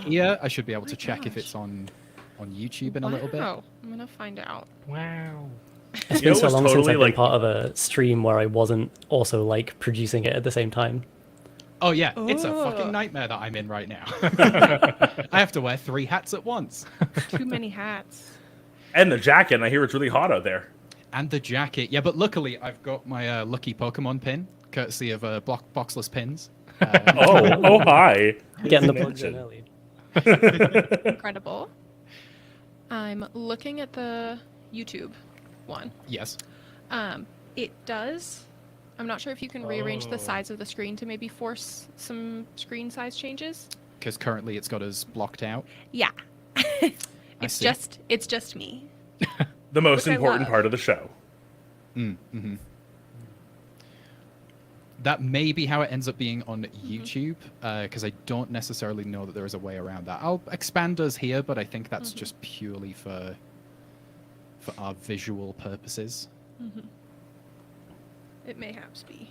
here, I should be able to check if it's on YouTube in a little bit. Wow. I'm gonna find out. Wow. It's You know been so what's long since totally, I've been like- part of a stream where I wasn't also like producing it at the same time. Oh yeah, it's a Oh. fucking nightmare that I'm in right now. I have to wear 3 hats at once. Too many hats. And the jacket, and I hear it's really hot out there. And the jacket. Yeah, but luckily I've got my lucky Pokemon pin, courtesy of Boxless Pins. Oh, hi. Getting the Good plugs in mention. early. Incredible. I'm looking at the YouTube one. Yes. It does. I'm not sure if you can rearrange the Oh. size of the screen to maybe force some screen size changes. Because currently it's got us blocked out. Yeah. I it's see. just me. The most Which I important love. part of the show. Mm-hmm. That may be how it ends up being on YouTube, because I don't necessarily know that there is a way around that. I'll expand us here, but I think that's just purely for our visual purposes. It mayhaps be.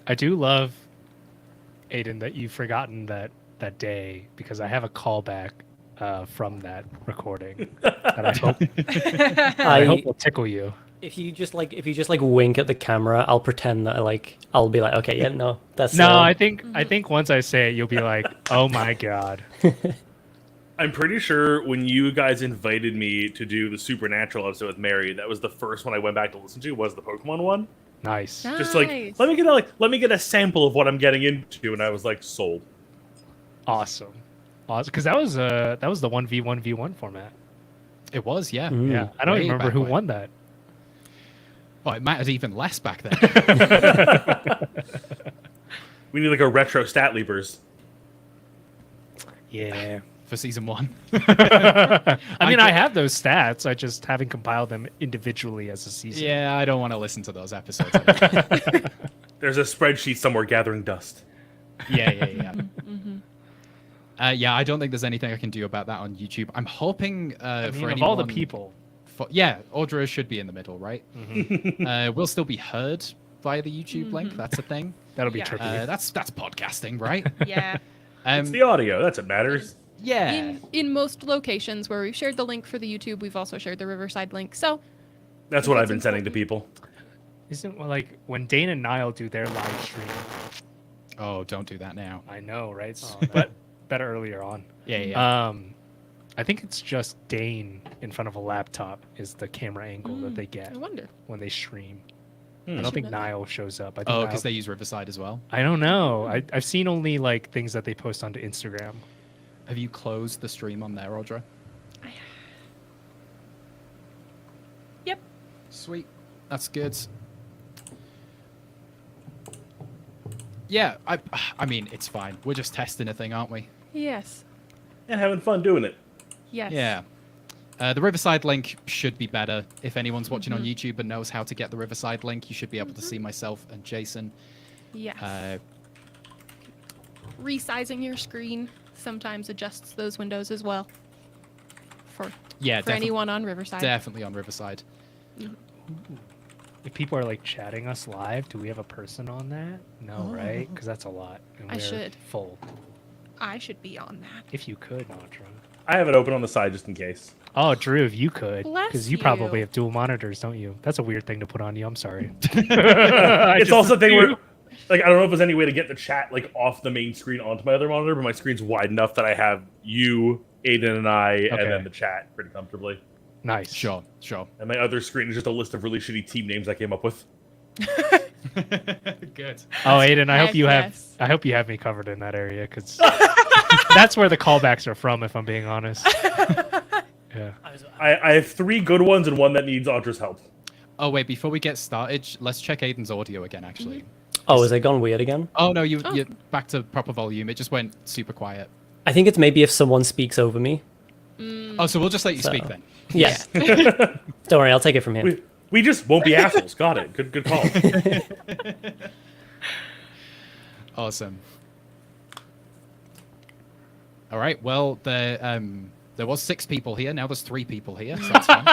I do love, Aiden, that you've forgotten that day because I have a callback from that recording that I hope will tickle you. If you just like wink at the camera, I'll pretend that I'll be like, okay, yeah, no, that's No, I think once I say it, you'll be like, oh my god. I'm pretty sure when you guys invited me to do the Supernatural episode with Mary, that was the first one I went back to listen to was the Pokemon one. Nice. Just like let me get a sample of what I'm getting into, and I was like sold. Awesome. Because that was the 1v1v1 format. It was, yeah. Mm. Yeah, I don't Way even remember back who when. won that. Oh, it mattered even less back then. We need like a retro stat leapers. Yeah. For season 1. I mean, I get- have those stats. I just haven't compiled them individually as a season. Yeah, I don't want to listen to those episodes. There's a spreadsheet somewhere gathering dust. Yeah. Yeah, I don't think there's anything I can do about that on YouTube. I'm hoping I mean, for of all the anyone- people. Yeah, Audra should be in the middle, right? We'll still be heard via the YouTube link. That's a thing. That'll be Yeah. tricky. That's podcasting, right? Yeah. It's the audio that's what matters. Yeah. In most locations where we've shared the link for the YouTube, we've also shared the Riverside link. So That's what I've been sending to people. Isn't like when Dane and Niall do their live stream? Oh, don't do that now. I know, right? Oh, no. But better earlier on. Yeah. I think it's just Dane in front of a laptop is the camera angle that they get I wonder. when they stream. Hmm. I don't should think know that. Niall shows up. I think Oh, Niall- because they use Riverside as well. I don't know. I've seen only like things that they post onto Instagram. Have you closed the stream on there, Audra? Yep. Sweet. That's good. Yeah, I mean, it's fine. We're just testing a thing, aren't we? Yes. And having fun doing it. Yes. Yeah. The Riverside link should be better. If anyone's watching on YouTube and knows how to get the Riverside link, you should be able to see myself and Jason. Yes. Resizing your screen sometimes adjusts those windows as well. For Yeah, anyone on Riverside. definitely on Riverside. If people are like chatting us live, do we have a person on that? No, right? Because that's a lot. And I we're should. Full. I should be on that. If you could, Audra. I have it open on the side just in case. Oh, Drew, if you could. Bless Because you probably you. have dual monitors, don't you? That's a weird thing to put on you. I'm sorry. It's also a thing where, like, I don't know if there's any way to get the chat like off the main screen onto my other monitor, but my screen's wide enough that I have you, Aiden, and I, Okay. and then the chat pretty comfortably. Nice. Sure. And my other screen is just a list of really shitty team names I came up with. Good. Oh, Aiden, I hope Heck you have. yes. I hope you have me covered in that area because that's where the callbacks are from. If I'm being honest. Yeah. I have 3 good ones and one that needs Audra's help. Oh, wait, before we get started, let's check Aiden's audio again, actually. Oh, has it gone weird again? Oh, no, you're Oh. back to proper volume. It just went super quiet. I think it's maybe if someone speaks over me. Oh, so we'll just let you So- speak then. Yeah. Don't worry, I'll take it from here. We just won't be assholes. Got it. Good call. Awesome. All right, well, there was 6 people here. Now there's 3 people here, so that's fun.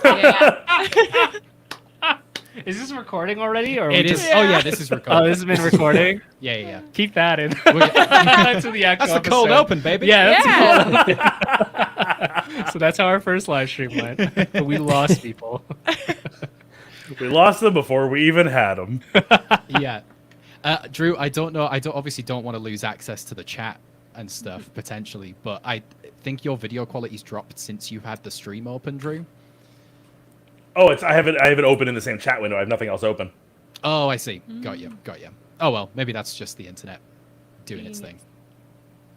Yeah. Is this recording already, or are we It is. just- Oh yeah, this is recorded. Oh, this has been recording. Yeah. Keep that in. We're- To the actual That's the cold episode. open, baby. Yeah, that's Yeah. cool. So that's how our first live stream went. But we lost people. We lost them before we even had them. Yeah. Drew, I don't know. Obviously don't want to lose access to the chat and stuff potentially, but I think your video quality's dropped since you had the stream open, Drew. Oh, I have it open in the same chat window. I have nothing else open. Oh, I see. Got you. Oh well, maybe that's just the internet doing its thing.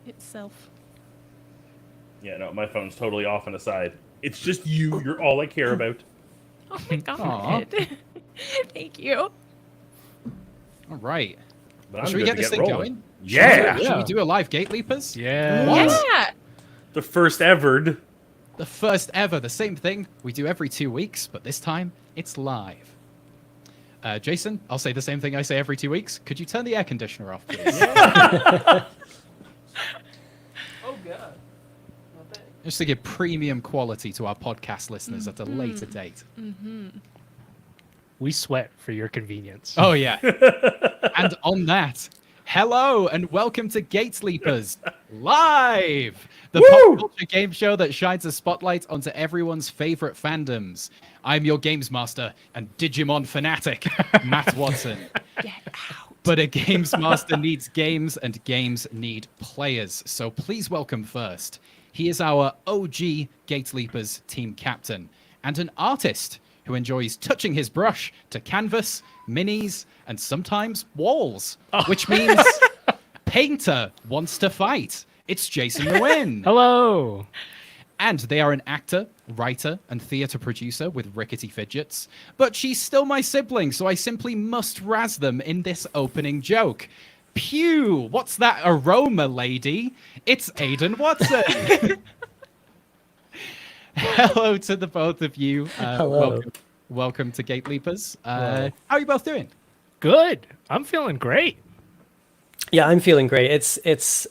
Itself. Yeah, no, my phone's totally off and aside. It's just you. You're all I care about. Oh my god. Aw. Thank you. All right. But I'm Should we good get to this thing rolling. going? Yeah. Should we do a live Gate Leapers? Yeah. What? Yeah. The first ever. The first ever, the same thing we do every 2 weeks, but this time it's live. Jason, I'll say the same thing I say every 2 weeks. Could you turn the air conditioner off, please? Oh god. Just to give premium quality to our podcast listeners at a later date. We sweat for your convenience. Oh, yeah. And on that, hello and welcome to Gate Leapers Live, the pop culture game show that shines a spotlight onto everyone's favorite fandoms. I'm your games master and Digimon fanatic, Matt Watson. Get out. But a games master needs games and games need players. So please welcome first. He is our OG Gate Leapers team captain and an artist who enjoys touching his brush to canvas, minis, and sometimes walls, which means painter wants to fight. It's Jason Nguyen. Hello. And they are an actor, writer, and theatre producer with Rickety Fidgets. But she's still my sibling, so I simply must razz them in this opening joke. Pew! What's that aroma, lady? It's Aiden Watson. Hello to the both of you. Hello. Welcome to Gate Leapers. Hello. How are you both doing? Good. I'm feeling great. Yeah, I'm feeling great. It's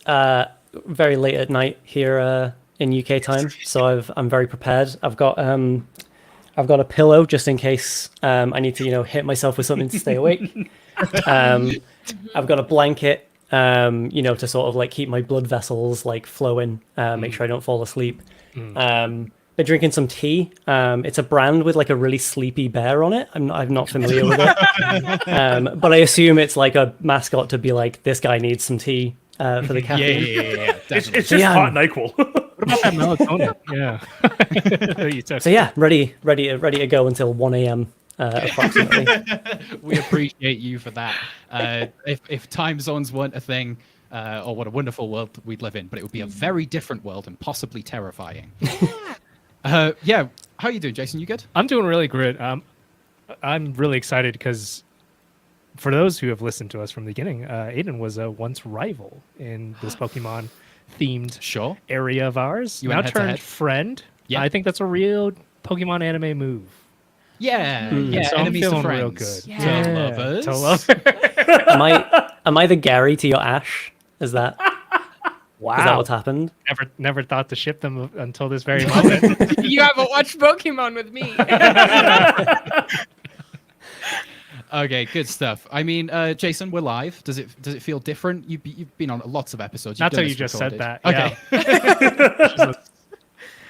very late at night here in UK time, so I'm very prepared. I've got a pillow just in case I need to hit myself with something to stay awake. I've got a blanket, to sort of like keep my blood vessels like flowing, make sure I don't fall asleep. Been drinking some tea. It's a brand with like a really sleepy bear on it. I'm not familiar with it, but I assume it's like a mascot to be like, this guy needs some tea for the caffeine. Yeah, It's definitely. just Yeah. hot NyQuil. What about that melatonin? Yeah. That you took. So yeah, ready to go until 1 a.m. Approximately. We appreciate you for that. If time zones weren't a thing, or what a wonderful world we'd live in, but it would be a very different world and possibly terrifying. Yeah, how are you doing, Jason? You good? I'm doing really good. I'm really excited because for those who have listened to us from the beginning, Aiden was a once rival in this Pokemon themed Sure. area of ours. You now went head to turned head? friend. Yeah. I think that's a real Pokemon anime move. Yeah, yeah. So I'm Enemies to feeling friends. real good. Yeah. To lovers. To love. Am I the Gary to your Ash? Is that Wow. what's happened? Never thought to ship them until this very moment. You haven't watched Pokemon with me. Okay, good stuff. I mean, Jason, we're live. Does it feel different? You've been on lots of episodes. You've Not done till you this just said recorded. that. Okay. Yeah.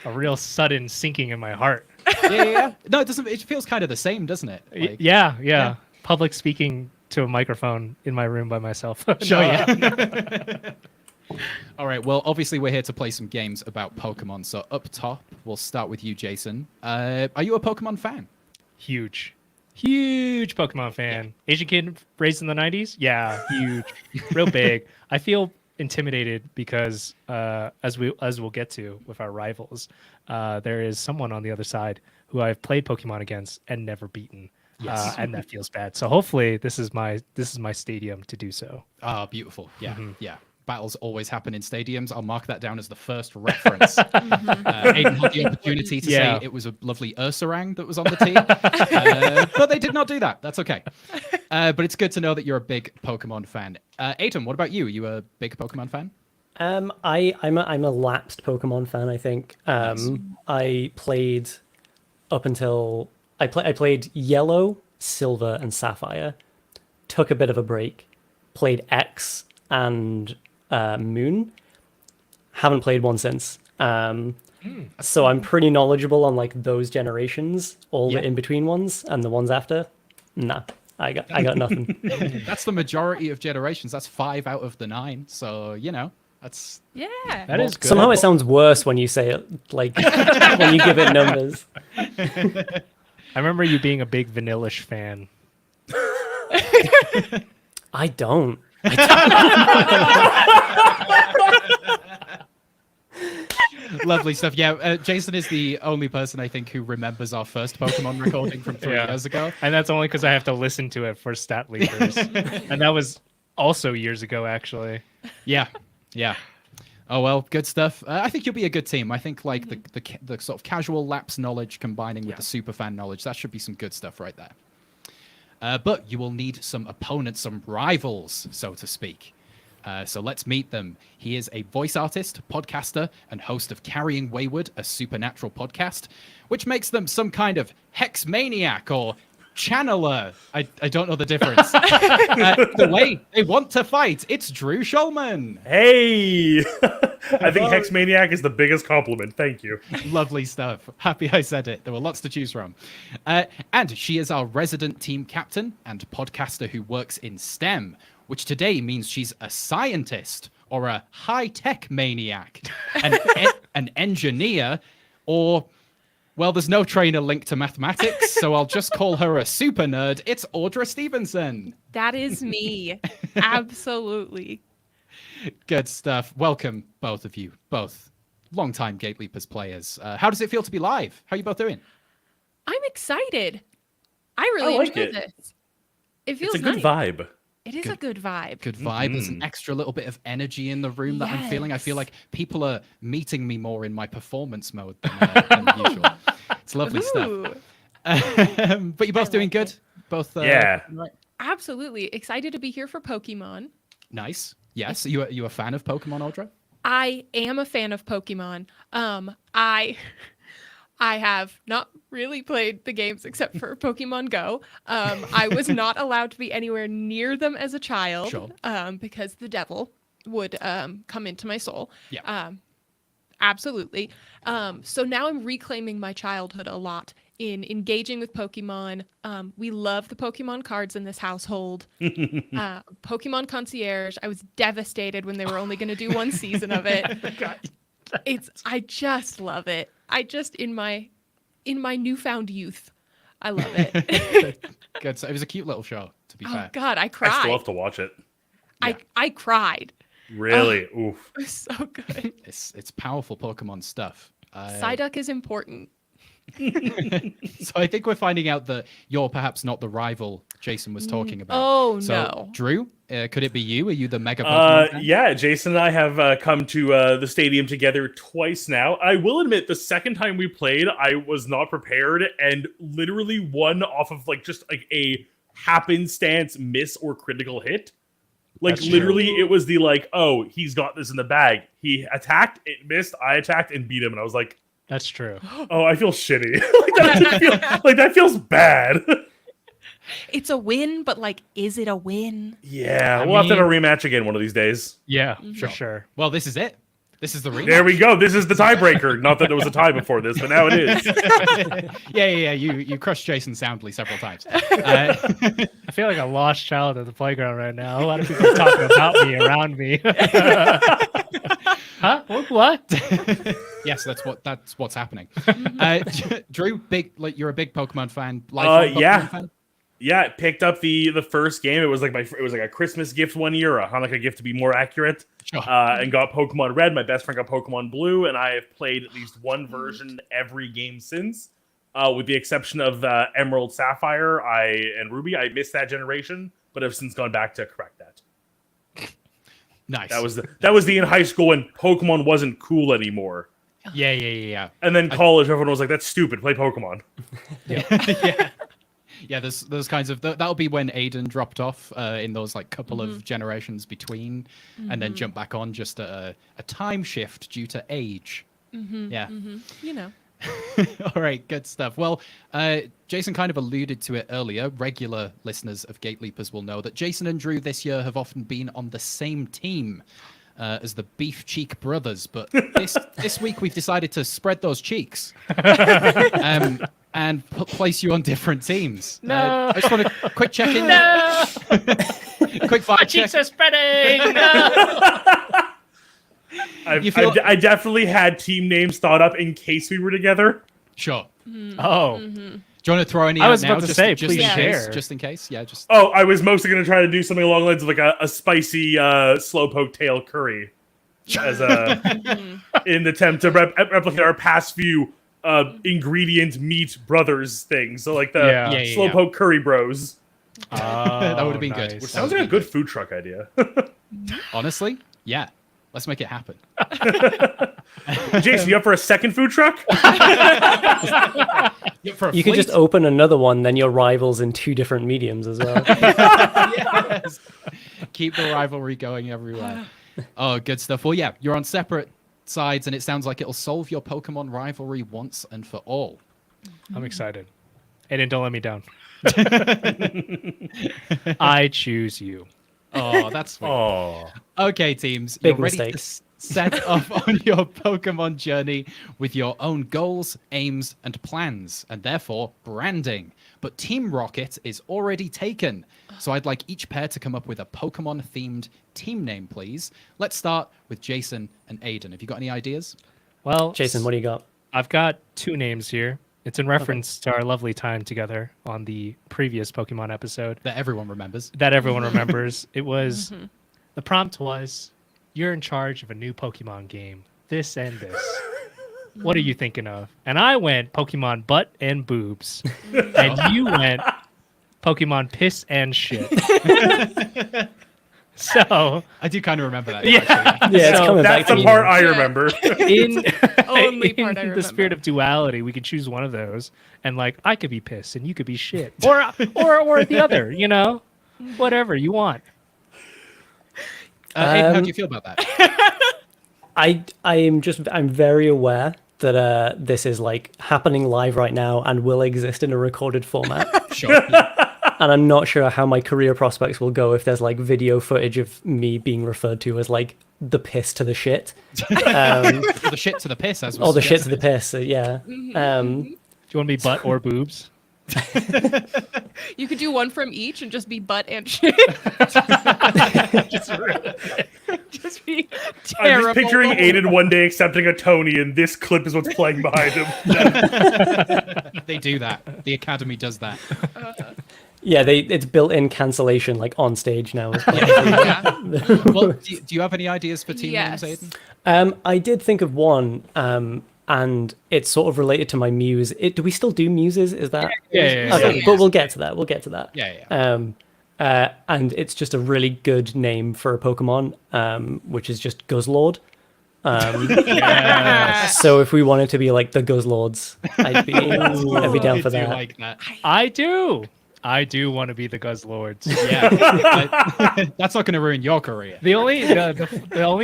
a real sudden sinking in my heart. Yeah. No, it doesn't. It feels kind of the same, doesn't it? Like, Yeah. Public speaking to a microphone in my room by myself. Sure, yeah. All right. Well, obviously, we're here to play some games about Pokemon. So, up top, we'll start with you, Jason. Are you a Pokemon fan? Huge Pokemon fan. Asian kid raised in the 90s? Yeah, huge. Real big. I feel intimidated because as we'll get to with our rivals, there is someone on the other side who I've played Pokemon against and never beaten. Yes. And that feels bad. So hopefully this is my stadium to do so. Ah, beautiful. Yeah, yeah. Battles always happen in stadiums. I'll mark that down as the first reference. Aiden had the opportunity to say it was a lovely Ursaring that was on the team, but they did not do that. That's okay. But it's good to know that you're a big Pokemon fan. Aiden, what about you? Are you a big Pokemon fan? I'm a lapsed Pokemon fan. I think I played up until I played Yellow Silver and Sapphire, took a bit of a break, played X and Moon. Haven't played one since. So I'm pretty knowledgeable on like those generations, all Yeah. the in between ones and the ones after. Nah, I got nothing. That's the majority of generations. That's 5 out of the 9. So, that's Yeah. That is good. Somehow it sounds worse when you say it, like when you give it numbers. I remember you being a big Vanillish fan. I don't. lovely stuff. Yeah, Jason is the only person I think who remembers our first Pokemon recording from 3 Yeah. years ago. And that's only because I have to listen to it for stat leakers. And that was also years ago, actually. Yeah, yeah. Oh well, good stuff. I think you'll be a good team. I think like the sort of casual lapse knowledge combining with the super fan knowledge, that should be some good stuff right there. But you will need some opponents, some rivals, so to speak. So let's meet them. He is a voice artist, podcaster, and host of Carrying Wayward, a supernatural podcast, which makes them some kind of hex maniac or channeler. I don't know the difference. The way they want to fight, it's Drew Schulman. Hey! I think Hexmaniac is the biggest compliment. Thank you. Lovely stuff. Happy I said it. There were lots to choose from. And she is our resident team captain and podcaster who works in STEM, which today means she's a scientist or a high-tech maniac, an engineer, or, well, there's no trainer linked to mathematics, so I'll just call her a super nerd. It's Audra Stevenson. That is me. Absolutely. Good stuff. Welcome, both of you. Both long-time Gate Leapers players. How does it feel to be live? How are you both doing? I'm excited. I really like enjoy it. this. It feels It's a good nice. vibe. It is a good vibe. Good vibe. There's an extra little bit of energy in the room that I'm feeling. I feel Yes. like people are meeting me more in my performance mode than usual. It's lovely stuff. Ooh, But you're both I doing like good? it. Both Yeah. right? absolutely excited to be here for Pokemon. Nice. Yes. You a fan of Pokemon, Audra? I am a fan of Pokemon. I have not really played the games except for Pokemon Go. I was not allowed to be anywhere near them as a child Sure. because the devil would come into my soul. Yeah. Absolutely. So now I'm reclaiming my childhood a lot in engaging with Pokemon. We love the Pokemon cards in this household. Pokemon Concierge. I was devastated when they were only going to do one season of it. I just love it. I just in my newfound youth, I love it. Good. So it was a cute little show, to be Oh fair. God, I I still cried. have to watch it. I cried. Really? Oof. It was so good. It's powerful Pokemon stuff. Psyduck is important. So I think we're finding out that you're perhaps not the rival Jason was talking about. Oh So, no. Drew, could it be you? Are you the mega Pokemon fan? Yeah, Jason and I have come to the stadium together twice now. I will admit, the second time we played, I was not prepared and literally won off of just a happenstance miss or critical hit. That's true. Literally, it was the oh, he's got this in the bag. He attacked, it missed, I attacked and beat him, and I was like, That's true. oh, I feel shitty. That feels bad. It's a win, but is it a win? Yeah, I we'll have to have a mean- reach again one of these days. Yeah, Mm-hmm. for sure. Well, this is it. This is the rematch. There we go. This is the tiebreaker. Not that there was a tie before this, but now it is. Yeah. You crushed Jason soundly several times. I feel like a lost child at the playground right now. A lot of people are talking about me around me. Huh? What? Yes, that's what's happening. Drew, you're a big Pokemon fan. Yeah. Pokemon fan? Yeah, I picked up the first game. It was like a Christmas gift one year, or a Hanukkah gift to be more accurate. Sure. And got Pokemon Red. My best friend got Pokemon Blue, and I have played at least one version every game since, with the exception of Emerald, Sapphire, and Ruby. I missed that generation, but have since gone back to correct that. Nice. That was the in high school when Pokemon wasn't cool anymore. Yeah. And then college, everyone was like, "That's stupid. Play Pokemon." Yeah, there's those kinds of that'll be when Aiden dropped off in those couple of generations between, and then jumped back on just a time shift due to age. Yeah. You know. All right, good stuff. Well, Jason kind of alluded to it earlier. Regular listeners of Gate Leapers will know that Jason and Drew this year have often been on the same team as the Beef Cheek Brothers, but this week we've decided to spread those cheeks and place you on different teams. No. I just want a quick check-in. No, Quick my vibe cheeks check. are spreading. No. You feel- I definitely had team names thought up in case we were together. Sure. Oh, Do you want to throw any I out was now? about to just, say, just please in case, share. just in case. Yeah, just Oh, I was mostly going to try to do something along the lines of like a spicy slowpoke tail curry as a in the attempt to replicate our past few ingredient meat brothers things. So like the Yeah. Yeah. slowpoke curry bros. That would've been good. nice. Which Sounds would like a be good food truck idea. honestly, yeah. Let's make it happen. Jason, you up for a second food truck? Yeah, for a You could just fleet. open another one, then you're rivals in 2 different mediums as well. Yes. Keep the rivalry going everywhere. Oh, good stuff. Well, yeah, you're on separate sides, and it sounds like it'll solve your Pokemon rivalry once and for all. I'm excited. Aiden, don't let me down. I choose you. Oh, that's sweet. Oh, Okay, teams, Big you're ready mistake. to set off on your Pokemon journey with your own goals, aims, and plans, and therefore branding. But Team Rocket is already taken, so I'd like each pair to come up with a Pokemon-themed team name, please. Let's start with Jason and Aiden. Have you got any ideas? Well, Jason, what do you got? I've got 2 names here. It's in reference to our lovely time together on the previous Pokemon episode That everyone remembers. that everyone remembers. It was the prompt was, "You're in charge of a new Pokemon game. This and this. What are you thinking of?" And I went Pokemon butt and boobs, and you went Pokemon piss and shit. So I do kind of remember that. Yeah. actually. Yeah, it's So coming back that's to the you. part I Yeah. remember. in, Only in part I the spirit remember. of duality, we can choose one of those, and like I could be pissed and you could be shit, or the other, whatever you want. Aiden, how do you feel about that? I'm very aware that this is like happening live right now and will exist in a recorded format. Sure. Yeah. And I'm not sure how my career prospects will go if there's like video footage of me being referred to as like the piss to the shit. The shit to the piss, as was Or the shit to suggested. the piss, yeah. Do you want to be butt or boobs? You could do one from each and just be butt and shit. Just be I'm terrible. just picturing Aiden one day accepting a Tony, and this clip is what's playing behind him. They do that. The Academy does that. Yeah, it's built-in cancellation like on stage now. As well. Yeah. Well, do you have any ideas for team Yes. names, Aiden? I did think of one, and it's sort of related to my muse. Do we still do muses? Is that Yeah. okay? Yeah. But we'll get to that. Yeah. And it's just a really good name for a Pokemon, which is just Guzzlord. So if we wanted to be like the Guzzlords, I'd be down I for do that. like that. I do want to be the Guzzlords. Yeah. But that's not going to ruin your career. The only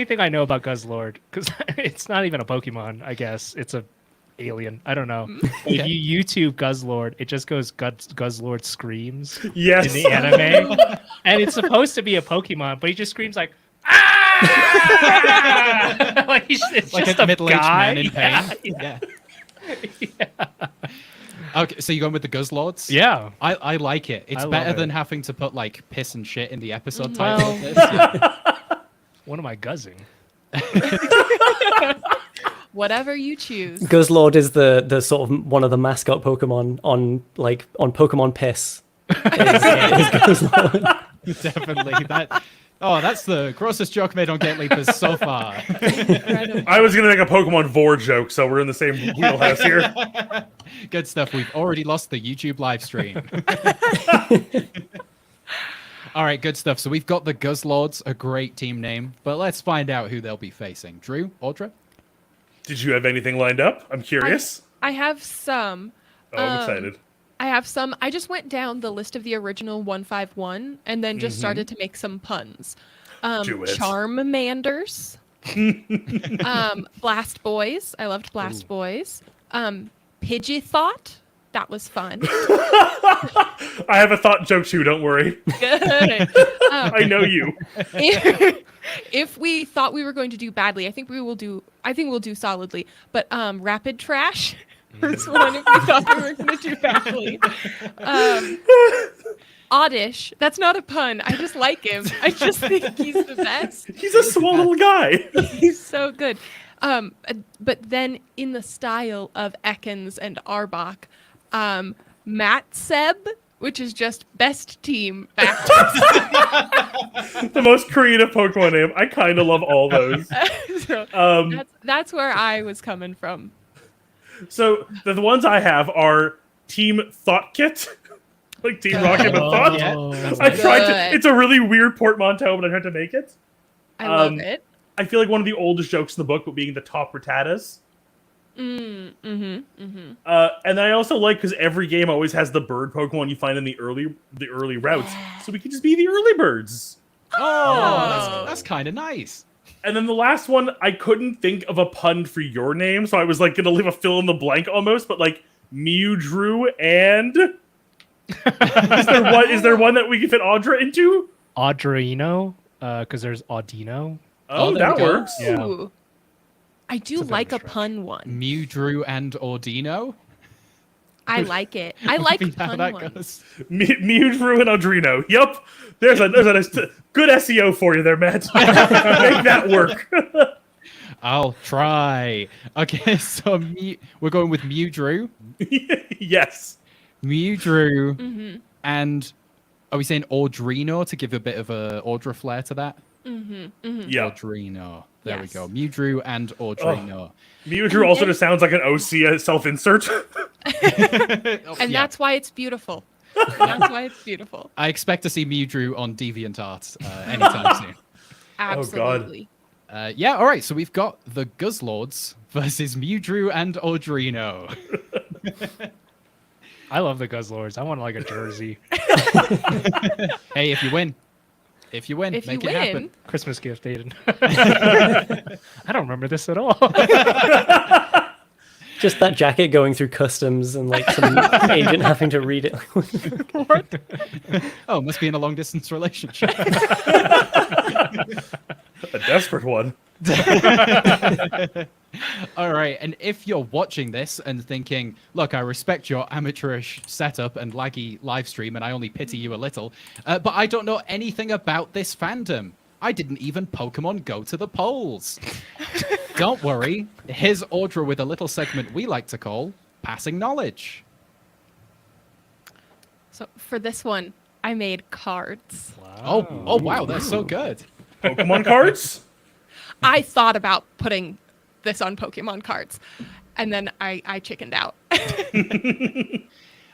thing I know about Guzzlord, because it's not even a Pokemon, I guess it's a alien. I don't know. If Okay. you YouTube Guzzlord, it just goes Guzzlord screams Yes. in the anime, and it's supposed to be a Pokemon, but he just screams like ah! Like it's Like just a a middle-aged guy. man in pain. Yeah. Okay, so you're going with the Guzzlords? Yeah. I like it. It's I love better it. than having to put like piss and shit in the episode Well- title. Of this. Yeah. What am I guzzing? Whatever you choose. Guzzlord is the sort of one of the mascot Pokemon on Pokemon Piss. Is Guzzlord. Definitely. That's the grossest joke made on Gate Leapers so far. I was gonna make a Pokemon Vor joke, so we're in the same wheelhouse here. Good stuff. We've already lost the YouTube live stream. All right, good stuff. So we've got the Guzzlords, a great team name, but let's find out who they'll be facing. Drew, Audra? Did you have anything lined up? I'm curious. I have some. Oh, I'm excited. I have some. I just went down the list of the original 151 and then just started to make some puns. Do it. Charmanders. Blast Boys. I loved Blast Boys. Pidgeothought. That was fun. I have a thought joke too. Don't worry. Good. I know you. If we thought we were going to do badly, I think we'll do solidly. But Rapid Trash was one if we thought we were going to do badly. Oddish. That's not a pun. I just like him. I just think he's the best. He's a small little guy. He's so good. But then in the style of Ekans and Arbok, Matt Seb, which is just best team back. The most creative Pokemon name. I kind of love all those. So that's where I was coming from. So the ones I have are Team Thought Kit. Like Team Rocket and Thought. yeah. I tried to. Good. It's a really weird portmanteau, but I tried to make it. I love it. I feel like one of the oldest jokes in the book, but being the top Rattatas. Mm-hmm. And then I also like because every game always has the bird Pokemon you find in the early routes, so we can just be the early birds. Oh, that's kind of nice. And then the last one, I couldn't think of a pun for your name, so I was like gonna leave a fill in the blank almost, but like Mewdrew and is there one that we can fit Audra into? Audrino, because there's Audino. Oh, there that we go. works. Yeah. Ooh. I do It's a bit like of a a stretch. pun one. Mewdrew and Ordino. I like it. I like Maybe how pun that ones. goes. Mewdrew and Audrino. Yup. There's a nice good SEO for you there, Matt. Make that work. I'll try. Okay, so we're going with Mewdrew. Yes. Mewdrew Mm-hmm. and are we saying Audrino to give a bit of a Audra flair to that? Mm-hmm. Mm-hmm. Yeah. Audrino. There Yes. we go. Mewdrew and Audrino. Mewdrew also just sounds like an OC self-insert. Oh, And yeah. that's why it's beautiful. That's why it's beautiful. I expect to see Mewdrew on DeviantArt anytime soon. Absolutely. Yeah, all right. So we've got the Guzzlords versus Mewdrew and Audrino. I love the Guzzlords. I want like a jersey. Hey, if you win, If you make it win, happen. Christmas gift, Aiden. I don't remember this at all. Just that jacket going through customs and like some agent having to read it. Oh, must be in a long distance relationship. A desperate one. All right, and if you're watching this and thinking, look, I respect your amateurish setup and laggy live stream, and I only pity you a little, but I don't know anything about this fandom. I didn't even Pokemon go to the polls. Don't worry, here's Audra with a little segment we like to call Passing Knowledge. so for this one, I made cards. Oh wow, that's so good. Pokemon cards? I thought about putting this on Pokemon cards, and then I chickened out.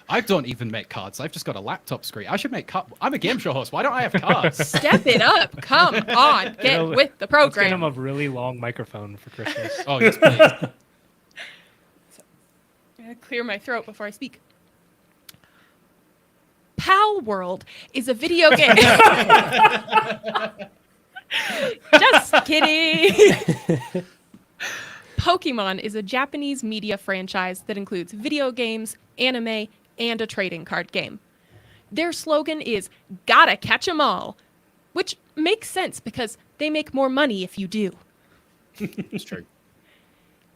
I don't even make cards. I've just got a laptop screen. I should make cards. I'm a game show host. Why don't I have cards? Step it up. Come on. Get with the Let's get him program. a really long microphone for Christmas. Oh, yes, please. I'm gonna clear my throat before I speak. Pal World is a video game. Just kidding. Pokemon is a Japanese media franchise that includes video games, anime, and a trading card game. Their slogan is "Gotta catch 'em all," which makes sense because they make more money if you do. It's true.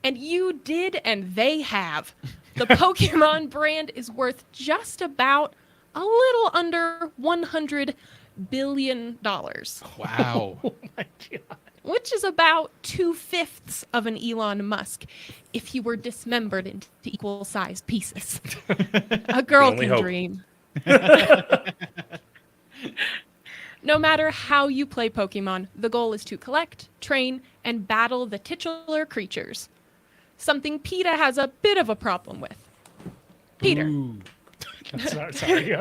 And you did, and they have. The Pokemon brand is worth just about a little under $100 billion, Wow. Oh my god. which is about 2/5 of an Elon Musk if he were dismembered into equal-sized pieces. A girl only can hope. dream. No matter how you play Pokemon, the goal is to collect, train, and battle the titular creatures. Something PETA has a bit of a problem with. Peter. Ooh. Sorry.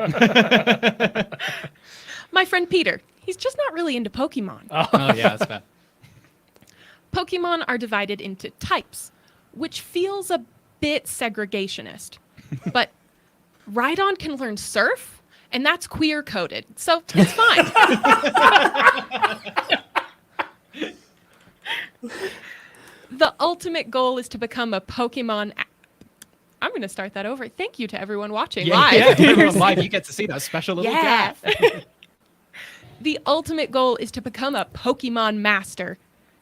My friend Peter. He's just not really into Pokemon. Oh, yeah, that's fair. Pokemon are divided into types, which feels a bit segregationist. But Rhydon can learn Surf, and that's queer-coded, so it's fine. The ultimate goal is to become a Pokemon I'm going to start that over. Thank you to everyone watching Yeah, live. yeah, to everyone live, you get to see that special little Yeah. gaff. The ultimate goal is to become a Pokemon master,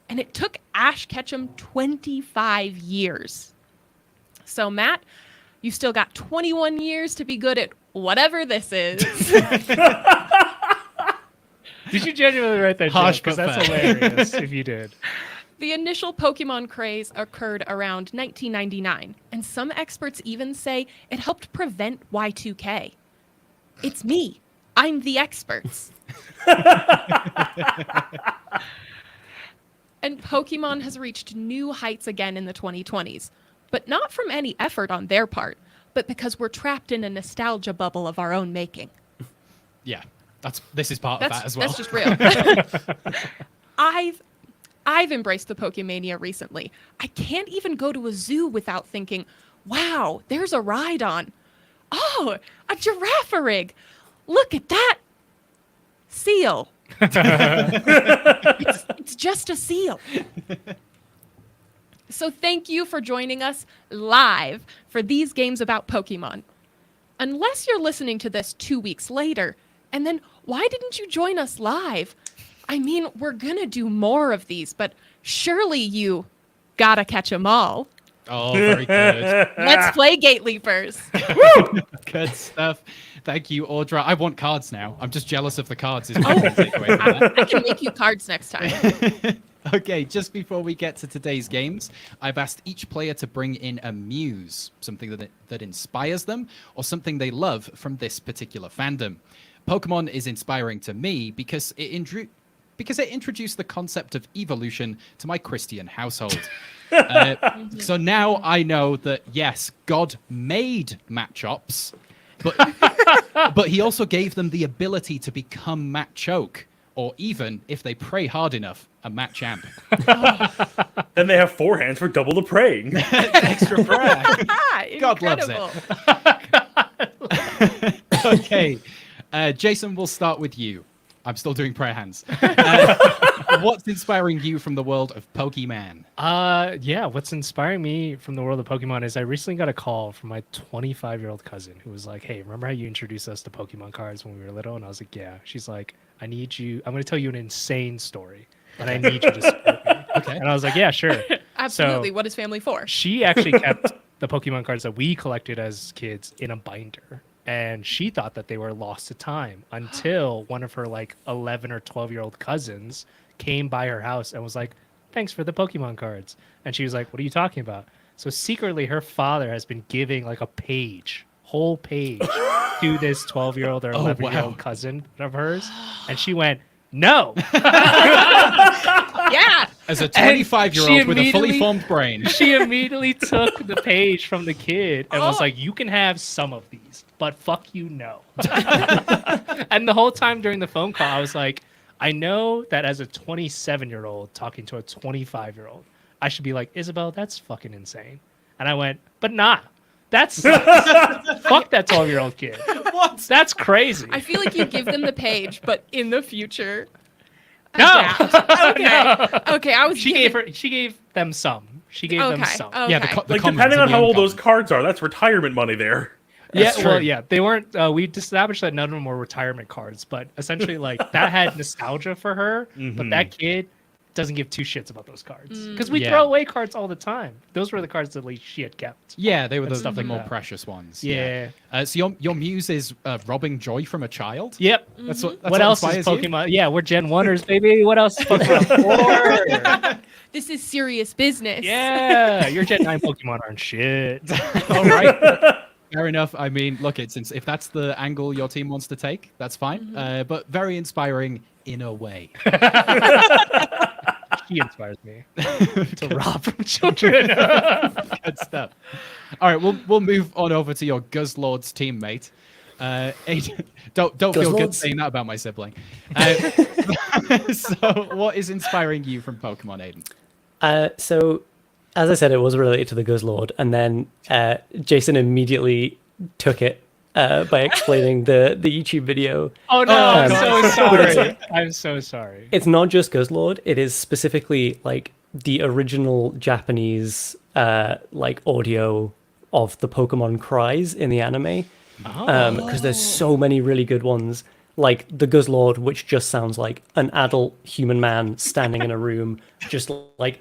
and it took Ash Ketchum 25 years. So, Matt, you still got 21 years to be good at whatever this is. Did you genuinely write that Harsh joke? Because but that's fair. hilarious if you did. The initial Pokemon craze occurred around 1999, and some experts even say it helped prevent Y2K. It's me. I'm the experts. And Pokemon has reached new heights again in the 2020s, but not from any effort on their part, but because we're trapped in a nostalgia bubble of our own making. Yeah, this is part of that as well. That's just real. I've embraced the Pokemania recently. I can't even go to a zoo without thinking, wow, there's a Rhydon. Oh, a Girafarig. Look at that seal. It's just a seal. So thank you for joining us live for these games about Pokemon. Unless you're listening to this 2 weeks later, and then why didn't you join us live? I mean, we're gonna do more of these, but surely you gotta catch 'em all. Oh, very good. Let's play Gate Leapers. Good stuff. Thank you, Audra. I want cards now. I'm just jealous of the cards. Is my takeaway from that. I can make you cards next time. Okay, just before we get to today's games, I've asked each player to bring in a muse, something that inspires them, or something they love from this particular fandom. Pokemon is inspiring to me because it introduced the concept of evolution to my Christian household. So now I know that, yes, God made Machops, but he also gave them the ability to become Machoke, or even, if they pray hard enough, a Machamp. Then they have 4 hands for double the praying. Extra prayer. God loves it. Incredible. Okay, Jason, we'll start with you. I'm still doing prayer hands. What's inspiring you from the world of Pokemon? Yeah, what's inspiring me from the world of Pokemon is I recently got a call from my 25-year-old cousin who was like, hey, remember how you introduced us to Pokemon cards when we were little? And I was like, yeah. She's like, I'm going to tell you an insane story, and I need you to support me. Okay. And I was like, yeah, sure. Absolutely. So what is family for? she actually kept the Pokemon cards that we collected as kids in a binder. And she thought that they were lost to time until one of her like 11 or 12-year-old cousins came by her house and was like, thanks for the Pokemon cards. And she was like, what are you talking about? So secretly her father has been giving like a whole page to this 12-year-old or 11-year-old cousin of hers. And she went, no. Yeah. As a And 25-year-old with a fully immediately- formed brain. She immediately took the page from the kid and was Oh. like, you can have some of these, but fuck you, no. And the whole time during the phone call, I was like, I know that as a 27-year-old talking to a 25-year-old, I should be like, Isabel, that's fucking insane. And I went, but nah, that's fuck that 12-year-old kid. What? That's crazy. I feel like you give them the page, but in the future. No. adapt. Okay. Okay. I was. She gave them some. She gave them Okay. some. Okay. Yeah, the Like, commons depending and on the how old those uncommons. cards are, that's retirement money there. That's Yeah, well, true. yeah, they weren't. We established that none of them were retirement cards, but essentially, like that had nostalgia for her. But that kid doesn't give two shits about those cards because we Yeah. throw away cards all the time. Those were the cards that like she had kept. Yeah, they were the, stuff the like more that. precious ones. Yeah. So your muse is robbing joy from a child? Yep. That's what, that's What else is inspires you? Pokemon? Yeah, we're Gen 1ers, baby. What else is Pokemon 4? This is serious business. Yeah, your Gen 9 Pokemon aren't shit. All right. Fair enough. I mean, look, if that's the angle your team wants to take, that's fine. But very inspiring in a way. She inspires me to rob from children. Good stuff. All right, we'll move on over to your Guzzlord's teammate. Aiden, don't feel good Guzzlords? saying that about my sibling. So, what is inspiring you from Pokemon, Aiden? So, as I said, it was related to the Guzzlord, and then Jason immediately took it by explaining the YouTube video. Oh no, I'm God. so But it's sorry. I'm so sorry. It's not just Guzzlord; it is specifically like the original Japanese like audio of the Pokemon cries in the anime, Oh. because there's so many really good ones. Like the Guzzlord, which just sounds like an adult human man standing in a room, just like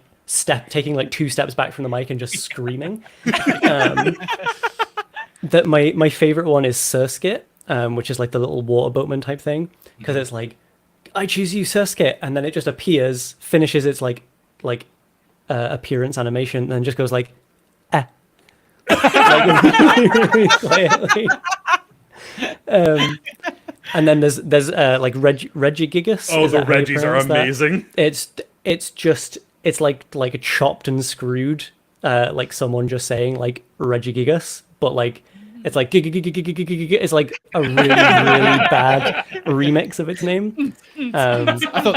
taking like 2 steps back from the mic and just screaming. That my favorite one is Surskit, which is like the little water boatman type thing, because it's like, I choose you, Surskit, and then it just appears, finishes its like appearance animation, and then just goes like, eh. Like, really quietly. And then there's like Regigigas. Oh, is the that how you Reggies are pronounce that? amazing. It's like a chopped and screwed, like someone just saying like Regigigas, but like it's like it's like a really really bad remix of its name. I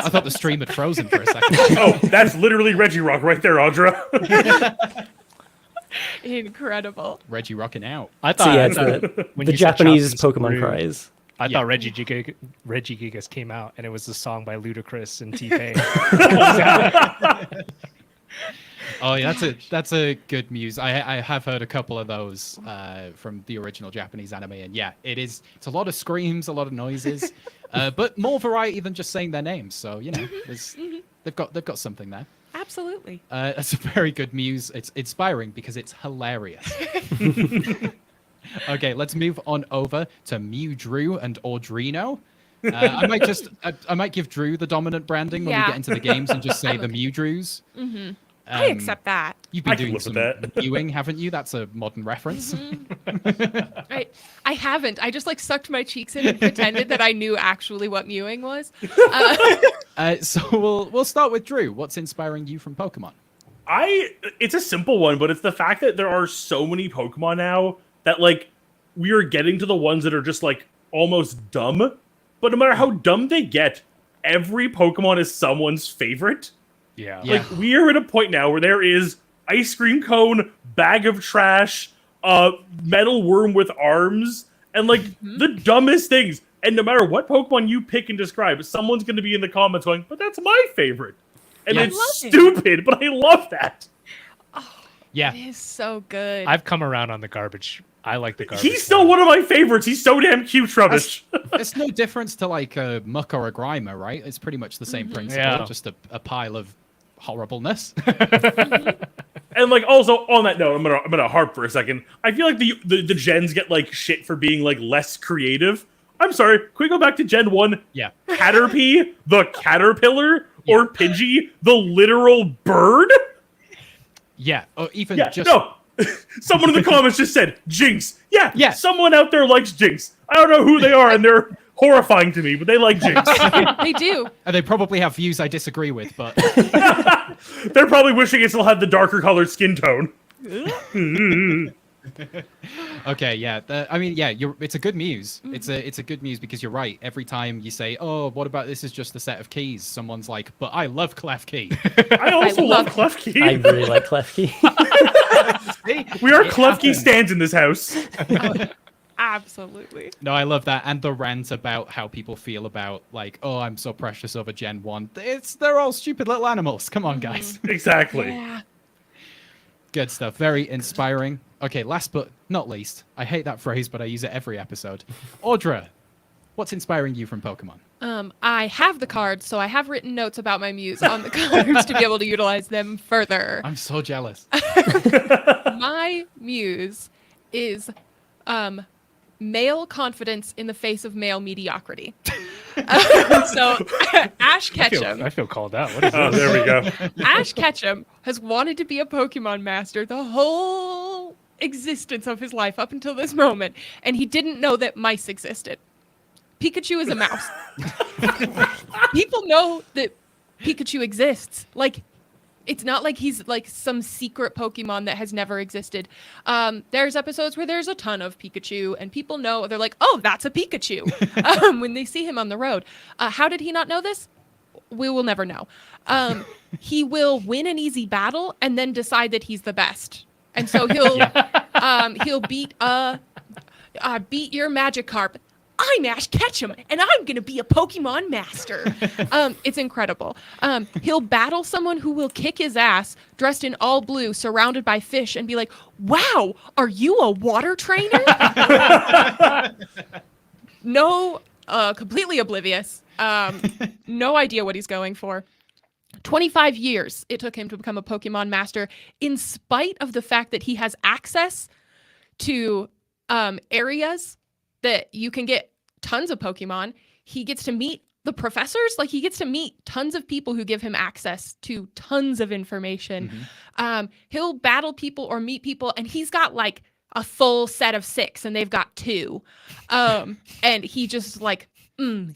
thought the stream had frozen for a second. Oh, that's literally Regirock right there, Audra. Incredible. Reggie rocking out. I So thought yeah, it's when the you said Japanese chopped and Pokemon screwed, cries. I Yeah. thought Regigigas came out and it was a song by Ludacris and T-Pain. Oh, yeah, that's a good muse. I have heard a couple of those from the original Japanese anime, and yeah, it's a lot of screams, a lot of noises, but more variety than just saying their names. So you know, they've got something there. Absolutely. That's a very good muse. It's inspiring because it's hilarious. Okay, let's move on over to Mew Drew and Audrino. I might give Drew the dominant branding when we Yeah. get into the games and just say I'm the okay. Mew Drews. I accept that. You've I been can doing live some with that. mewing, haven't you? That's a modern reference. I haven't. I just like sucked my cheeks in and pretended that I knew actually what mewing was. So we'll start with Drew. What's inspiring you from Pokemon? It's a simple one, but it's the fact that there are so many Pokemon now that like we are getting to the ones that are just like almost dumb. But no matter how dumb they get, every Pokemon is someone's favorite. Yeah. Yeah. Like we are at a point now where there is ice cream cone, bag of trash, metal worm with arms, and like the dumbest things. And no matter what Pokemon you pick and describe, someone's going to be in the comments going, "But that's my favorite," and Yeah. it's I love it. stupid. But I love that. Yeah, It is so good. I've come around on the garbage. I like the garbage. He's still one of my favorites. He's so damn cute, Trubbish. it's no difference to like a Muck or a Grimer, right? It's pretty much the same principle, Yeah. just a pile of horribleness. And like also on that note, I'm gonna harp for a second. I feel like the gens get like shit for being like less creative. I'm sorry. Can we go back to Gen 1? Yeah. Caterpie, the caterpillar, or Pidgey, the literal bird? Yeah, or even Yeah, just no. Someone in the comments just said Jinx. Yeah, Yeah. someone out there likes Jinx. I don't know who they are, and they're horrifying to me, but they like Jinx. They do. and they probably have views I disagree with, but They're probably wishing it still had the darker colored skin tone. okay, yeah. I mean, yeah, it's a good muse. It's a good muse because you're right. Every time you say, "Oh, what about this is just a set of keys?" Someone's like, "But I love Klefki." I also love love- Klefki. I really like Klefki. We are It Klefki happens. stands in this house. Absolutely. No, I love that, and the rant about how people feel about like, "Oh, I'm so precious over Gen 1." They're all stupid little animals. Come on, guys. Exactly. Yeah. Good stuff. Very inspiring. Okay, last but not least, I hate that phrase, but I use it every episode. Audra, what's inspiring you from Pokemon? I have the cards, so I have written notes about my muse on the cards to be able to utilize them further. I'm so jealous. My muse is male confidence in the face of male mediocrity. So Ash Ketchum. I feel called out. What is Oh, this? there we go. Ash Ketchum has wanted to be a Pokemon master the whole existence of his life up until this moment, and he didn't know that mice existed. Pikachu is a mouse. People know that Pikachu exists. Like, it's not like he's like some secret Pokemon that has never existed. There's episodes where there's a ton of Pikachu, and people know, they're like, "Oh, that's a Pikachu," when they see him on the road. How did he not know this? We will never know. He will win an easy battle and then decide that he's the best, and so he'll beat your Magikarp I'm Ash Ketchum, and I'm gonna be a Pokemon master. It's incredible. He'll battle someone who will kick his ass, dressed in all blue, surrounded by fish, and be like, "Wow, are you a water trainer?" No, completely oblivious. No idea what he's going for. 25 years it took him to become a Pokemon master, in spite of the fact that he has access to areas that you can get tons of Pokemon. He gets to meet the professors. Like, he gets to meet tons of people who give him access to tons of information. He'll battle people or meet people, and he's got like a full set of 6 and they've got 2. And he just like,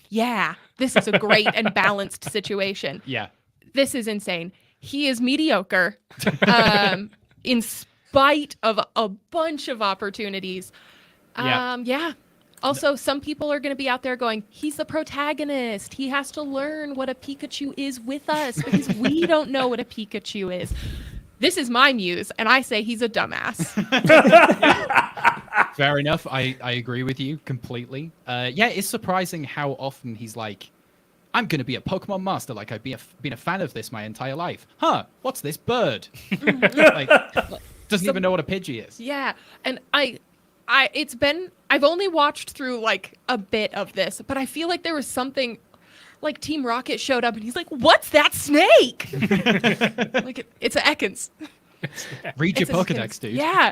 yeah, this is a great and balanced situation. Yeah. This is insane. He is mediocre in spite of a bunch of opportunities. Yeah. Also, some people are going to be out there going, he's the protagonist. He has to learn what a Pikachu is with us because we don't know what a Pikachu is. This is my muse, and I say he's a dumbass. Fair enough. I agree with you completely. Yeah, it's surprising how often he's like, I'm going to be a Pokemon master. Like, I've been a fan of this my entire life. Huh, what's this bird? Like, doesn't even know what a Pidgey is. Yeah, and I've only watched through like a bit of this, but I feel like there was something like Team Rocket showed up and he's like, "What's that snake?" Like, it's an Ekans. Read your It's a Pokedex, Ekans. dude. Yeah.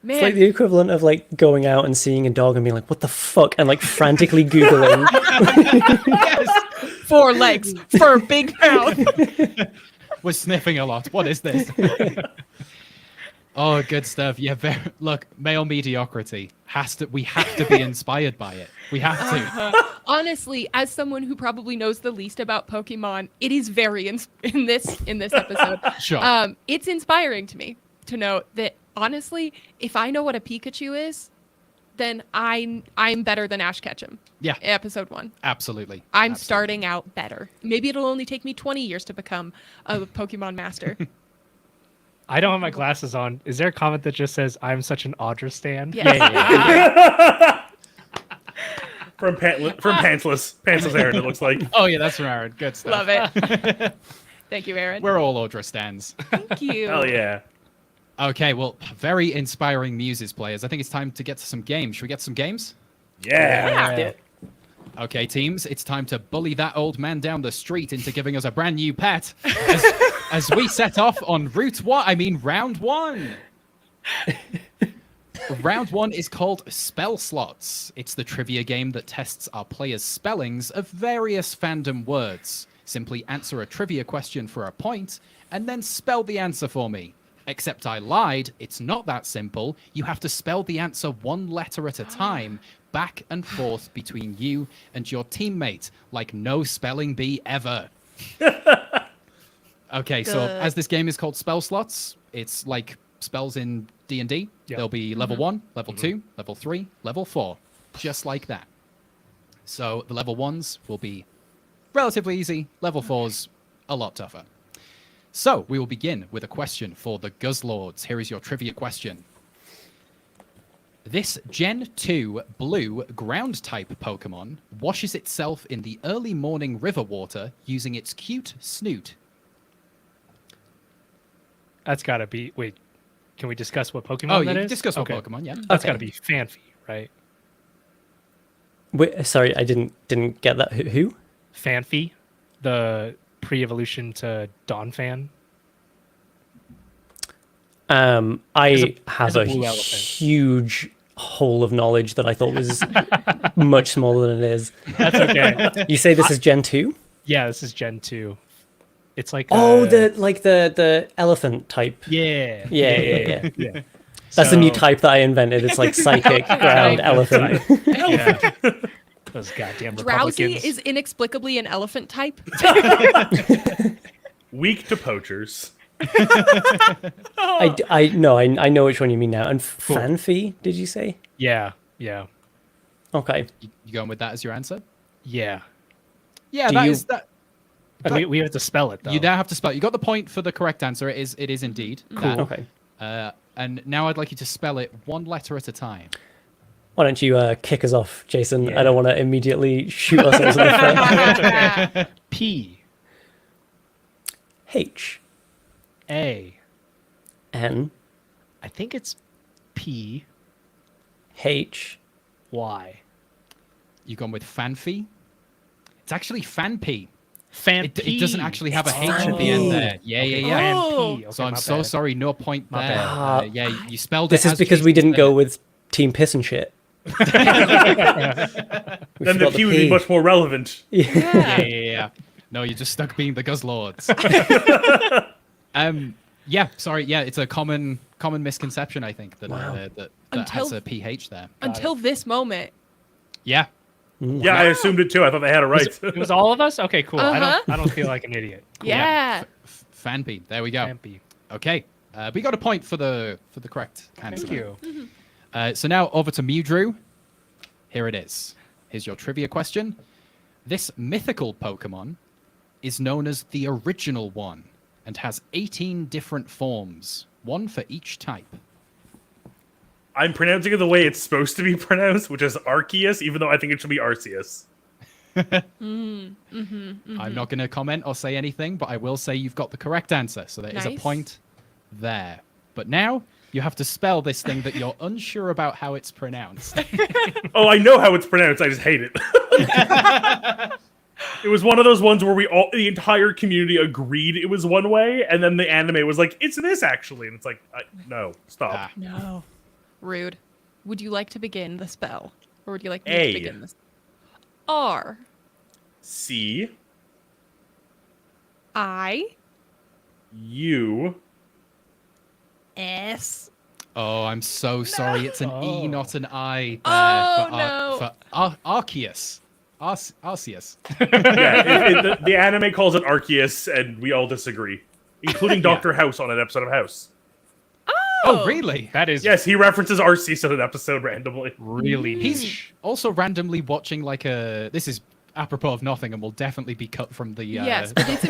Man. It's like the equivalent of like going out and seeing a dog and being like, "What the fuck?" and like frantically googling. Yes. 4 legs, fur, big mouth. We're sniffing a lot. What is this? Oh, good stuff. Yeah, look, male mediocrity we have to be inspired by it. We have to. Honestly, as someone who probably knows the least about Pokemon, it is very in this episode. Sure. It's inspiring to me to know that, honestly, if I know what a Pikachu is, then I'm better than Ash Ketchum. Yeah. Episode 1. Absolutely. I'm Absolutely. starting out better. Maybe it'll only take me 20 years to become a Pokemon master. I don't have my glasses on. Is there a comment that just says, "I'm such an Audra stan"? Yeah. From Pantsless Aaron, it looks like. Oh, yeah, that's from Aaron. Good stuff. Love it. Thank you, Aaron. We're all Audra stands. Thank you. Hell yeah. Okay, well, very inspiring muses, players. I think it's time to get to some games. Should we get to some games? Yeah. Yeah. Okay, teams, it's time to bully that old man down the street into giving us a brand new pet as we set off on round 1. Round 1 is called Spell Slots. It's the trivia game that tests our players' spellings of various fandom words. Simply answer a trivia question for a point, and then spell the answer for me. Except I lied, it's not that simple. You have to spell the answer 1 letter at a time, back and forth between you and your teammate, like no spelling bee ever. Okay, so as this game is called Spell Slots, it's like spells in D&D. Yep. There'll be level 1, level 2, level 3, level 4, just like that. So the level 1s will be relatively easy, level 4s a lot tougher. So we will begin with a question for the Guzzlords. Here is your trivia question. This Gen 2 blue ground-type Pokemon washes itself in the early morning river water using its cute snoot. That's got to be... Wait, can we discuss what Pokemon Oh, that you is? discuss what Okay. Pokemon, yeah. That's Okay. got to be Fanfi, right? Wait, sorry, I didn't get that. Who? Fanfi, the pre-evolution to Donphan. I have a a blue elephant. huge hole of knowledge that I thought was much smaller than it is. That's okay. You say this is Gen 2? Yeah, this is Gen 2. It's like Oh, the elephant type. Yeah. Yeah. Yeah. That's the new So- type that I invented. It's like psychic ground elephant. Yeah. Those goddamn Drowsy Republicans. is inexplicably an elephant type. Weak to poachers. I know which one you mean now. And Fanfi, did you say? Yeah. Okay. You going with that as your answer? Yeah. Yeah, Do that you- is that. And we have to spell it though. You now have to spell. You got the point for the correct answer. It is indeed that. Okay. And now I'd like you to spell it 1 letter at a time. Why don't you kick us off, Jason? Yeah. I don't want to immediately shoot ourselves in the foot. P H A. N I think it's P H. Y. You gone with Fanpy? It's actually Fanpy. Fan It doesn't actually have a H Fanpy. at the end there. Yeah, yeah, yeah. Fan Oh. P. Okay, So I'm my so bad. sorry, no point My there. bad. Yeah, you spelled This it. is as because we Jason didn't said go it. with Team Piss and Shit. We Then the forgot P would be much more relevant. Yeah, Yeah. yeah, yeah. No, you're just stuck being the Guzzlords. Yeah, sorry. Yeah, it's a common misconception, I think, that Wow. that Until- has a PH there. Until this moment. Yeah. Yeah, I assumed it too. I thought they had it right. It was all of us? Okay, cool. Uh-huh. I don't feel like an idiot. Cool. Yeah. Fanpy. There we go. Fan P. Okay. We got a point for the correct answer. Thank you. So now over to Mewdrew. Here it is. Here's your trivia question. This mythical Pokemon is known as the original one and has 18 different forms, one for each type. I'm pronouncing it the way it's supposed to be pronounced, which is Arceus, even though I think it should be Arceus. I'm not going to comment or say anything, but I will say you've got the correct answer. So there is a Nice. point there. But now you have to spell this thing that you're unsure about how it's pronounced. Oh, I know how it's pronounced. I just hate it. It was one of those ones where the entire community agreed it was one way, and then the anime was like, "It's this actually," and it's like, no, stop. Ah. No. Rude. Would you like to begin the spell? Or would you like me A. to begin this? R. C I. U S. Oh, I'm so sorry. It's an E, Oh. not an I. Oh, for no. Arceus. Arceus. Yeah, the anime calls it Arceus, and we all disagree, including Yeah. Dr. House on an episode of House. Oh, really? That is Yes, he references Arceus in an episode randomly. really He's niche. also randomly watching like a. This is apropos of nothing and will definitely be cut from the. Yes, but it's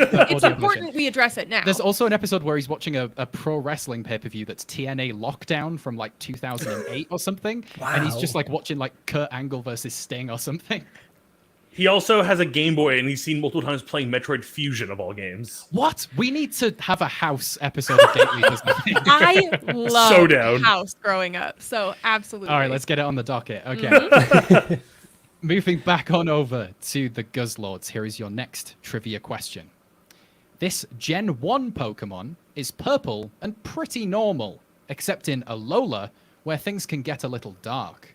audio important version. we address it now. There's also an episode where he's watching a pro wrestling pay per view that's TNA Lockdown from like 2008 or something, and he's just Wow. like watching like Kurt Angle versus Sting or something. He also has a Game Boy, and he's seen multiple times playing Metroid Fusion of all games. What? We need to have a house episode of Gate Leaders. I love So down. House growing up, so absolutely. All right, let's get it on the docket. Okay. Moving back on over to the Guzzlords, here is your next trivia question. This Gen 1 Pokemon is purple and pretty normal, except in Alola, where things can get a little dark.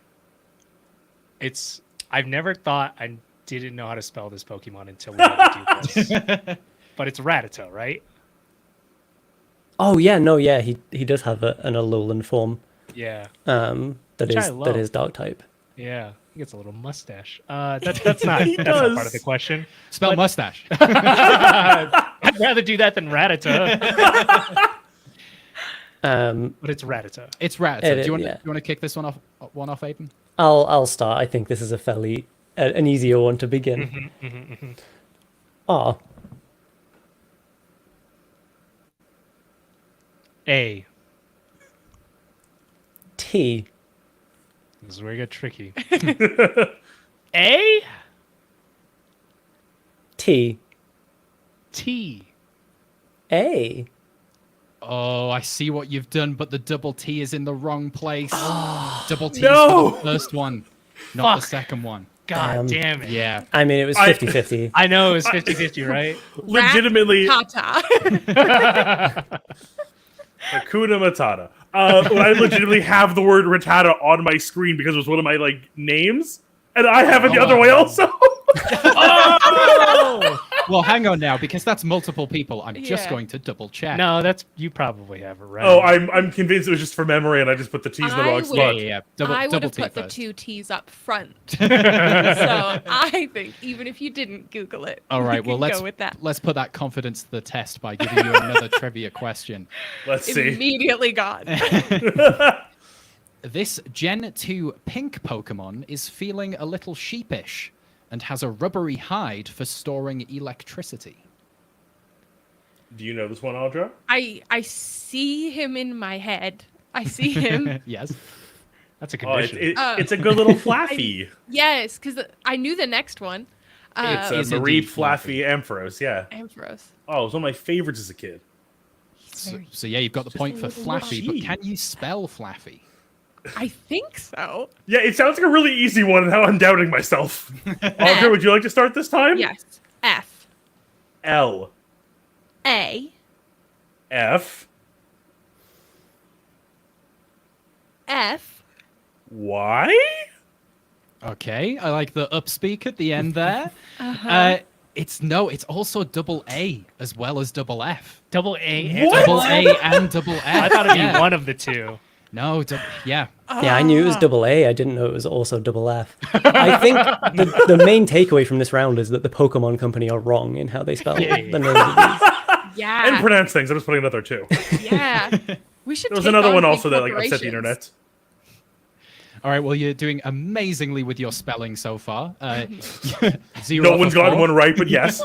It's. I've never thought I didn't know how to spell this Pokemon until we had to do this. But it's Rattata, right? Oh yeah, no, yeah, he does have an Alolan form. Yeah. That Which I is love. dark type. Yeah. He gets a little mustache. That's not He that's not does. part of the question. Spell But- mustache. I'd rather do that than Rattata. But it's Rattata. It's Rattata. It Do is, you want yeah. to kick this one off, Aiden? I'll start. I think this is a fairly an easier one to begin. R. A. T. This is where it get tricky. A. T. T. A. Oh, I see what you've done, but the double T is in the wrong place. Double T No! is for the first one, not the Fuck. second one. God damn it. Yeah. I mean, it was I- 50-50. I know it was 50-50, right? Legitimately, Tata. Hakuna Matata. When I legitimately have the word Rattata on my screen because it was one of my names, and I have it the other way also. Oh! Well, hang on now, because that's multiple people. I'm just Yeah. going to double check. No, you probably have it right. Oh, I'm convinced it was just for memory, and I just put the T's in the I wrong would- Yeah, spot. yeah, yeah. Double, I would double have T put the first. two T's up front. So I think even if you didn't Google it, All you right, well, can let's go with that. let's put that confidence to the test by giving you another trivia question. Let's see. Immediately gone. This Gen 2 pink Pokemon is feeling a little sheepish and has a rubbery hide for storing electricity. Do you know this one, Audra? I see him in my head. I see him. Yes. That's a Oh, condition. it's a good little Flaffy. Yes, because I knew the next one. It's Is Marie indeed Flaffy Ampharos, yeah. Ampharos. Oh, it was one of my favorites as a kid. So yeah, you've got the Just point a for little Flaffy, but G. can you spell Flaffy? I think so. Yeah, it sounds like a really easy one, and now I'm doubting myself. Audra, would you like to start this time? Yes. F L A F F. Y. Okay, I like the upspeak at the end there. Uh-huh. It's also double A as well as double F. Double A and What? Double A and double F. I thought it'd be Yeah. one of the two. No, yeah. Yeah, I knew it was double A. I didn't know it was also double F. I think the main takeaway from this round is that the Pokemon Company are wrong in how they spell Yeah. the names of these. Yeah. And pronounce things. I'm just putting another two. Yeah. We should. There was take another on one big also that like upset the corporations. internet. All right, well, you're doing amazingly with your spelling so far. 0 No one's for gotten 4. one right, but yes.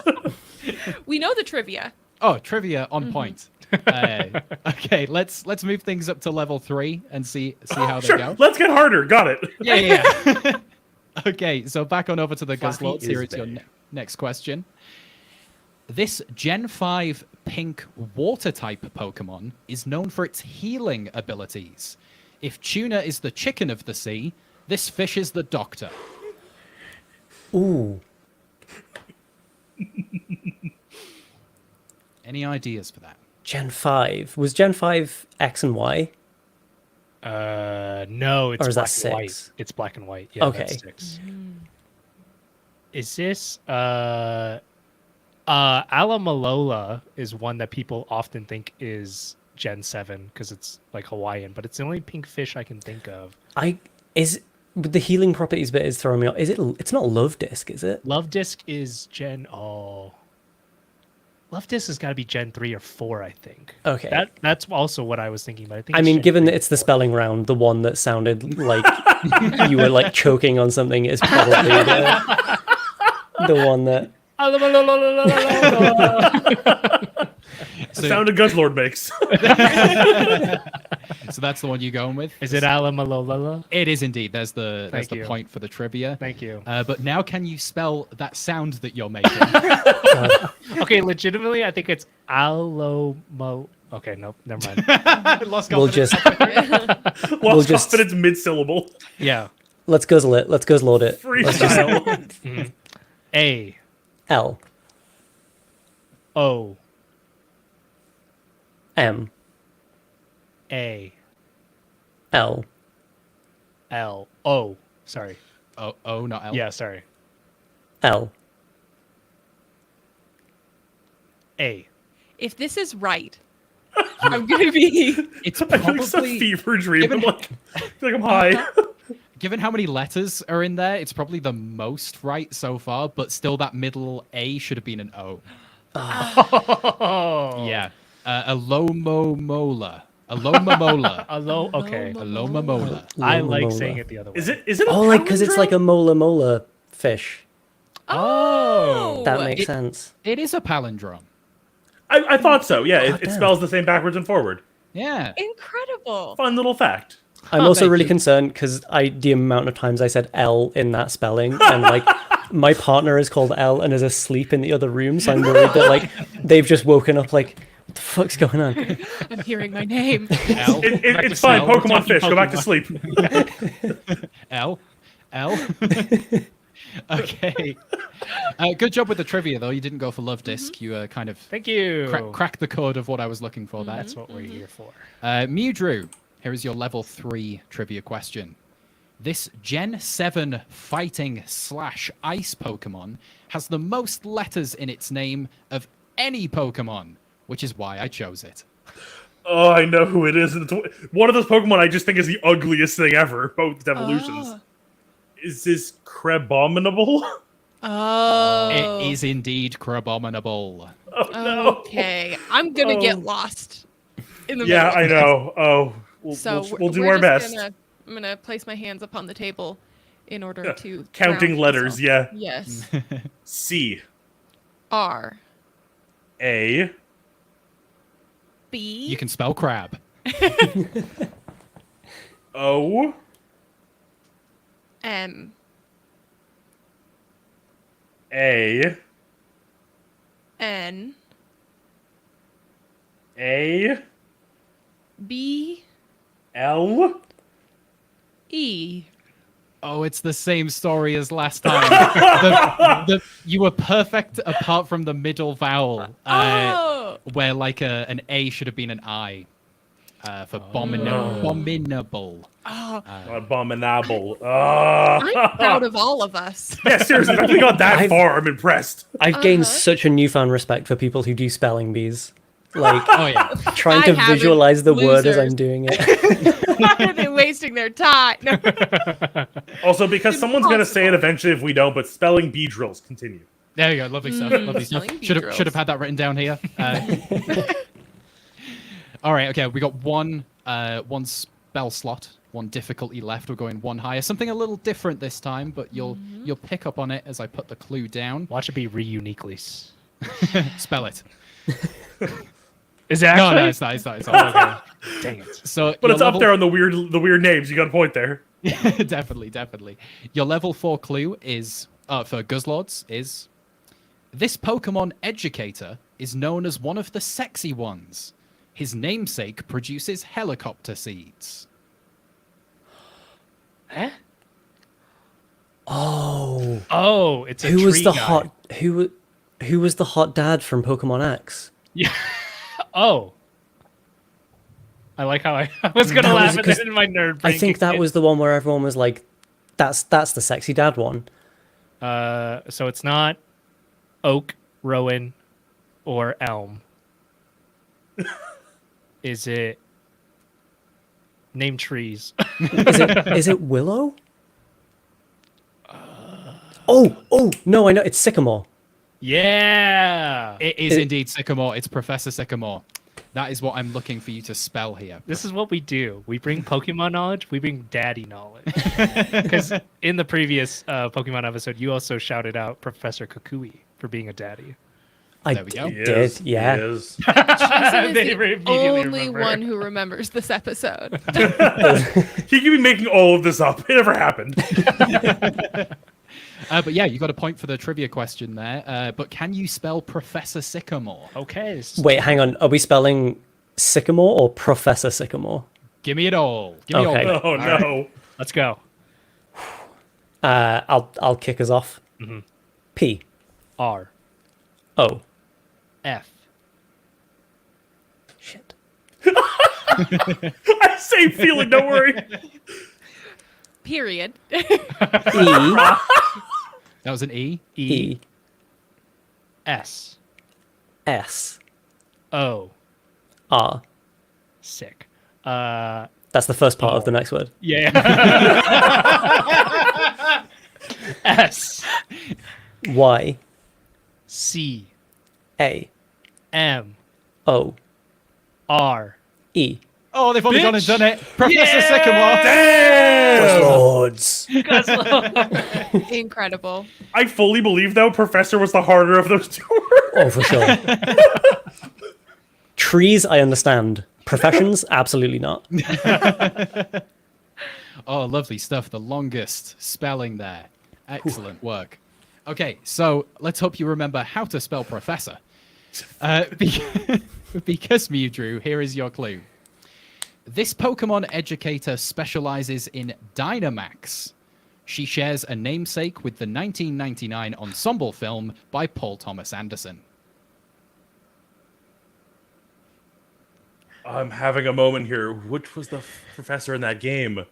We know the trivia. Oh, trivia on point. Okay, let's move things up to level 3 and see how they Sure, go. let's get harder. Got it. Yeah. Okay, so back on over to the Fluffy Guzzlords. Here is is your bae. next question. This Gen 5 pink water type Pokemon is known for its healing abilities. If Tuna is the chicken of the sea, this fish is the doctor. Ooh, Any ideas for that? Gen 5. Was Gen 5 X and Y? No, it's Or is that black and white. 6? It's black and white. Yeah, Okay. that's 6. Is this Alamalola is one that people often think is Gen 7 because it's like Hawaiian, but it's the only pink fish I can think of. The healing properties bit is throwing me off. It's not Love Disc, is it? Love Disc is Gen Love Disc has got to be Gen 3 or 4, I think. Okay. That's also what I was thinking, but I think I it's mean, Gen given 3 that or it's the 4. spelling round, the one that sounded like you were like choking on something is probably the one that. The sound a Guzzlord makes. So that's the one you're going with? Is it Alamalola? It is indeed. There's the Thank you. point for the trivia. Thank you. But now can you spell that sound that you're making? Okay, legitimately, I think it's Alomo. Okay, nope, never mind. We'll just Lost just- confidence mid-syllable. Yeah. let's guzzle it. Let's guzzle it. Freestyle. A L O M A L L O. Sorry. Oh, not L. Yeah, sorry. L. A. If this is right, I'm gonna be. It's I feel like it's a probably, fever dream. given- I'm like, I feel like I'm high. given how many letters are in there, it's probably the most right so far, but still that middle A should have been an O. Oh. Yeah. Alomomola. Alomomola. Alo. Okay. Alomomola. I like Mola. saying it the other way. Is it? A Oh, like because it's like a palindrome? mola fish. Oh, That makes It- sense. It is a palindrome. I thought so. Yeah, it damn. spells the same backwards and forward. Yeah. incredible! Fun little fact. I'm also thank really you. concerned because the amount of times I said L in that spelling, and like my partner is called L and is asleep in the other room, so I'm worried that like they've just woken up like, what the fuck's going on? I'm hearing my name. L. It's fine. L. We're Pokemon talking fish. Go back to Pokemon. sleep. L. Okay. Good job with the trivia, though. You didn't go for Love Disc. You kind of Thank you. cracked the code of what I was looking for there. That's what we're here for. Mewdrew, here is your level 3 trivia question. This Gen 7 fighting / ice Pokemon has the most letters in its name of any Pokemon, which is why I chose it. Oh, I know who it is. It's one of those Pokemon I just think is the ugliest thing ever. Both evolutions. Oh. Is this Crabominable? Oh. It is indeed Crabominable. Oh no. Okay, I'm gonna Oh. get lost in the Yeah, middle. I know. Oh, So we'll do we're our just best. I'm gonna place my hands upon the table in order to Counting ground letters. myself. Yeah. Yes. C R A B. You can spell crab. O M. A. N. A. B. L. E. Oh, it's the same story as last time. You were perfect apart from the middle vowel, Oh! where like an A should have been an I for abominable. Oh, Abominable. I'm proud of all of us. Yeah, seriously, if we got that I've- far, I'm impressed. I've gained Uh-huh. such a newfound respect for people who do spelling bees. Like Oh yeah. trying I to haven't, visualize the word as losers. I'm doing it. Why are they wasting their time? No. Also, because someone's going to say it Impossible. eventually if we don't, but spelling bee drills continue. There you go. Lovely stuff. Lovely stuff. spelling bee Should have drills. had that written down here. All right. Okay. We got one spell slot, one difficulty left. We're going one higher. Something a little different this time, but you'll pick up on it as I put the clue down. Watch it be re-uniquely. Spell it. Is it actually? No, it's not. It's not. It's not. Dang it. So, But your it's up level- there on the weird names. You got a point there. definitely. Your level 4 clue is for Guzzlords is this Pokemon educator is known as one of the sexy ones. His namesake produces helicopter seeds. Huh? Oh, Oh, it's a who was tree the guy. hot who was the hot dad from Pokemon X? Yeah. Oh. I like how I was gonna That was laugh at because that in my nerd I brain. think kicked that in. was the one where everyone was like, "That's the sexy dad one." So it's not oak, rowan, or elm. Is it name trees? Is it Willow? Oh no, I know it's Sycamore. Yeah. It is It- indeed Sycamore. It's Professor Sycamore. That is what I'm looking for you to spell here. This is what we do. We bring Pokemon knowledge. We bring daddy knowledge. Because in the previous Pokemon episode, you also shouted out Professor Kukui for being a daddy. I There we go. did, yeah. He is. Jason is They the immediately only remember. one who remembers this episode. He could be making all of this up. It never happened. But yeah, you got a point for the trivia question there. But can you spell Professor Sycamore? Okay. Wait, hang on. Are we spelling Sycamore or Professor Sycamore? Give me it all. Give me Okay. all. Oh, no. Let's go. I'll kick us off. P R O. F. Shit. I say feeling, don't worry. Period. E That was an E. E S. S O. R. Sick. That's the first part of the next word. Yeah. S. Y C. A M. O R. E. Oh, they've only gone and Bitch. done it. Professor Yeah! Sycamore. Damn! Lords. Incredible. I fully believe, though, Professor was the harder of those two words. Oh, for sure. Trees, I understand. Professions, absolutely not. Oh, lovely stuff. The longest spelling there. Excellent work. Okay, so let's hope you remember how to spell professor. Because Mewdrew, here is your clue. This Pokemon educator specializes in Dynamax. She shares a namesake with the 1999 ensemble film by Paul Thomas Anderson. I'm having a moment here. Which was the professor in that game?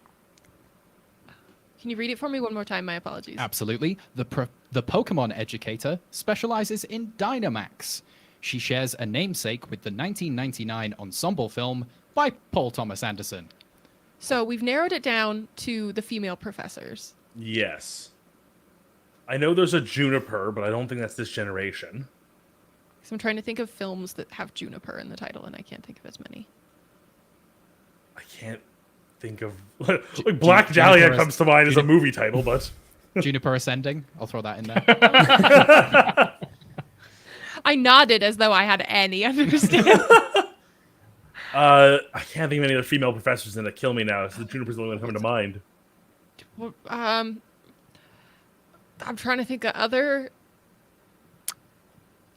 Can you read it for me one more time? My apologies. Absolutely. The Pokemon educator specializes in Dynamax. She shares a namesake with the 1999 ensemble film by Paul Thomas Anderson. So we've narrowed it down to the female professors. Yes. I know there's a Juniper, but I don't think that's this generation. So I'm trying to think of films that have Juniper in the title, and I can't think of as many. I can't think of... like, Black Dahlia Juniper comes to mind as a movie title, but... Juniper Ascending. I'll throw that in there. I nodded as though I had any understanding. I can't think of any other female professors in that kill me now, so the Juniper's the only one coming to mind. I'm trying to think of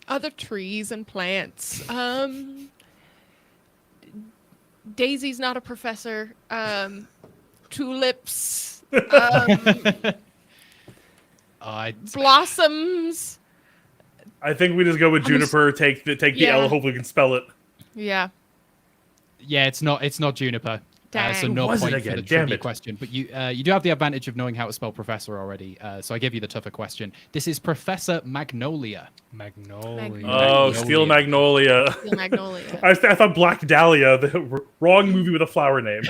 other trees and plants. Daisy's not a professor. Tulips. Blossoms. I think we just go with Juniper. Take the Yeah. L. Hopefully, we can spell it. Yeah. Yeah, it's not Juniper. So Dang. no What was it point for again? the Damn trivia it. question. But you do have the advantage of knowing how to spell professor already. So I give you the tougher question. This is Professor Magnolia. Magnolia. Oh, Steel Magnolia. Steel Magnolia. I thought Black Dahlia, the wrong movie with a flower name.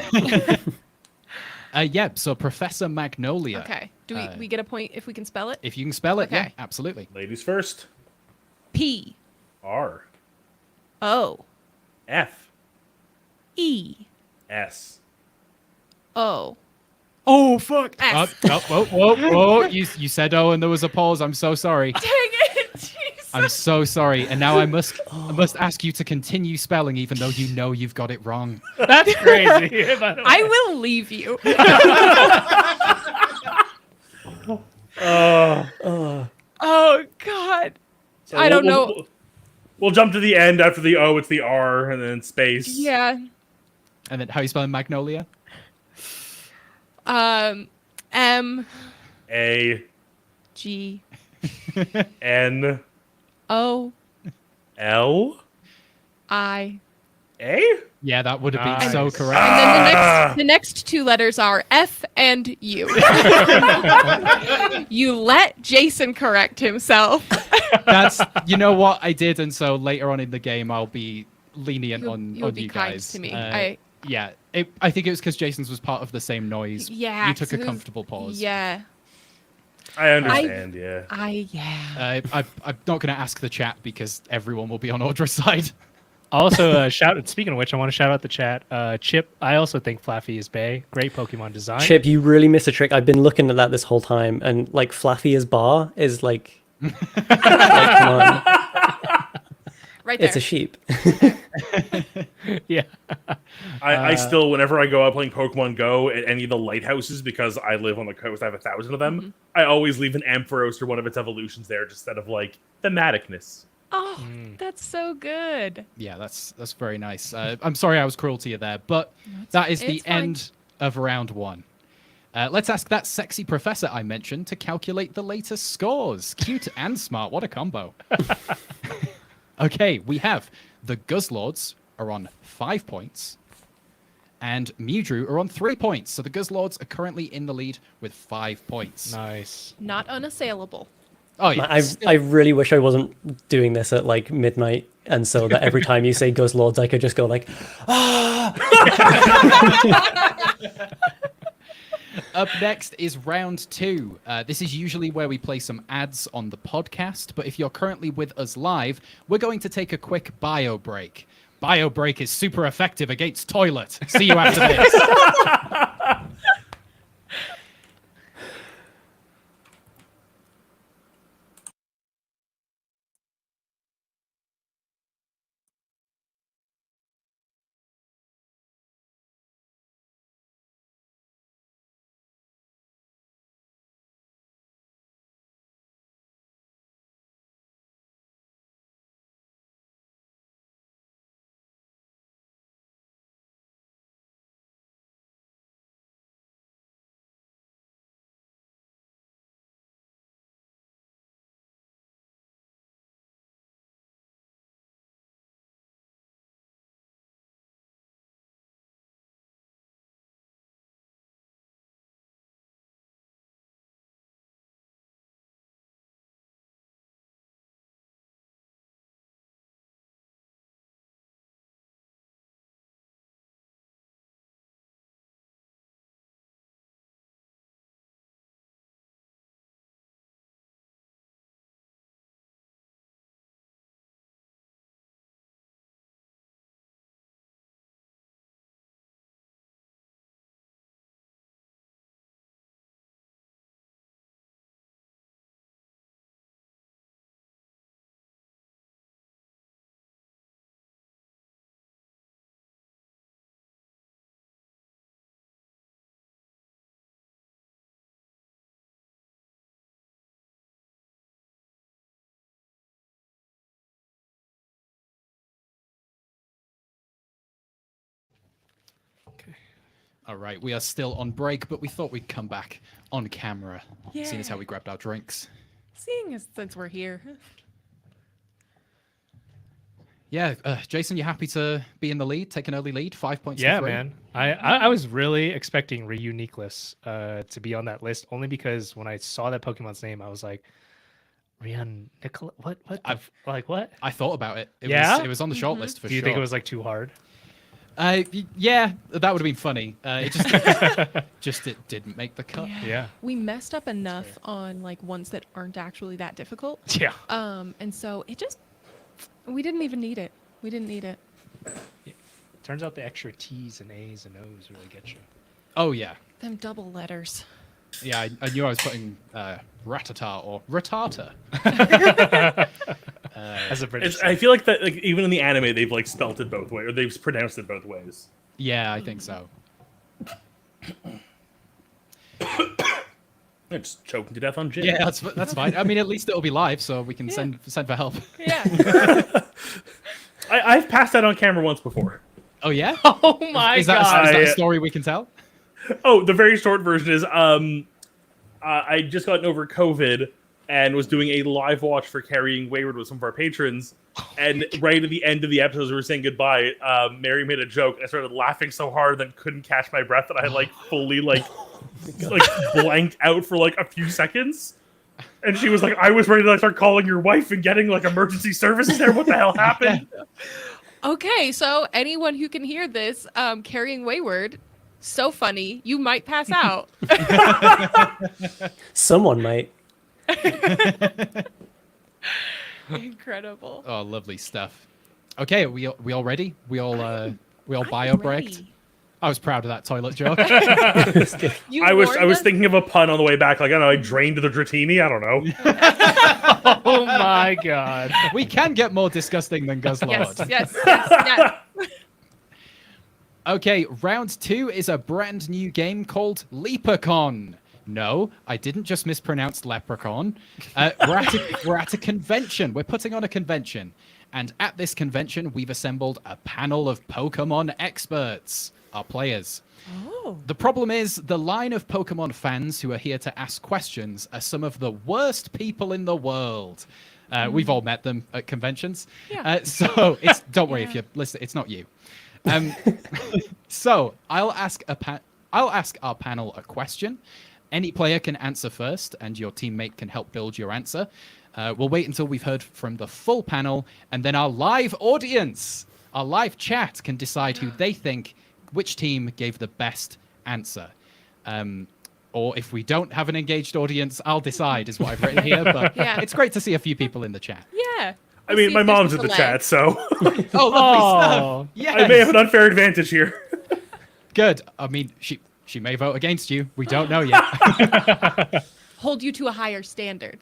Yeah, so Professor Magnolia. Okay. Do we get a point if we can spell it? If you can spell it, yeah, Okay. absolutely. Ladies first. P R O F E S. O. Oh, fuck. S. Whoa. You said oh, and there was a pause. I'm so sorry. Dang it! Jesus. I'm so sorry. And now I must ask you to continue spelling, even though you know you've got it wrong. That's crazy. by the way. I will leave you. Oh God. So I don't know. We'll jump to the end after the O. It's the R and then space. Yeah. And then how you spelling Magnolia? M A G N O L I. A. Yeah, that would have been Nice. so correct. And then the next two letters are F and U. You let Jason correct himself. That's you know what I did, and so later on in the game I'll be lenient You'll on be you kind guys. to me. Yeah, I think it was because Jason's was part of the same noise. Yeah. you took a 'cause- comfortable pause. Yeah. I understand. Yeah. Yeah. I'm not going to ask the chat because everyone will be on Audra's side. Also, speaking of which, I want to shout out the chat. Chip, I also think Flaffy is Bay. Great Pokemon design. Chip, you really missed a trick. I've been looking at that this whole time, and like Flaffy as bar is like, come on, Right there. it's a sheep. Yeah. I still, whenever I go out playing Pokemon Go at any of the lighthouses, because I live on the coast, I have 1,000 of them. I always leave an Ampharos or one of its evolutions there, just out of like thematicness. Oh, that's so good. Yeah, that's very nice. I'm sorry I was cruel to you there, but that is the it's fine. end of round one. Let's ask that sexy professor I mentioned to calculate the latest scores. Cute and smart. What a combo. Okay, we have the Guzzlords are on 5 points, and Mewdrew are on 3 points. So the Guzzlords are currently in the lead with 5 points. Nice. Not unassailable. Oh yeah, I really wish I wasn't doing this at like midnight, and so that every time you say Guzzlords, I could just go like, Up next is round two. This is usually where we play some ads on the podcast, but if you're currently with us live, we're going to take a quick bio break. Bio break is super effective against toilet. See you after this. All right, we are still on break, but we thought we'd come back on camera, seeing as how Yeah. we grabbed our drinks. Seeing as since we're here. Yeah, Jason, you happy to be in the lead, take an early lead, 5 points Yeah, to 3? man. I was really expecting Reuniqueless to be on that list only because when I saw that Pokemon's name, I was like, Reunicola? What? Like what? I thought about it. Yeah? It was on the short list for Do you sure. think it was like too hard? Yeah, that would have been funny. It just it didn't make the cut. Yeah. We messed up enough on like ones that aren't actually that difficult. Yeah. And so we didn't even need it. We didn't need it. Turns out the extra T's and A's and O's really get you. Oh yeah, Them double letters. yeah. I knew I was putting ratata or ratata. As a British. I feel like that, like even in the anime, they've like spelt it both ways, or they've pronounced it both ways. Yeah, I think so. They're just choking to death on gin. Yeah, that's fine. I mean, at least it'll be live, so we can send for help. Yeah. I've passed that on camera once before. Oh yeah. Oh my Is that god. a I- story we can tell? Oh, the very short version is I just gotten over COVID and was doing a live watch for Carrying Wayward with some of our patrons. And right at the end of the episode, as we were saying goodbye, Mary made a joke. And I started laughing so hard that I couldn't catch my breath that I like fully like blanked out for like a few seconds. And she was like, I was ready to like, start calling your wife and getting like emergency services there. What the hell happened? Okay, so anyone who can hear this, Carrying Wayward, so funny, you might pass out. Someone might. Incredible. Oh, lovely stuff. Okay, we all ready? We all bio breaked. Ready. I was proud of that toilet joke. You I was warned us? thinking of a pun on the way back. Like, I don't know, I drained the Dratini. I don't know. Oh my god. We can get more disgusting than Guzzlord. Yes. Okay, round 2 is a brand new game called Leprechaun. No, I didn't just mispronounce leprechaun. We're at a convention. We're putting on a convention. And at this convention, we've assembled a panel of Pokemon experts, our players. Oh. The problem is, the line of Pokemon fans who are here to ask questions are some of the worst people in the world. We've all met them at conventions. Yeah. So don't worry if you're listening, it's not you. So I'll ask our panel a question. Any player can answer first, and your teammate can help build your answer. We'll wait until we've heard from the full panel, and then our live audience, our live chat, can decide who they think, which team gave the best answer. Or if we don't have an engaged audience, I'll decide, is what I've written here. But Yeah. it's great to see a few people in the chat. Yeah. I mean, See my if there's mom's a in the delay. chat, so Oh, lovely stuff. Oh. Yes. I may have an unfair advantage here. Good. I mean, she may vote against you. We don't know yet. Hold you to a higher standard.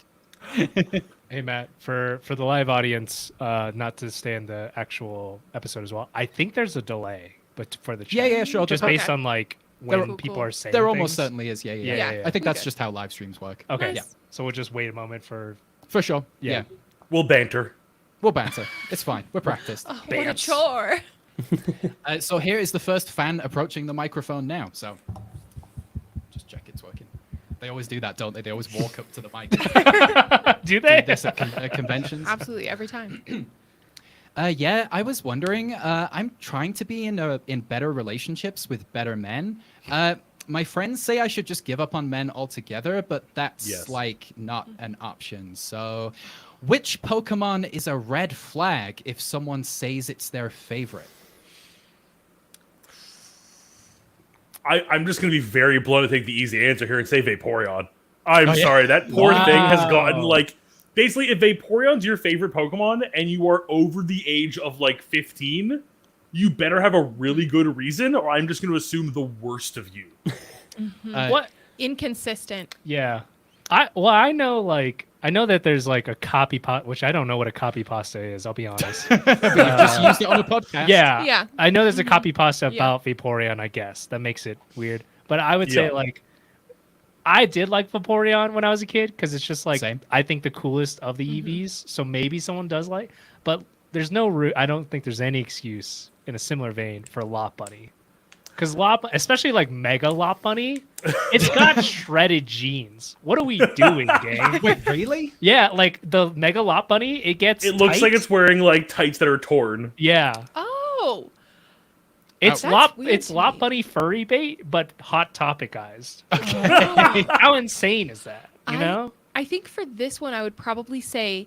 Hey Matt, for the live audience, not to stay in the actual episode as well. I think there's a delay, but for the chat. Yeah, sure. Just Okay. based on like when Cool, people cool. are saying There almost things. certainly is. Yeah. Yeah. I think that's Okay. just how live streams work. Okay, Nice. so we'll just wait a moment for. For sure. Yeah. Yeah. We'll banter. We'll banter. It's fine. We're practiced. Oh, what a Dance. chore. So here is the first fan approaching the microphone now. So just check it's working. They always do that, don't they? They always walk up to the mic. Do Do they? this at conventions. Absolutely, every time. Yeah, I was wondering. I'm trying to be in better relationships with better men. My friends say I should just give up on men altogether, but that's Yes. like not an option. So, which Pokemon is a red flag if someone says it's their favorite? I'm just going to be very blunt and take the easy answer here and say Vaporeon. I'm Oh, yeah? sorry, that poor thing has gotten Wow. like basically if Vaporeon's your favorite Pokemon and you are over the age of like 15, you better have a really good reason, or I'm just going to assume the worst of you. What? Inconsistent. Yeah. I know that there's like a copy pot, which I don't know what a copy pasta is. I'll be honest. Just used it on a podcast. Yeah. Yeah. I know there's a copy pasta Yeah. about Vaporeon, I guess. That makes it weird. But I would say, Yeah. like, I did like Vaporeon when I was a kid because it's just like, Same. I think the coolest of the EVs. So maybe someone does like, but there's no I don't think there's any excuse in a similar vein for Lot Bunny. Because especially like Mega Lop Bunny, it's got shredded jeans. What are we doing, gang? Wait, really? Yeah, like the Mega Lop Bunny, it looks like tight. it's wearing like tights that are torn. Yeah. Oh, It's That's weird it's to Lop me. Bunny furry bait, but Hot Topicized. Oh. How insane is that? You know? I think for this one, I would probably say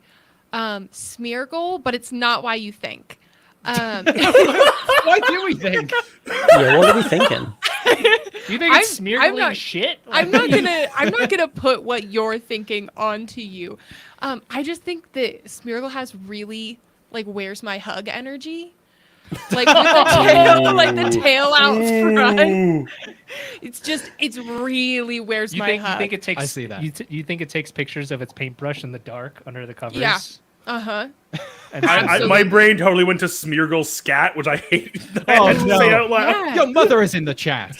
Smeargle, but it's not why you think. Why do we think? Yeah, what are we thinking? You think it's I'm smeargling not- shit? I'm not gonna put what you're thinking onto you. I just think that Smeargle has really like "Where's my hug" energy. Like with the tail out front. It's really "Where's my You hug." think it takes? I see that. You think it takes pictures of its paintbrush in the dark under the covers? Yeah. Uh-huh. And My Absolutely. brain totally went to Smeargle scat, which I hate. that I Oh, had to no. say out loud. Yeah. Your mother is in the chat.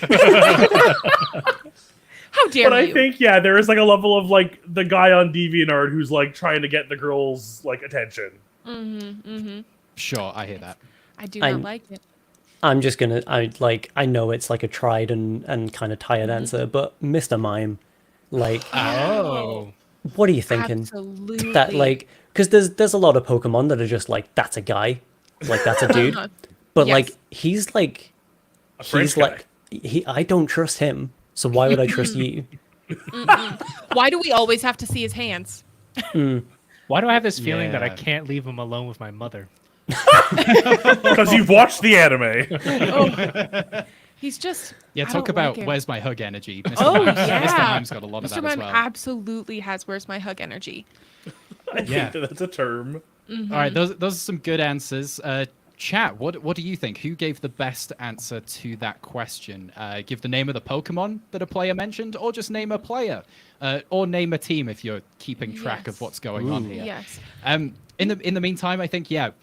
How dare But I you? think there is like a level of like the guy on DeviantArt who's like trying to get the girls like attention. Sure, I hear that. I do I'm- not like it. I'm just gonna. I know it's like a tried and kind of tired answer, but Mr. Mime, like, Oh. what are you thinking? Absolutely. That like, because there's a lot of Pokemon that are just like that's a guy, like that's a dude, Uh-huh. but Yes. like he's like A French he's guy. like I don't trust him, so why would I trust you? Why do we always have to see his hands? Why do I have this feeling that I Yeah. can't leave him alone with my mother? Because you've watched the anime. He's just Yeah, I talk don't about like him. where's my hug energy. Mr. Oh Mimes. yeah, Mr. Mimes got a lot of Mr. that Mime as well. absolutely has "Where's my hug" energy. I Yeah. think that's a term. All right, those are some good answers. Chat, what do you think? Who gave the best answer to that question? Give the name of the Pokemon that a player mentioned, or just name a player, or name a team if you're keeping track of Yes. what's going on here. Yes. In the meantime, I think there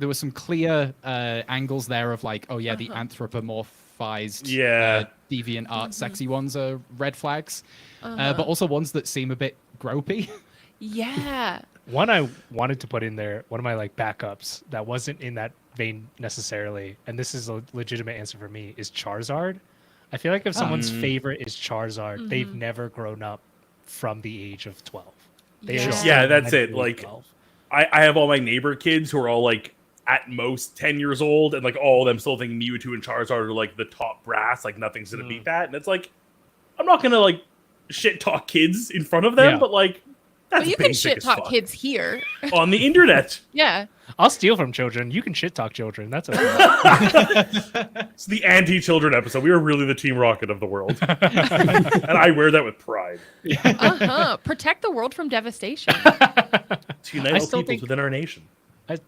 were some clear angles there of like, oh yeah, the anthropomorphized deviant art sexy ones are red flags, but also ones that seem a bit gropey. Yeah. One I wanted to put in there, one of my like backups that wasn't in that vein necessarily, and this is a legitimate answer for me, is Charizard. I feel like if someone's favorite is Charizard, they've never grown up from the age of 12. They are Yeah. still Yeah, that's at it, age like- 12. I have all my neighbor kids who are all like at most 10 years old, and like all of them still think Mewtwo and Charizard are like the top brass. Like nothing's gonna beat that. And it's like, I'm not gonna like shit talk kids in front of them, Yeah. but like that's But you can basic shit as talk fuck. kids here. on the internet. Yeah. I'll steal from children. You can shit talk children. That's okay. It's the anti-children episode. We are really the Team Rocket of the world, and I wear that with pride. Protect the world from devastation. To unite I all still peoples think- within our nation.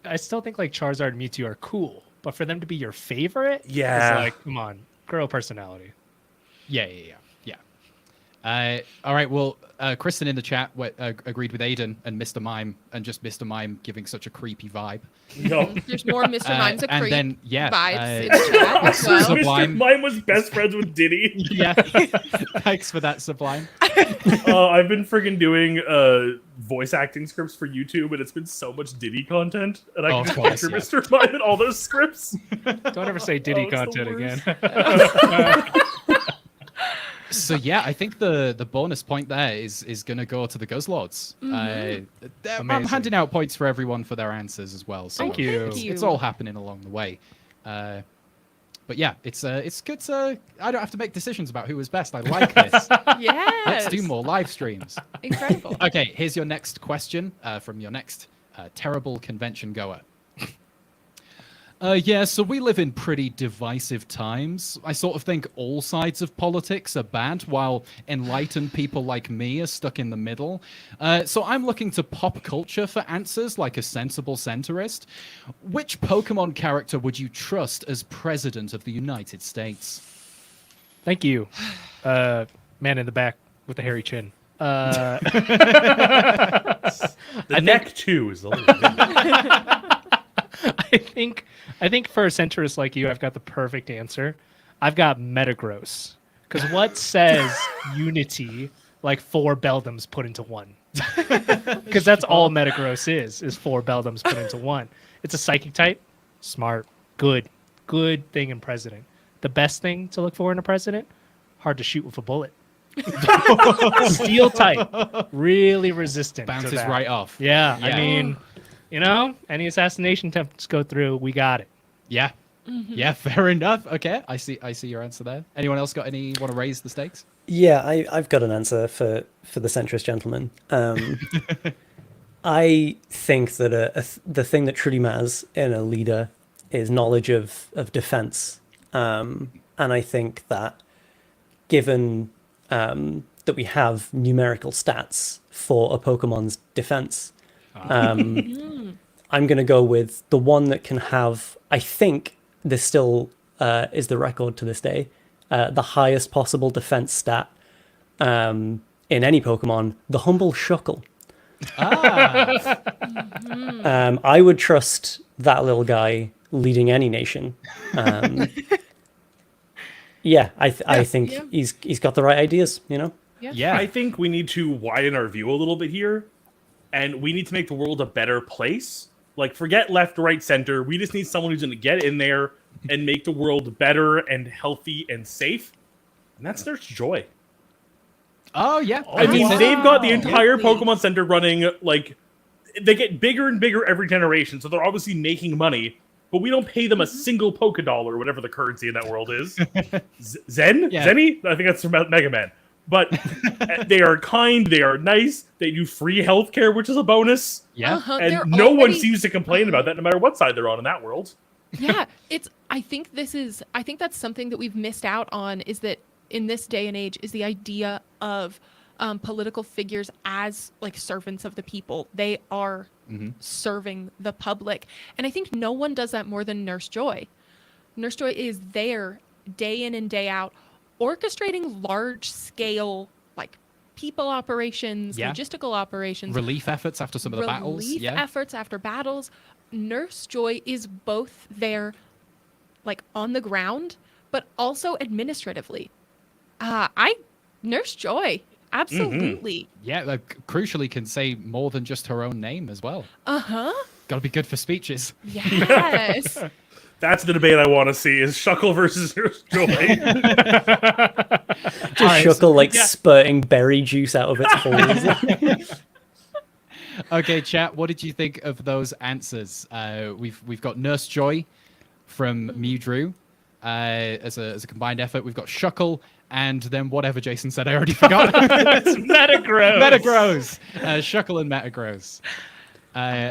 I still think like Charizard and Mewtwo are cool, but for them to be your favorite, Yeah. is like, come on, girl personality. Yeah. All right. Well, Kristen in the chat agreed with Aiden and Mr. Mime, and just Mr. Mime giving such a creepy vibe. No. There's more Mr. Mime's a and creep then, yeah, vibes in the chat as well. Sublime. Mr. Mime was best friends with Diddy. Yeah. Thanks for that, Sublime. I've been friggin' doing voice acting scripts for YouTube, and it's been so much Diddy content, and I Oh, can of just course, picture Mr. Mime in all those scripts. Don't ever say Diddy Oh, it's the content worst. again. So yeah, I think the bonus point there is going to go to the Guzzlords. I'm Amazing. handing out points for everyone for their answers as well. So Thank you. It's all happening along the way. But yeah, it's good to I don't have to make decisions about who was best. I like this. Yes. Let's do more live streams. Incredible. Okay, here's your next question from your next terrible convention goer. Yeah, so we live in pretty divisive times. I sort of think all sides of politics are bad, while enlightened people like me are stuck in the middle. So I'm looking to pop culture for answers like a sensible centrist. Which Pokemon character would you trust as president of the United States? Thank you, man in the back with the hairy chin. The neck too is a little bit. I think for a centrist like you, I've got the perfect answer. I've got Metagross. Because what says unity like 4 Beldums put into one? Because that's all Metagross is 4 Beldums put into one. It's a psychic type. Smart. Good thing in president. the best thing to look for in a president? Hard to shoot with a bullet. Steel type, really resistant. to Bounces that. right off. Yeah, Yeah. I mean, any assassination attempts go through, we got it. Yeah. Yeah, fair enough. Okay, I see your answer there. Anyone else got any want to raise the stakes? Yeah, I've got an answer for the centrist gentleman. I think that the thing that truly matters in a leader is knowledge of defense. And I think that given that we have numerical stats for a Pokemon's defense, I'm going to go with the one that can have, I think this still is the record to this day, the highest possible defense stat in any Pokemon, the Humble Shuckle. I would trust that little guy leading any nation. I think he's got the right ideas, Yeah. I think we need to widen our view a little bit here, and we need to make the world a better place. Like, forget left, right, center. We just need someone who's going to get in there and make the world better and healthy and safe. And that's Nurse Joy. Oh yeah. I mean, wow. they've got the entire Really? Pokemon Center running, like, they get bigger and bigger every generation, so they're obviously making money, but we don't pay them a single Pokedollar, or whatever the currency in that world is. Zen? Yeah. Zenny? I think that's from Mega Man. But they are kind, they are nice, they do free healthcare, which is a bonus, Yeah. and They're no one already- seems to complain about that, no matter what side they're on in that world. Yeah, I think that's something that we've missed out on, is that in this day and age is the idea of political figures as like servants of the people. They are serving the public. And I think no one does that more than Nurse Joy. Nurse Joy is there day in and day out, orchestrating large scale, like, people operations, Yeah. logistical operations, Relief efforts after some of the battles. relief Yeah. efforts after battles. Nurse Joy is both there, like, on the ground, but also administratively. Nurse Joy, absolutely. Yeah, crucially can say more than just her own name as well. Got to be good for speeches. Yes. That's the debate I want to see, is Shuckle versus Nurse Joy. Just Shuckle, like, spurting berry juice out of its holes. Okay, chat. What did you think of those answers? We've got Nurse Joy from Mewdrew as a combined effort. We've got Shuckle, and then whatever Jason said, I already forgot. It's Metagross. Metagross. Shuckle and Metagross.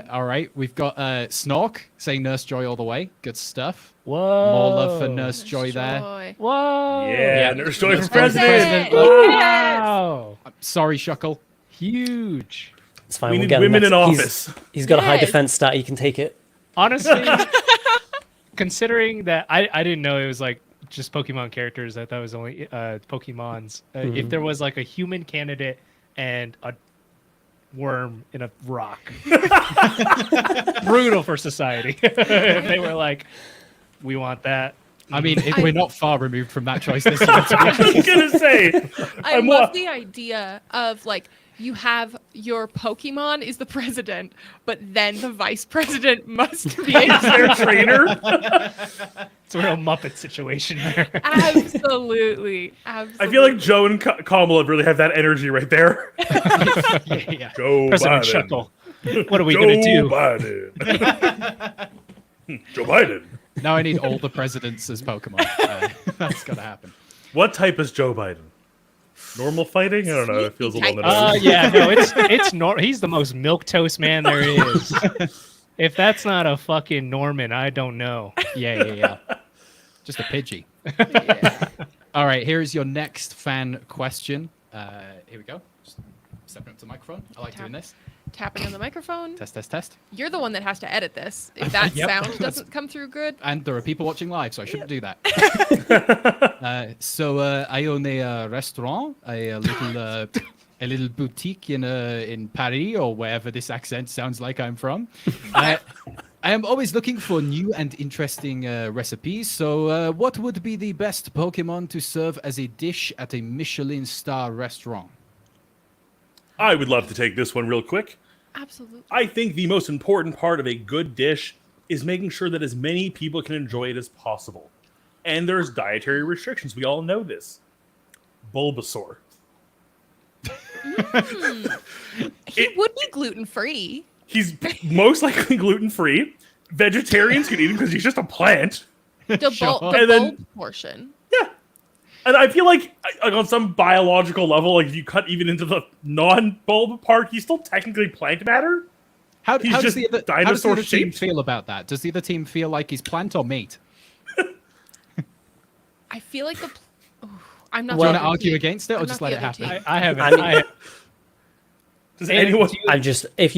All right, we've got Snork saying Nurse Joy all the way. Good stuff. Whoa. More love for Nurse Joy there. Joy. Whoa. Yeah, Nurse Joy Nurse for Joy for president. president. Wow. Sorry, Shuckle. Huge. It's fine. We we'll need get him women in next. office. He's got a high Yes. defense stat. He can take it. Honestly, considering that I didn't know it was like just Pokemon characters. I thought it was only Pokemons. If there was like a human candidate and a worm in a rock, brutal for society. If they were like, we want that. I mean, we're not far removed from that choice this year. To be I honest. was gonna say, I I'm love wa- the idea of, like, you have your Pokemon is the president, but then the vice president must be their trainer. It's a real Muppet situation there. absolutely. I feel like Joe and Kamala really have that energy right there. Yeah. Joe President Biden. Shuckle. What are we Joe gonna do? Biden. Joe Biden. Now I need all the presidents as Pokemon. That's gotta happen. What type is Joe Biden? Normal fighting? I don't know. It feels a little on the nose. Yeah, no, it's he's the most milquetoast man there is. If that's not a fucking Norman, I don't know. Yeah. Just a Pidgey. All right, here is your next fan question. Here we go. Just stepping up to the microphone. I like doing this. tapping on the microphone. Test. You're the one that has to edit this. If that Yep. sound doesn't come through good. And there are people watching live, so I shouldn't do that. I own a restaurant, a little boutique in Paris or wherever this accent sounds like I'm from. I am always looking for new and interesting recipes. So, what would be the best Pokemon to serve as a dish at a Michelin star restaurant? I would love to take this one real quick. Absolutely. I think the most important part of a good dish is making sure that as many people can enjoy it as possible. and there's dietary restrictions. We all know this. Bulbasaur. He would be gluten free. He's most likely gluten-free. Vegetarians can eat him because he's just a plant. The, Sure. the And then- bulb portion. Yeah. And I feel like on some biological level, like if you cut even into the non-bulb part, he's still technically plant matter. How He's does just the other dinosaur team shaped. feel about that? Does the other team feel like he's plant or meat? I feel like I'm not. Do you Well- want to argue against it or I'm just not let it the other happen? team. I haven't. I mean- Does And anyone? do you- I'm just if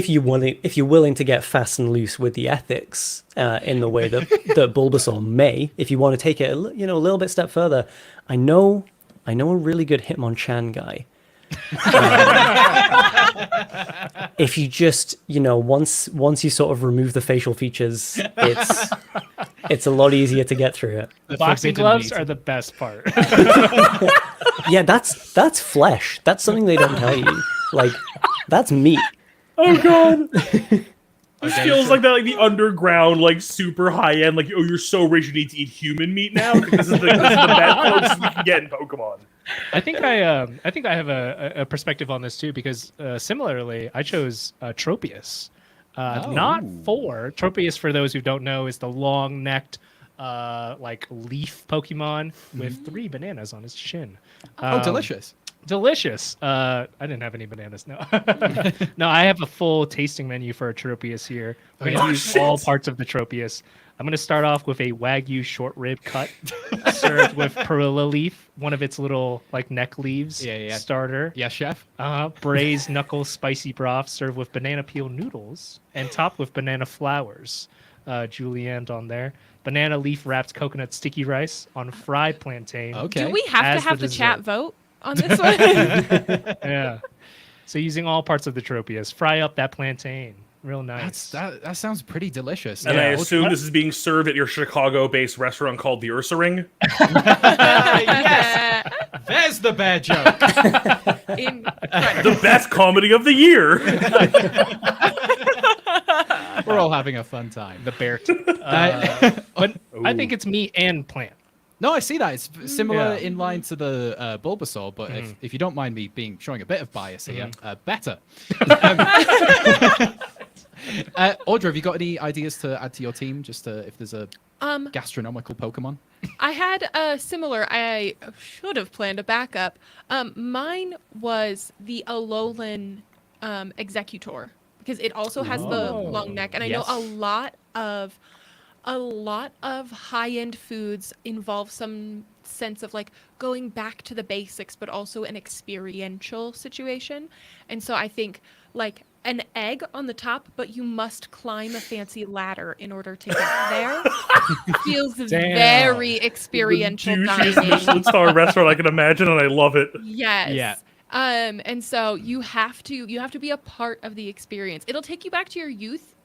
you're willing to get fast and loose with the ethics in the way that Bulbasaur may, if you want to take it a little bit step further, I know a really good Hitmonchan guy. If you just once you sort of remove the facial features, it's a lot easier to get through it. The Boxing forbidden gloves meat. are the best part. Yeah, that's flesh. That's something they don't tell you. Like that's meat. Oh god. This Okay, feels so- like that, like the underground, like super high end, like oh, you're so rich you need to eat human meat now. This is the best closest we can get in Pokemon. I think I have a perspective on this too because similarly I chose Tropius, not for Tropius. For those who don't know, is the long-necked like leaf Pokemon with 3 bananas on his chin. Oh, delicious. Delicious. I didn't have any bananas. No, no. I have a full tasting menu for a Tropius here. We're gonna use all parts of the Tropius. I'm gonna start off with a Wagyu short rib cut, served with perilla leaf, one of its little like neck leaves. Yeah. Starter. Yes, chef. Braised knuckle spicy broth, served with banana peel noodles, and topped with banana flowers. Julienne on there. Banana leaf wrapped coconut sticky rice on fried plantain. Okay. Do we have As to have the the chat dessert. vote on this one? Yeah. So using all parts of the Tropius, fry up that plantain. Real nice. That sounds pretty delicious. And Yeah, I let's- assume this is being served at your Chicago-based restaurant called the Ursa Ring. Yes, there's the bear joke. Incredible. The best comedy of the year. We're all having a fun time. The bear. But I think it's meat and plant. No, I see that. It's similar Yeah. in line to the Bulbasaur, but if you don't mind me showing a bit of bias here, better. Audra, have you got any ideas to add to your team? Just if there's a gastronomical Pokemon? I had a similar. I should have planned a backup. Mine was the Alolan Executor because it also has the long neck, and I know Yes. a lot of high-end foods involve some sense of like going back to the basics, but also an experiential situation. And so I think like an egg on the top, but you must climb a fancy ladder in order to get there. Feels Damn. very experiential The douchiest dining. Michelin star restaurant I can imagine, and I love it. Yes. Yeah. And so you have to be a part of the experience. It'll take you back to your youth,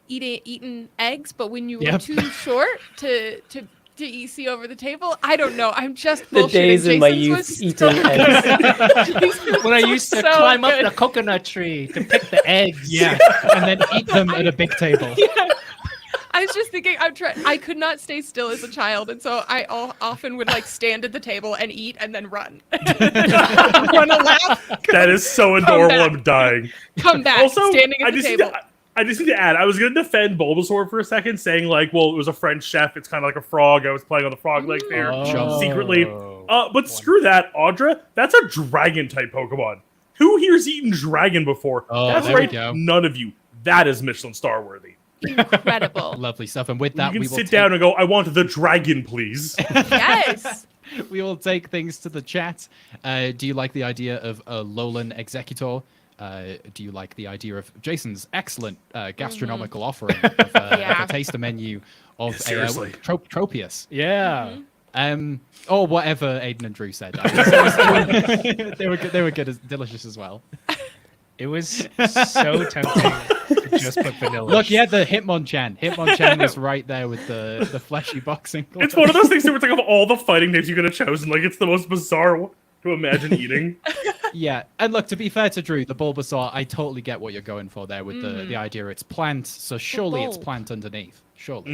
eating eggs, but when you were Yep. too short to see over the table, I don't know. I'm just The bullshitting. days in my Jason's youth was eating so eggs. good. Jason's When I was used to so climb up good. the coconut tree to pick the eggs. Yeah, and then eat them at a big table. I was just thinking, I could not stay still as a child, and so I often would like stand at the table and eat and then run, run a lap, That is so adorable. back. I'm dying. come back, Also, standing at I the just, need table. to, I just need to add, I was going to defend Bulbasaur for a second, saying like, well, it was a French chef. It's kind of like a frog. I was playing on the frog leg there Oh. secretly. But screw that, Audra. That's a dragon type Pokemon. Who here's eaten dragon before? Oh, That's there we right. go. None of you. That is Michelin star worthy. Incredible. Lovely stuff. And with You that, can we will sit down and go, I want the dragon, please. Yes. we will take things to the chat. Do you like the idea of a Alolan Executor? Do you like the idea of Jason's excellent gastronomical offering of, Yeah. of a taster menu of Seriously. Tropius? Yeah. Or whatever Aiden and Drew said. They were good. They were good, delicious as well. It was so tempting to just put vanilla. Look, yeah, the Hitmonchan. Hitmonchan was right there with the fleshy boxing. It's one of those things where it's like of all the fighting names you could have chosen, like it's the most bizarre one to imagine eating. Yeah, and look, to be fair to Drew, the Bulbasaur, I totally get what you're going for there with the idea it's plant, so surely it's bulb. plant underneath. Surely.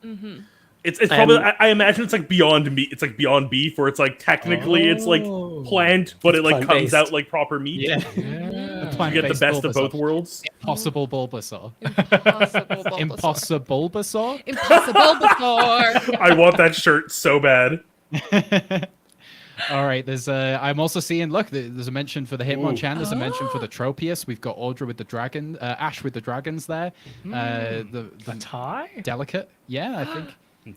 Mm-hmm. It's probably I imagine it's like beyond meat. It's like beyond beef, where it's like technically it's like plant, but it like comes plant-based. out like proper meat. Yeah. You get the best of both worlds. Impossible Bulbasaur. Impossible Bulbasaur. Impossible Bulbasaur? Impossible Bulbasaur. I want that shirt so bad. All right, there's I'm also seeing, look, there's a mention for the Hitmonchan, there's a mention for the Tropius. We've got Audra with the dragon, Ash with the dragons there. The A tie? delicate. Yeah, I think.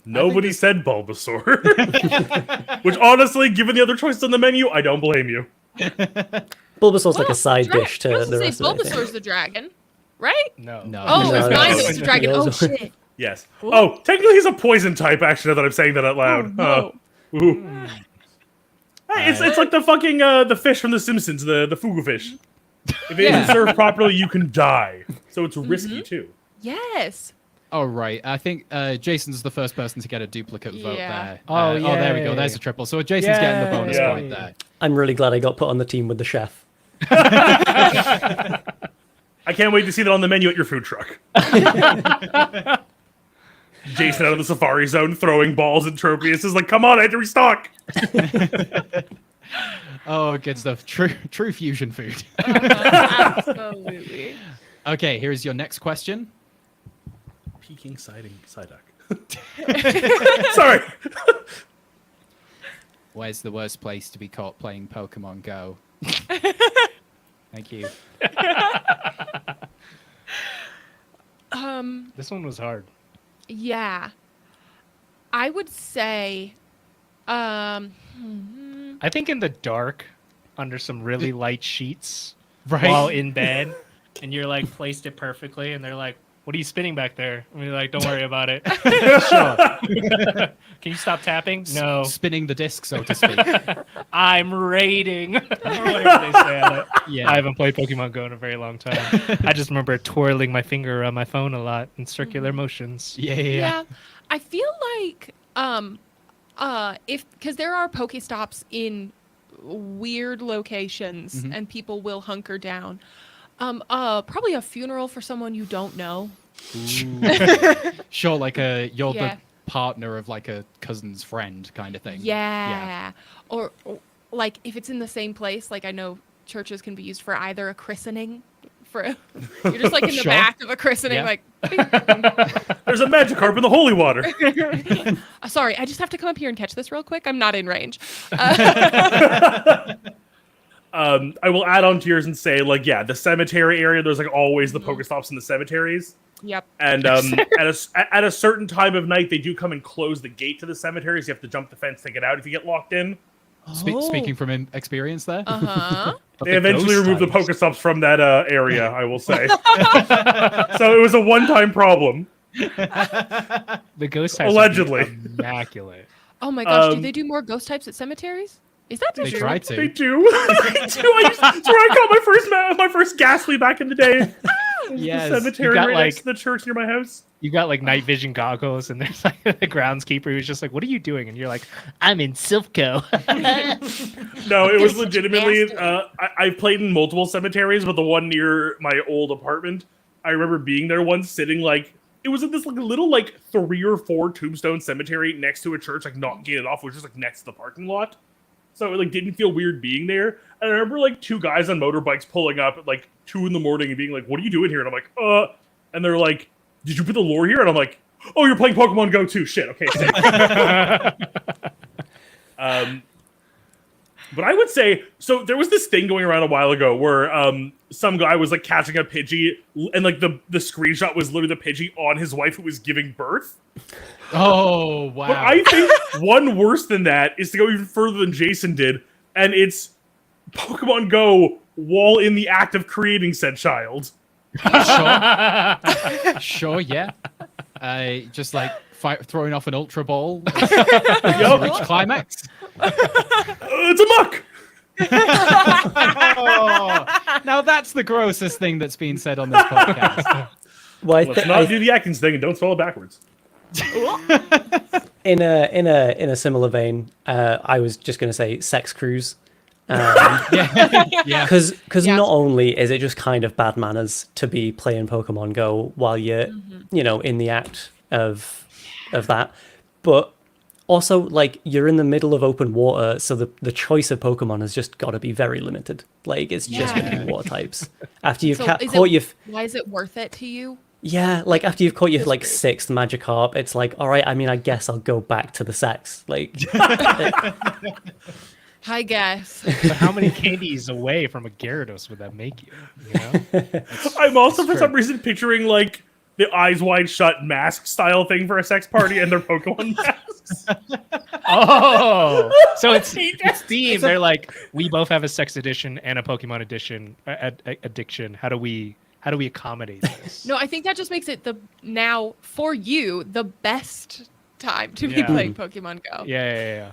Nobody said Bulbasaur. Which honestly, given the other choices on the menu, I don't blame you. Bulbasaur's like Oh, a side dra- dish to I was the gonna rest say of it. I think. Bulbasaur's the dragon, right? No. No. Oh, No, it's no, mine no. that's the dragon. Oh Yours- shit. Yes. Oh, technically he's a poison type, actually, now that I'm saying that out loud. Oh, Ooh. Hey, it's like the fucking the fish from The Simpsons, the fugu fish. If it isn't served properly, you can die. So it's risky too. Yes. Oh, right. I think Jason's the first person to get a duplicate vote Yeah. there. Oh, there we go. yay. There's a triple. So Jason's getting the bonus Yay. point there. I'm really glad I got put on the team with the chef. I can't wait to see that on the menu at your food truck. Jason out of the safari zone throwing balls at Tropius is like, come on, I had to restock. Oh, good stuff. True fusion food. Absolutely. Okay, here's your next question. Peking siding Psyduck. Sorry. Where's the worst place to be caught playing Pokemon Go? Thank you. This one was hard. Yeah. I would say I think in the dark, under some really light sheets, Right. while in bed, and you're like placed it perfectly, and they're like, "What are you spinning back there?" And you're like, "Don't worry about it." Sure. Can you stop tapping? No. Spinning the disc, so to speak. I'm raiding. Or whatever they say on it. Yeah. I haven't played Pokemon Go in a very long time. I just remember twirling my finger around my phone a lot in circular motions. Yeah. yeah. I feel like because there are Pokestops in weird locations and people will hunker down. Probably a funeral for someone you don't know. Sure, like you're Yeah. the partner of like a cousin's friend kind of thing. Yeah. Or like if it's in the same place, like I know churches can be used for either a christening you're just like in the Sure. back of a christening, Yeah. like There's a Magikarp in the holy water. sorry, I just have to come up here and catch this real quick. I'm not in range. I will add on to yours and say, like, yeah, the cemetery area, there's like always the Pokestops in the cemeteries. Yep. And at a certain time of night, they do come and close the gate to the cemeteries. You have to jump the fence to get out if you get locked in. Speaking from experience there. Uh-huh. But They the eventually ghost removed the types- Pokestops from that area, I will say. So it was a one-time problem. The ghost types would be Allegedly. immaculate. Oh my gosh, do Um, they do more ghost types at cemeteries? Is that They true? tried to. They do. They do. It's where I caught my first Ghastly back in the day. Yes. The cemetery You got, right like- next to the church near my house. You got like night vision goggles, and there's like the groundskeeper who's just like, "What are you doing?" And you're like, "I'm in Silpco." No, it was This legitimately. bastard. I've played in multiple cemeteries, but the one near my old apartment, I remember being there once, sitting like it was in this like little like 3 or 4 tombstone cemetery next to a church, like not gated off, which was like next to the parking lot. So it like didn't feel weird being there. And I remember like 2 guys on motorbikes pulling up at like 2 in the morning and being like, "What are you doing here?" And I'm like, and they're like, "Did you put the lore here?" And I'm like, "Oh, you're playing Pokemon Go too." Shit. Okay. Sick. But I would say, so there was this thing going around a while ago where some guy was like catching a Pidgey, and like the screenshot was literally the Pidgey on his wife who was giving birth. Oh wow. But I think one worse than that is to go even further than Jason did, and it's Pokemon Go while in the act of creating said child. Sure, yeah. Just like throwing off an Ultra Ball. Yup. Reach climax. It's a muck. Oh, now that's the grossest thing that's been said on this podcast. Well, Let's not do the Atkins thing and don't spell it backwards. in a similar vein, I was just going to say sex cruise. Yeah. Because Yeah. not only is it just kind of bad manners to be playing Pokemon Go while you're, in the act of that, but also like you're in the middle of open water, so the choice of Pokemon has just got to be very limited. Like it's just going to be water types. After you've So caught your why is it worth it to you? yeah, like after you've caught your like 6th Magikarp, it's like, all right, I mean, I guess I'll go back to the sex. Like I guess. But how many candies away from a Gyarados would that make you? You know? I'm also for some reason picturing like the eyes wide shut mask style thing for a sex party and their Pokemon masks. Oh, so it's themed. They're like, we both have a sex edition and a Pokemon edition addiction. How do we accommodate this? No, I think that just makes it now for you the best time to be Yeah. playing Pokemon Go. Yeah.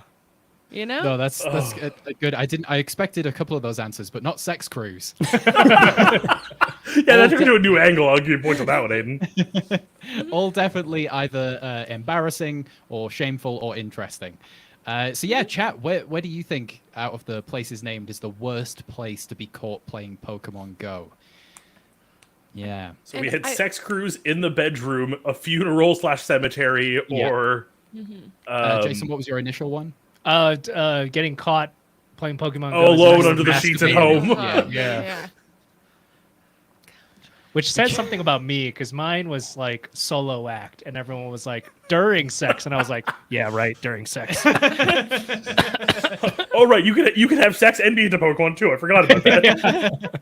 You know? No, that's a good. I expected a couple of those answers, but not sex cruise. Yeah, that took me to a new angle. I'll give you points on that one, Aiden. All definitely either embarrassing or shameful or interesting. So yeah, chat. Where do you think out of the places named is the worst place to be caught playing Pokemon Go? Yeah. So we And had sex cruise in the bedroom, a funeral / cemetery, Yeah. or Jason, what was your initial one? Getting caught playing Pokemon Oh, Go is alone nice under and the sheets at masturbating. home. Yeah. Which says something about me, because mine was like solo act, and everyone was like during sex, and I was like, yeah, right, during sex. Oh right, you can have sex and be into Pokemon too. I forgot about that.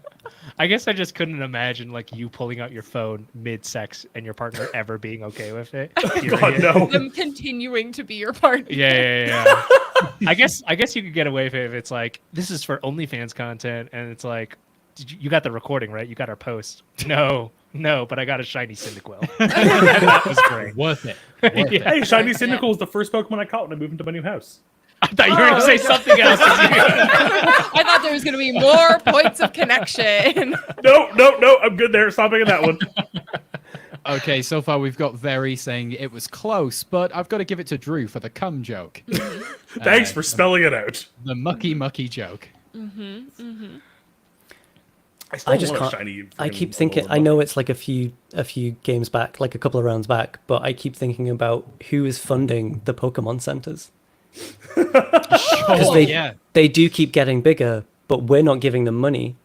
I guess I just couldn't imagine like you pulling out your phone mid-sex and your partner ever being okay with it. God no. Them continuing to be your partner. Yeah. I guess you could get away with it if it's like, this is for OnlyFans content, and it's like, you got the recording, right? You got our post. No, but I got a shiny Cyndaquil. And that was great. Worth it. Yeah. Hey, Shiny Cyndaquil was the first Pokemon I caught when I moved into my new house. I thought you were going to say something else. I thought there was going to be more points of connection. No, I'm good there. Stop making that one. Okay, so far we've got Very saying it was close, but I've got to give it to Drew for the cum joke. Thanks for spelling it out. The mucky joke. I just want a can't. shiny I keep freaking thinking. Pokemon. I know it's like a few games back, like a couple of rounds back, but I keep thinking about who is funding the Pokemon centers. Oh, they- They do keep getting bigger, but we're not giving them money,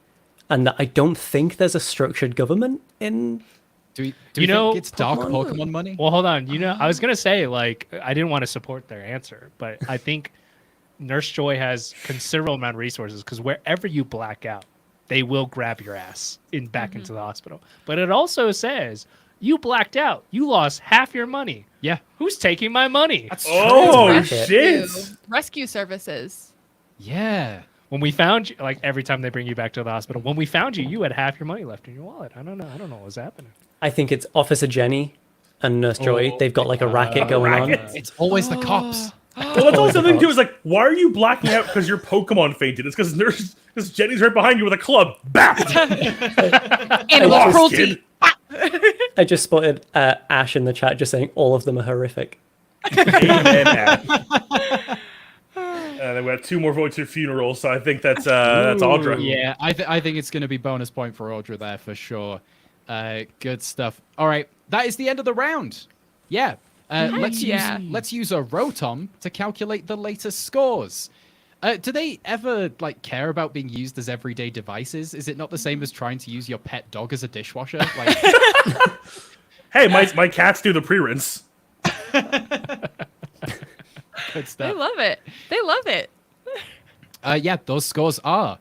and I don't think there's a structured government in. Do You we know, think it's dark Pokemon? Pokemon money? Well, hold on. I was going to say, like, I didn't want to support their answer, but I think Nurse Joy has considerable amount of resources, because wherever you black out, they will grab your ass back into the hospital. But it also says, you blacked out. You lost half your money. Yeah. Who's taking my money? Oh Rescue. shit! Rescue services. Yeah. When we found you, like every time they bring you back to the hospital, when we found you, you had half your money left in your wallet. I don't know what was happening. I think it's Officer Jenny and Nurse Joy. They've got like a racket going on. It's always the cops. Well, that's also the thing too. Is like, why are you blacking out because your Pokemon fainted? It's because Jenny's right behind you with a club. Bap! Animal Lost, cruelty. kid. I just spotted Ash in the chat just saying all of them are horrific. Amen. Ash. Then we have 2 more votes for funeral, so I think that's Audra. Yeah, I think it's going to be bonus point for Audra there for sure. Good stuff. All right, that is the end of the round. Yeah. Let's use a Rotom to calculate the latest scores. Do they ever like care about being used as everyday devices? Is it not the same as trying to use your pet dog as a dishwasher? Like, Hey, my cats do the pre-rinse. good They stuff. love it. They love it. Yeah, those scores are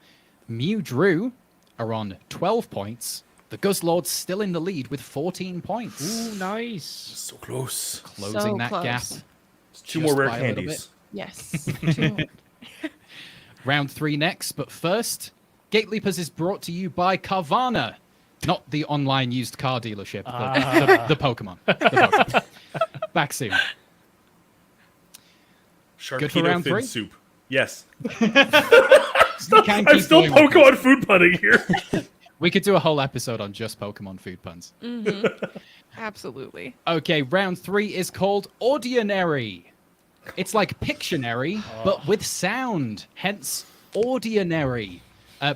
Mew Drew are on 12 points. The Guzzlord's still in the lead with 14 points. Ooh, nice. So close. Closing So that close. gap. 2 just more rare by a little candies. Yes. Round 3 next, but first, Gate Leapers is brought to you by Carvana. Not the online used car dealership, the Pokemon. The Pokemon. Back soon. Good for Sharkpedo round thin 3? soup. Yes. We can I'm keep still going with this. Pokemon food punning here. We could do a whole episode on just Pokemon food puns. Absolutely. Okay, round 3 is called Ordinary. It's like Pictionary, but with sound, hence Ordinary.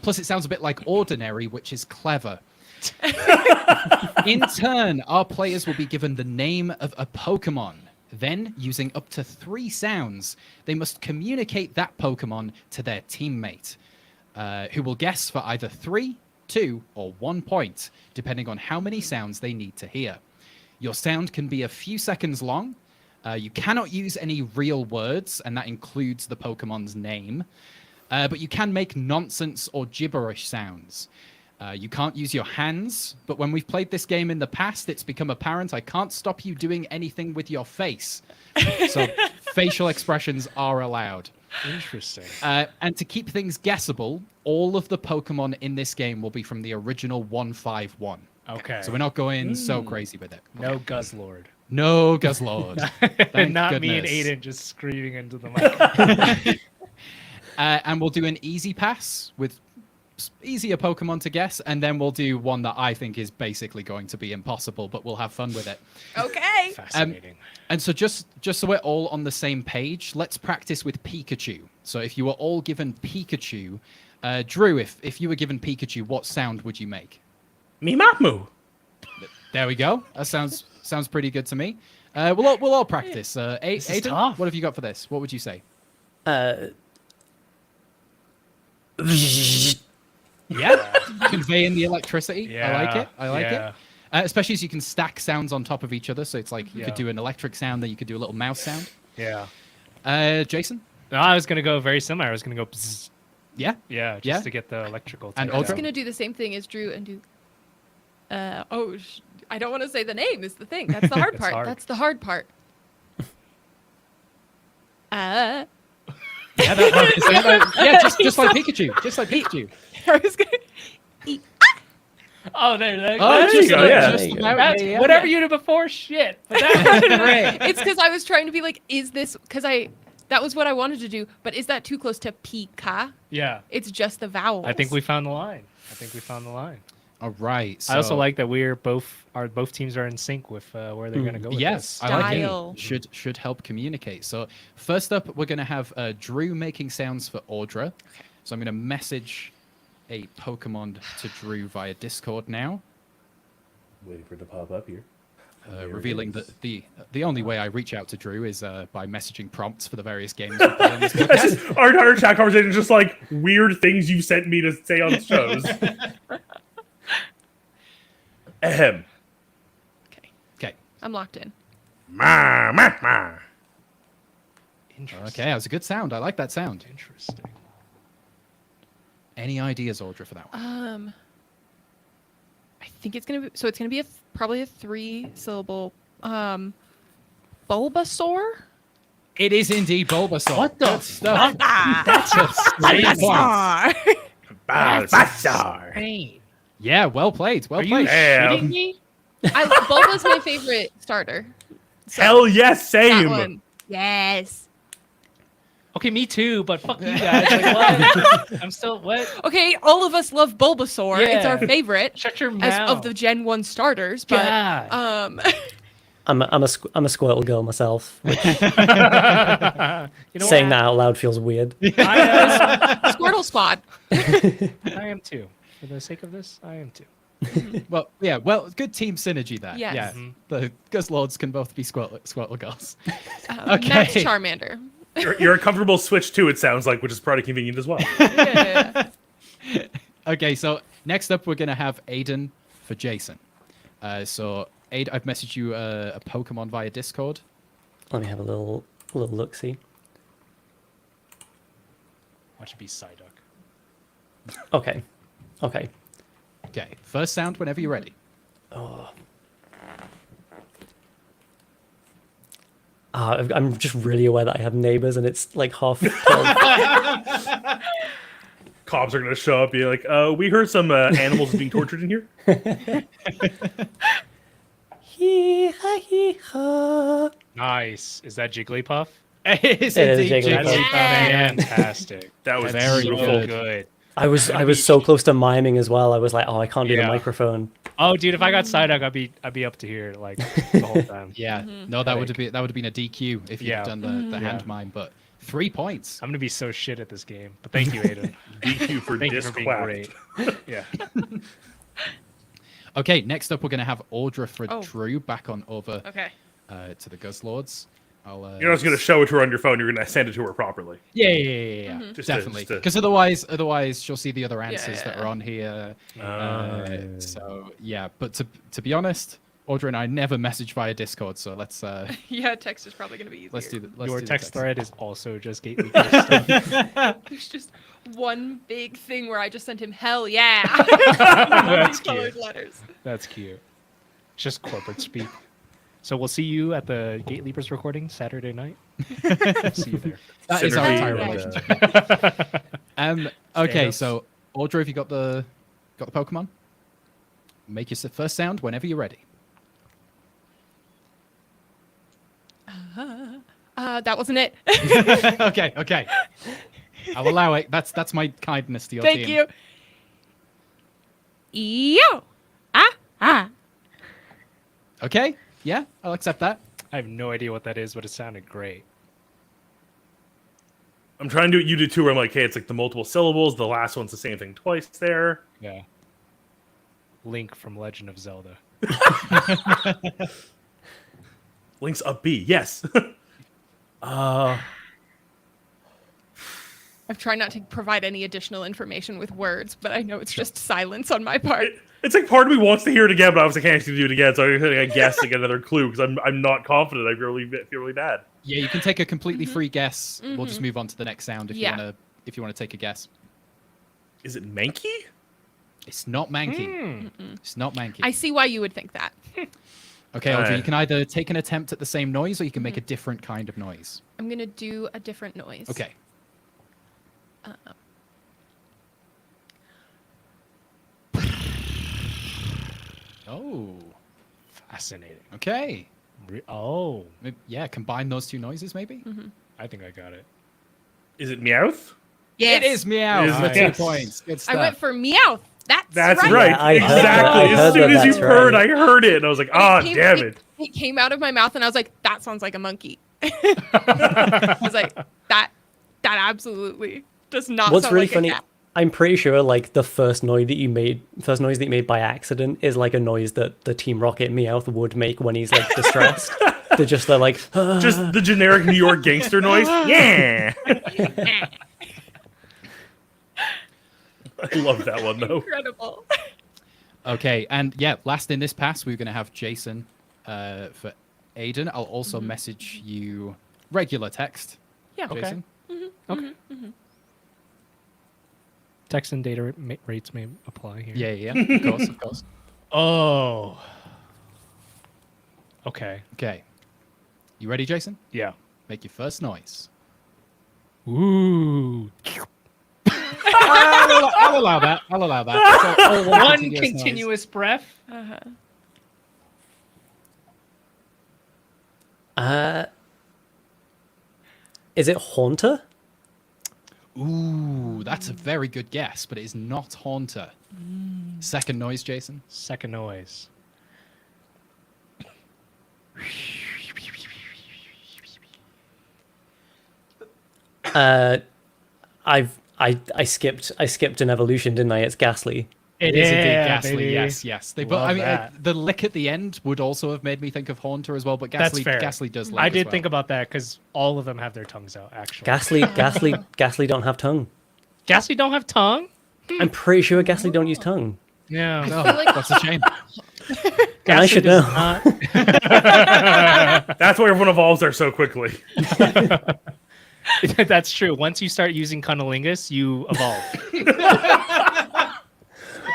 Plus, it sounds a bit like Ordinary, which is clever. In turn, our players will be given the name of a Pokemon. Then, using up to 3 sounds, they must communicate that Pokemon to their teammate, who will guess for either 3, 2, or 1 point, depending on how many sounds they need to hear. Your sound can be a few seconds long. You cannot use any real words, and that includes the Pokemon's name. But you can make nonsense or gibberish sounds. You can't use your hands, but when we've played this game in the past, it's become apparent I can't stop you doing anything with your face. So facial expressions are allowed. Interesting. And to keep things guessable, all of the Pokemon in this game will be from the original 151. Okay. So we're not going so crazy with it. No Guzzlord. No Guzzlord. And not me and goodness. Aiden just screaming into the mic. And we'll do an easy pass with easier Pokemon to guess, and then we'll do one that I think is basically going to be impossible, but we'll have fun with it. Okay. Fascinating. And so just so we're all on the same page, let's practice with Pikachu. So if you were all given Pikachu, Drew, if you were given Pikachu, what sound would you make? Mimamu. There we go. That sounds pretty good to me. We'll all practice. This is Aiden, tough. what have you got for this? What would you say? Yeah, conveying the electricity. I like it. I like it. Especially as you can stack sounds on top of each other. So it's like you could do an electric sound, then you could do a little mouse sound. Yeah. Jason? No, I was gonna go very similar. I was gonna go. Bzzz. Yeah. Yeah, just Yeah. to get the electrical. And touch I'm Ultra? just gonna do the same thing as Drew and do. I don't want to say the name. Is the thing. That's the hard It's part. hard. That's the hard part. Yeah, just like Pikachu. Just like Pikachu. I was gonna. Oh, there Oh, there you go, yeah. just There you go. about- That's yeah. whatever you did before. Shit, but that was great. It's because I was trying to be like, is this because that was what I wanted to do, but is that too close to Pika? Yeah, It's just the vowels. I think we found the line. All right. I also so- like that both teams are in sync with where they're gonna go. With Yes, this. I like Style. it. Should help communicate. So first up, we're going to have Drew making sounds for Audra. So I'm going to message a Pokemon to Drew via Discord now, Waiting for it to pop up here. There it revealing is. that the only way I reach out to Drew is by messaging prompts for the various games we play on this That's podcast. just, our entire chat conversation is just like weird things you sent me to say on shows. Ahem. Okay. I'm locked in. Ma, ma, ma. Interesting. Okay, that was a good sound. I like that sound. Interesting. Any ideas, Audra, for that one? I think it's gonna be so. It's gonna be probably a 3-syllable. Bulbasaur. It is indeed Bulbasaur. What the Good stuff? That's Bulbasaur. insane. Yeah, well played. Well Are you played. Damn. shitting me? Bulba's my favorite starter. So Hell yes, that same. one. Yes. Okay, me too, but fuck you guys. Like, what? I'm still what? Okay, all of us love Bulbasaur. It's our Yeah. favorut Shut your mouth. as of the Gen 1 starters, but God. I'm a Squirtle girl myself. Which, You know saying what? that out loud feels weird. Squirtle Squad. I am too. For the sake of this, I am too. Well, yeah, well, good team synergy there. Yes. Yeah, Mhm. the Guzzlords can both be Squirtle girls. Max Okay. Charmander. You're a comfortable switch too, it sounds like, which is probably convenient as well. Yeah. Okay, so next up we're gonna have Aiden for Jason. So Aiden, I've messaged you a Pokemon via Discord. Let me have a little look. See. Watch it be Psyduck. Okay. Okay, first sound whenever you're ready. I'm just really aware that I have neighbors, and it's like half 12. Cops are gonna show up, be like, we heard some animals being tortured in here. Hee-ha-hee-ha. Nice. Is that Jigglypuff? It is It is indeed Jigglypuff. That's Jigglypuff. fantastic. That was Very beautiful. So good. good. I was so close to miming as well. I was like, oh, I can't do the Yeah. microphone. Oh, dude, if I got Psyduck, I'd be up to here like the whole time. Yeah, no, that would have been a DQ if you'd Yeah. done the hand mime, but 3 points. I'm gonna be so shit at this game. But thank you, Aiden. DQ for Thank you for being disclapped. great. Yeah. Okay, next up we're gonna have Audra for Oh. Drew back on over Okay. to the Guzzlords. I'll. You're not just going to show it to her on your phone. You're going to send it to her properly. Yeah. Mhm. Just to- Definitely. just to- Because otherwise she'll see the other answers that Yeah. are on here. Oh. So yeah, but to be honest, Audrey and I never message via Discord, so let's Yeah, text is probably gonna be easier. let's do the Your do the text thread is also just Gately stuff. There's just one big thing where I just sent him hell yeah. That's Colored cute. letters. That's cute. It's just corporate speak. So we'll see you at the Gate Leapers recording Saturday night. See you there. That is our Synergy entire and, relationship. Okay, Stand-ups. so Audrey, have you got the Pokemon? Make your first sound whenever you're ready. That wasn't it. Okay. I'll allow it. That's my kindness to your Thank team. you. Yo. Ah. Okay, yeah, I'll accept that. I have no idea what that is, but it sounded great. I'm trying to do you do too, where I'm like, hey, it's like the multiple syllables. The last one's the same thing twice there. Yeah. Link from Legend of Zelda. Link's up B. Yes. I'm trying not to provide any additional information with words, but I know it's just silence on my part. It's like part of me wants to hear it again, but I was like, I can't do it again, so I'm gonna guess to get another clue because I'm not confident. I feel really bad. Yeah, you can take a completely free guess. We'll just move on to the next sound Yeah. if you wanna take a guess. Is it Mankey? It's not Mankey. It's not Mankey. I see why you would think that. Okay, Audrey, you Alright. can either take an attempt at the same noise or you can make a different kind of noise. I'm gonna do a different noise. Okay. Oh, Fascinating. okay. Oh, Yeah, combine those two noises, maybe? I think I got it. Is it Meowth? Yes. It is meow It is for Meowth. 2 points. Good I stuff. went for Meowth. That's right. right. Yeah, I heard exactly. that. I As heard soon that as you that's heard, right. I heard it, and I was like, And ah, came- damn it. It came out of my mouth, and I was like, "That sounds like a monkey." I was like, "That absolutely does not." What's sound really like funny, A cat. I'm pretty sure like the first noise that you made by accident is like a noise that the Team Rocket Meowth would make when he's like distressed. they're like, Just the generic New York gangster noise. Yeah. I love that one though. Incredible. Okay, and yeah, last in this pass, we're going to have Jason for Aiden. I'll also message you regular text, Yeah. Jason. Okay. Text and data rates may apply here. Yeah, of course, of course. Oh. Okay. Okay. You ready, Jason? Yeah. Make your first noise. Ooh. I'll allow that. I'll allow that. So, all One noise. continuous breath. is it Haunter? Ooh, that's a very good guess, but it is not Haunter. Second noise, Jason. Second noise. I skipped an evolution, didn't I? It's Ghastly. It is indeed Yeah, Ghastly. baby. Yes. They, but Love I mean, that. the lick at the end would also have made me think of Haunter as well. But That's Ghastly, fair. Ghastly does. Lick I as did well. think about that because all of them have their tongues out, actually. Ghastly don't have tongue. Ghastly don't have tongue? I'm pretty sure Ghastly don't use tongue. Yeah. No, feel like- that's a shame. And I should know. That's why everyone evolves there so quickly. That's true. Once you start using Cunnilingus, you evolve.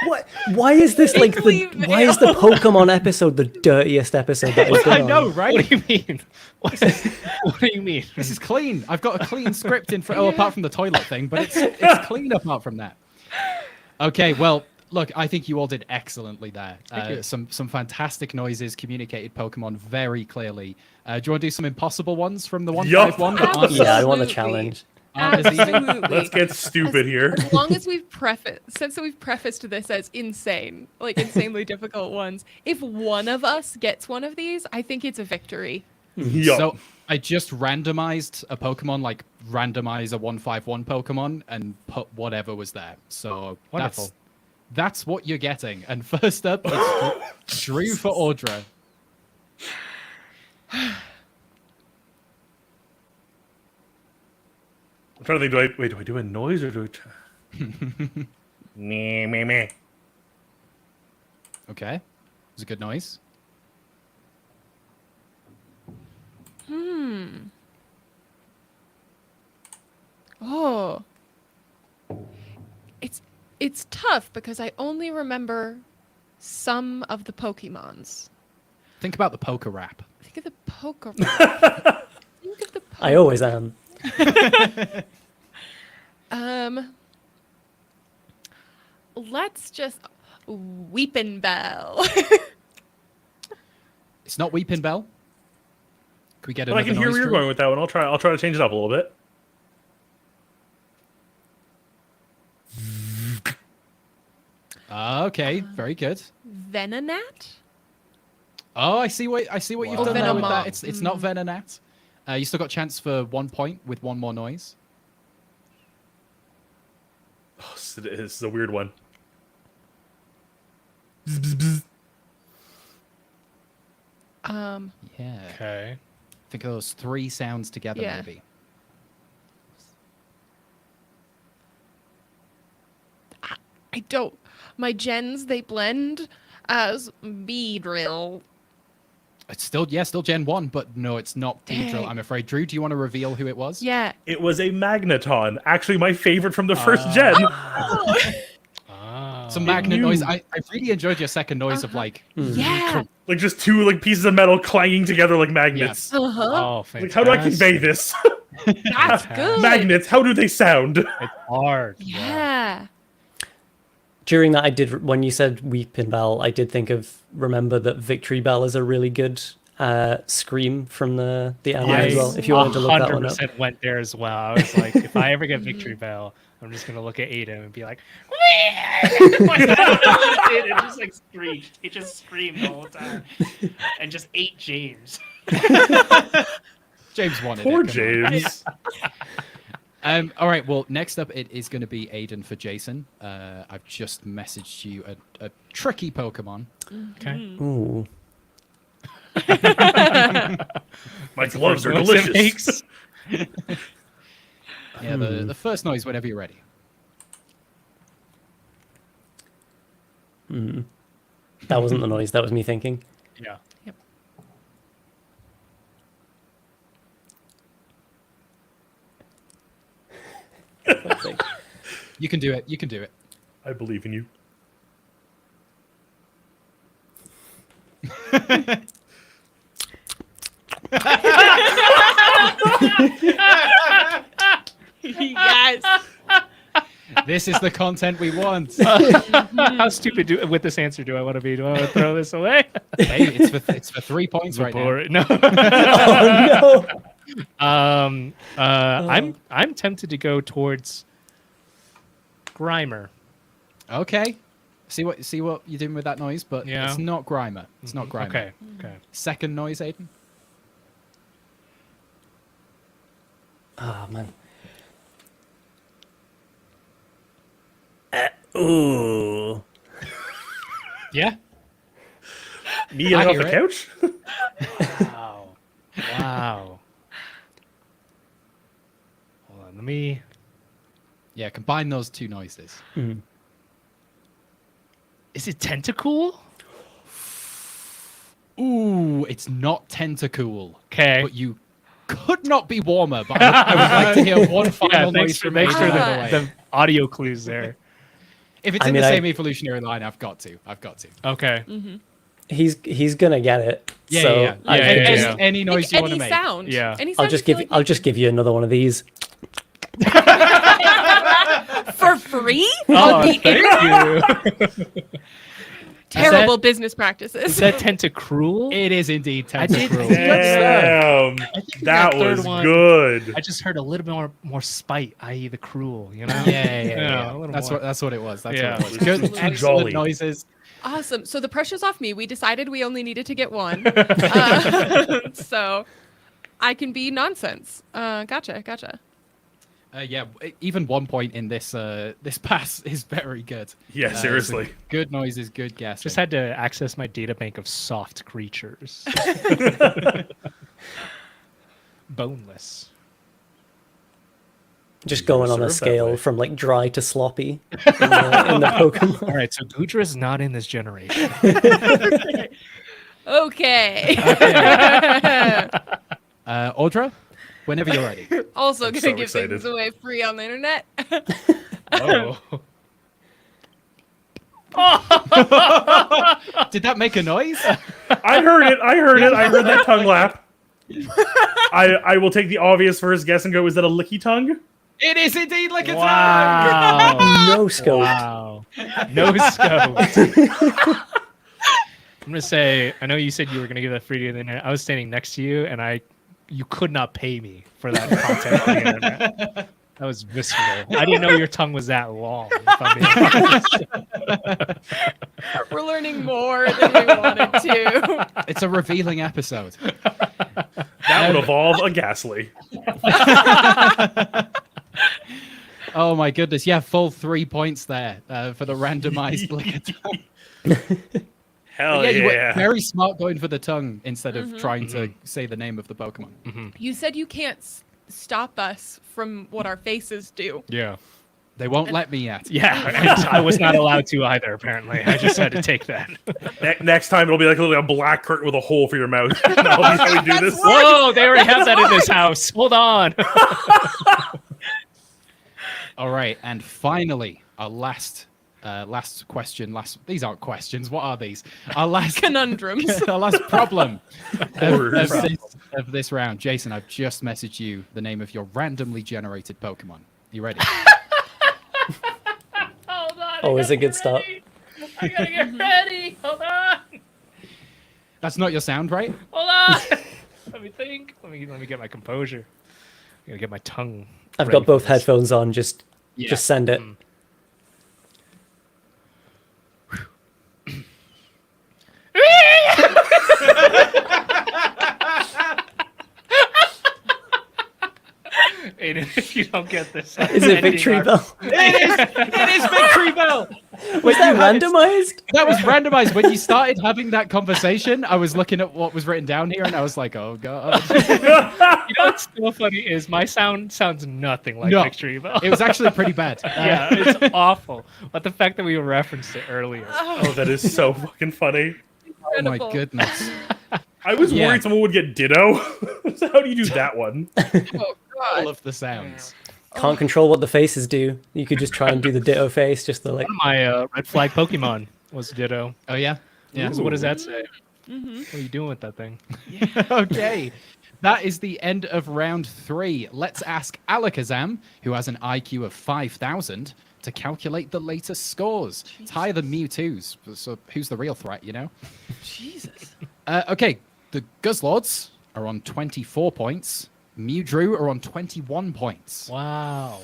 What? Why is this like Iggly why is the Pokemon episode the dirtiest episode that we've I been know, on? right? What do you mean? What do you mean? This is clean. I've got a clean script in front. Oh, apart from the toilet thing, but it's clean apart from that. Okay, well, look, I think you all did excellently there. you. Some fantastic noises, communicated Pokemon very clearly. Do you want to do some impossible ones from the Yup. 151? that aren't- Yeah, I want the Absolutely. challenge. aren't as easy? Absolutely. Let's get stupid here. As long as we've prefaced this as insane, like insanely difficult ones, if one of us gets one of these, I think it's a victory. Yup. So I just randomized a Pokemon, like randomize a 151 Pokemon, and put whatever was there. So Wonderful. that's what you're getting. And first up, it's Drew for Audra. trying to think. Do I do a noise or do I? Meh, meh, meh. Okay. It was a good noise. Oh. It's tough because I only remember some of the Pokemons. Think about the poker rap. Think of the poker. Think of the I always am. Let's just Weepin' Bell. It's not Weeping Bell. Can we get But I another can hear noise, where you're Drew? going with that one. I'll try to change it up a little bit. Okay, very good. Venonat? Oh, I see what you've Wow. done there with Venomoth. that. It's not Venonat. You still got chance for 1 point with one more noise. Oh, this is a weird one. Yeah. Okay. Think of those 3 sounds together, Yeah. maybe. I don't. My gens, they blend as Beedrill. It's still Gen 1, but no, it's not Beedrill, Dang. I'm afraid. Drew, do you want to reveal who it was? Yeah. It was a Magneton. Actually, my favorite from the first gen. Ah. Some magnet knew. noise. I really enjoyed your second noise of like Yeah. Like just two like pieces of metal clanging together like magnets. Uh-huh. Oh, Like fantastic. how do I convey this? That's good. Magnets. How do they sound? It's hard. Yeah. During that, I did when you said Weeping Bell, I did remember that Victory Bell is a really good scream from the anime I as well. If you wanted to look that one up. 100% went there as well. I was like, if I ever get Victory Bell, I'm just gonna look at Aiden and be like, it just like screamed. It just screamed the whole time, and just ate James. James wanted Poor it. come on. James. All right. Well, next up it is going to be Aiden for Jason. I've just messaged you a tricky Pokemon. Okay. Ooh. My gloves are Noise it delicious. makes. Yeah, the first noise whenever you're ready. That wasn't the noise. That was me thinking. Yeah. Yep. You can do it. You can do it. I believe in you. Yes. This is the content we want. How stupid with this answer do I want to be? Do I want to throw this away? Hey, it's for 3 points right now. Boring. No. Oh no! I'm tempted to go towards Grimer. Okay. See what you're doing with that noise, but Yeah. it's not Grimer. It's not Grimer. Okay. Okay. Second noise, Aiden. Oh man. Ooh. Yeah. Me getting I off hear the it. couch? Wow. Wow. Hold on. Let me. Yeah. Combine those 2 noises. Is it Tentacool? Ooh, it's not Tentacool. Okay. But you could not be warmer. But I would like to hear one final Yeah, noise from thanks Aiden, for by the way. the audio clues there. If it's I in mean, the I- same evolutionary line, I've got to. Okay. He's gonna get it. Yeah, so yeah. I- Yeah, Any, yeah. any noise you want to Any make. sound. Yeah. Any I'll sound just you give feel I'll just give you another one of these. for free Oh, on the thank internet. you. Terrible business practices. Is that Tentacruel? It is indeed I did- Tentacruel. Damn. think That that third was one- good. I just heard a little bit more spite, i.e., the cruel. You know? Yeah. a little That's more. what it was. That's Yeah. what it was. Good, Too excellent jolly. noises. Awesome. So the pressure's off me. We decided we only needed to get one. So I can be nonsense. Gotcha. Yeah, even 1 point in this this pass is very good. Yeah, so seriously. good noises, good guessing. Just had to access my data bank of soft creatures. Boneless. Just going on a served that scale way. from like dry to sloppy in the Pokemon. All right, so Goodra is not in this generation. Okay. Audra, whenever you're ready. Also I'm gonna so give excited. things away free on the internet. Oh. Did that make a noise? I heard it. I heard that tongue lap. I will take the obvious first guess and go, is that a licky tongue? It is indeed like a tongue! Wow. No scope. Wow. No scope. I'm gonna say, I know you said you were gonna give that free to the internet. I was standing next to you, and you could not pay me for that content on the internet. That was visceral. I didn't know your tongue was that long. If I'm being honest. We're learning more than we wanted to. It's a revealing episode. That would evolve a Ghastly. Oh my goodness. Yeah, full 3 points there for the randomized lick tongue. Hell Yeah, you were yeah. very smart going for the tongue instead of trying to say the name of the Pokemon. You said you can't stop us from what our faces do. Yeah. They won't let me yet. Yeah. I was not allowed to either, apparently. I just had to take that. Next time it'll be like a black curtain with a hole for your mouth. That'll be how we do this. Whoa, they already have that in this house. Hold on. All right, and finally, our last question. These aren't questions. What are these? Our last Conundrums. our last problem Horrors. of this round. Jason, I've just messaged you the name of your randomly generated Pokemon. You ready? Hold on. Always a good start. I gotta get ready. Hold on. That's not your sound, right? Hold on. Let me think. Let me get my composure. I'm gonna get my tongue. I've ready got both for this. headphones on. Just Yeah. send it. Aiden, if you don't get this, Is it Victory Bell? It is Victory Bell. Was that randomized? That was randomized. When you started having that conversation, I was looking at what was written down here, and I was like, "Oh god!" You know what's so funny is my sound sounds nothing like No. Victory Bell. It was actually pretty bad. Yeah, it's awful. But the fact that we referenced it earlier. Oh, that is so fucking funny. Oh my Incredible. goodness. I was Yeah. worried someone would get Ditto. So how do you do that one? Oh All god. of the sounds. Can't control what the faces do. You could just try and do the Ditto face, just the like. One of my red flag Pokemon was Ditto. Oh yeah. Yeah. So what does that say? What are you doing with that thing? Okay. That is the end of round 3. Let's ask Alakazam, who has an IQ of 5,000, to calculate the latest scores. It's higher than Mewtwo's. So who's the real threat, you know? Jesus. Okay. The Guzzlords are on 24 points. Mewdrew are on 21 points. Wow.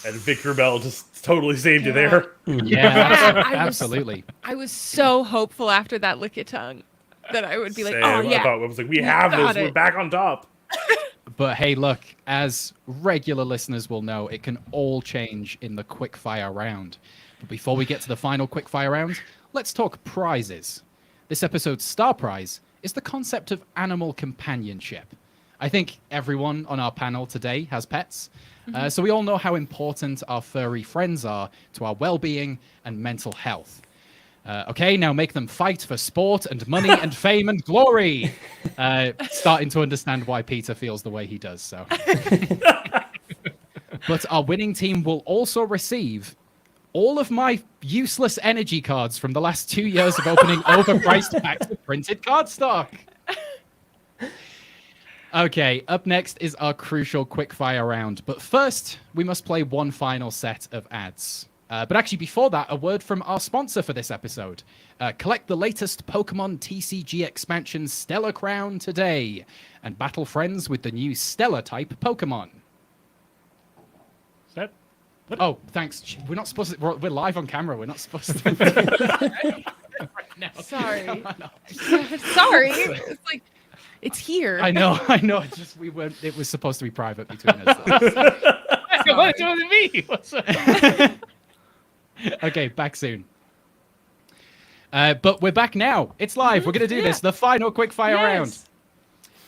And Victor Bell just totally saved you there. Yeah, I was- absolutely. I was so hopeful after that Lickitung that I would be like, Same. oh yeah. I thought it was like, we have got this. We're it. back on top. But hey, look, as regular listeners will know, it can all change in the quickfire round. But before we get to the final quickfire round, let's talk prizes. This episode's star prize is the concept of animal companionship. I think everyone on our panel today has pets, so we all know how important our furry friends are to our well-being and mental health. Okay, now make them fight for sport and money and fame and glory. Starting to understand why Peter feels the way he does. So, but our winning team will also receive all of my useless energy cards from the last 2 years of opening overpriced packs of printed cardstock. Okay, up next is our crucial quickfire round. But first, we must play one final set of ads. But actually, before that, a word from our sponsor for this episode. Collect the latest Pokemon TCG expansion Stellar Crown today, and battle friends with the new Stellar type Pokemon. Is that Oh, thanks. We're not supposed to. We're live on camera. We're not supposed to. Right now. Sorry. Come on. Sorry. It's like it's here. I know. It's just we weren't. It was supposed to be private between us. what's doing to me? What's up? Okay, back soon. But we're back now. It's live. We're gonna do this. The final quickfire round.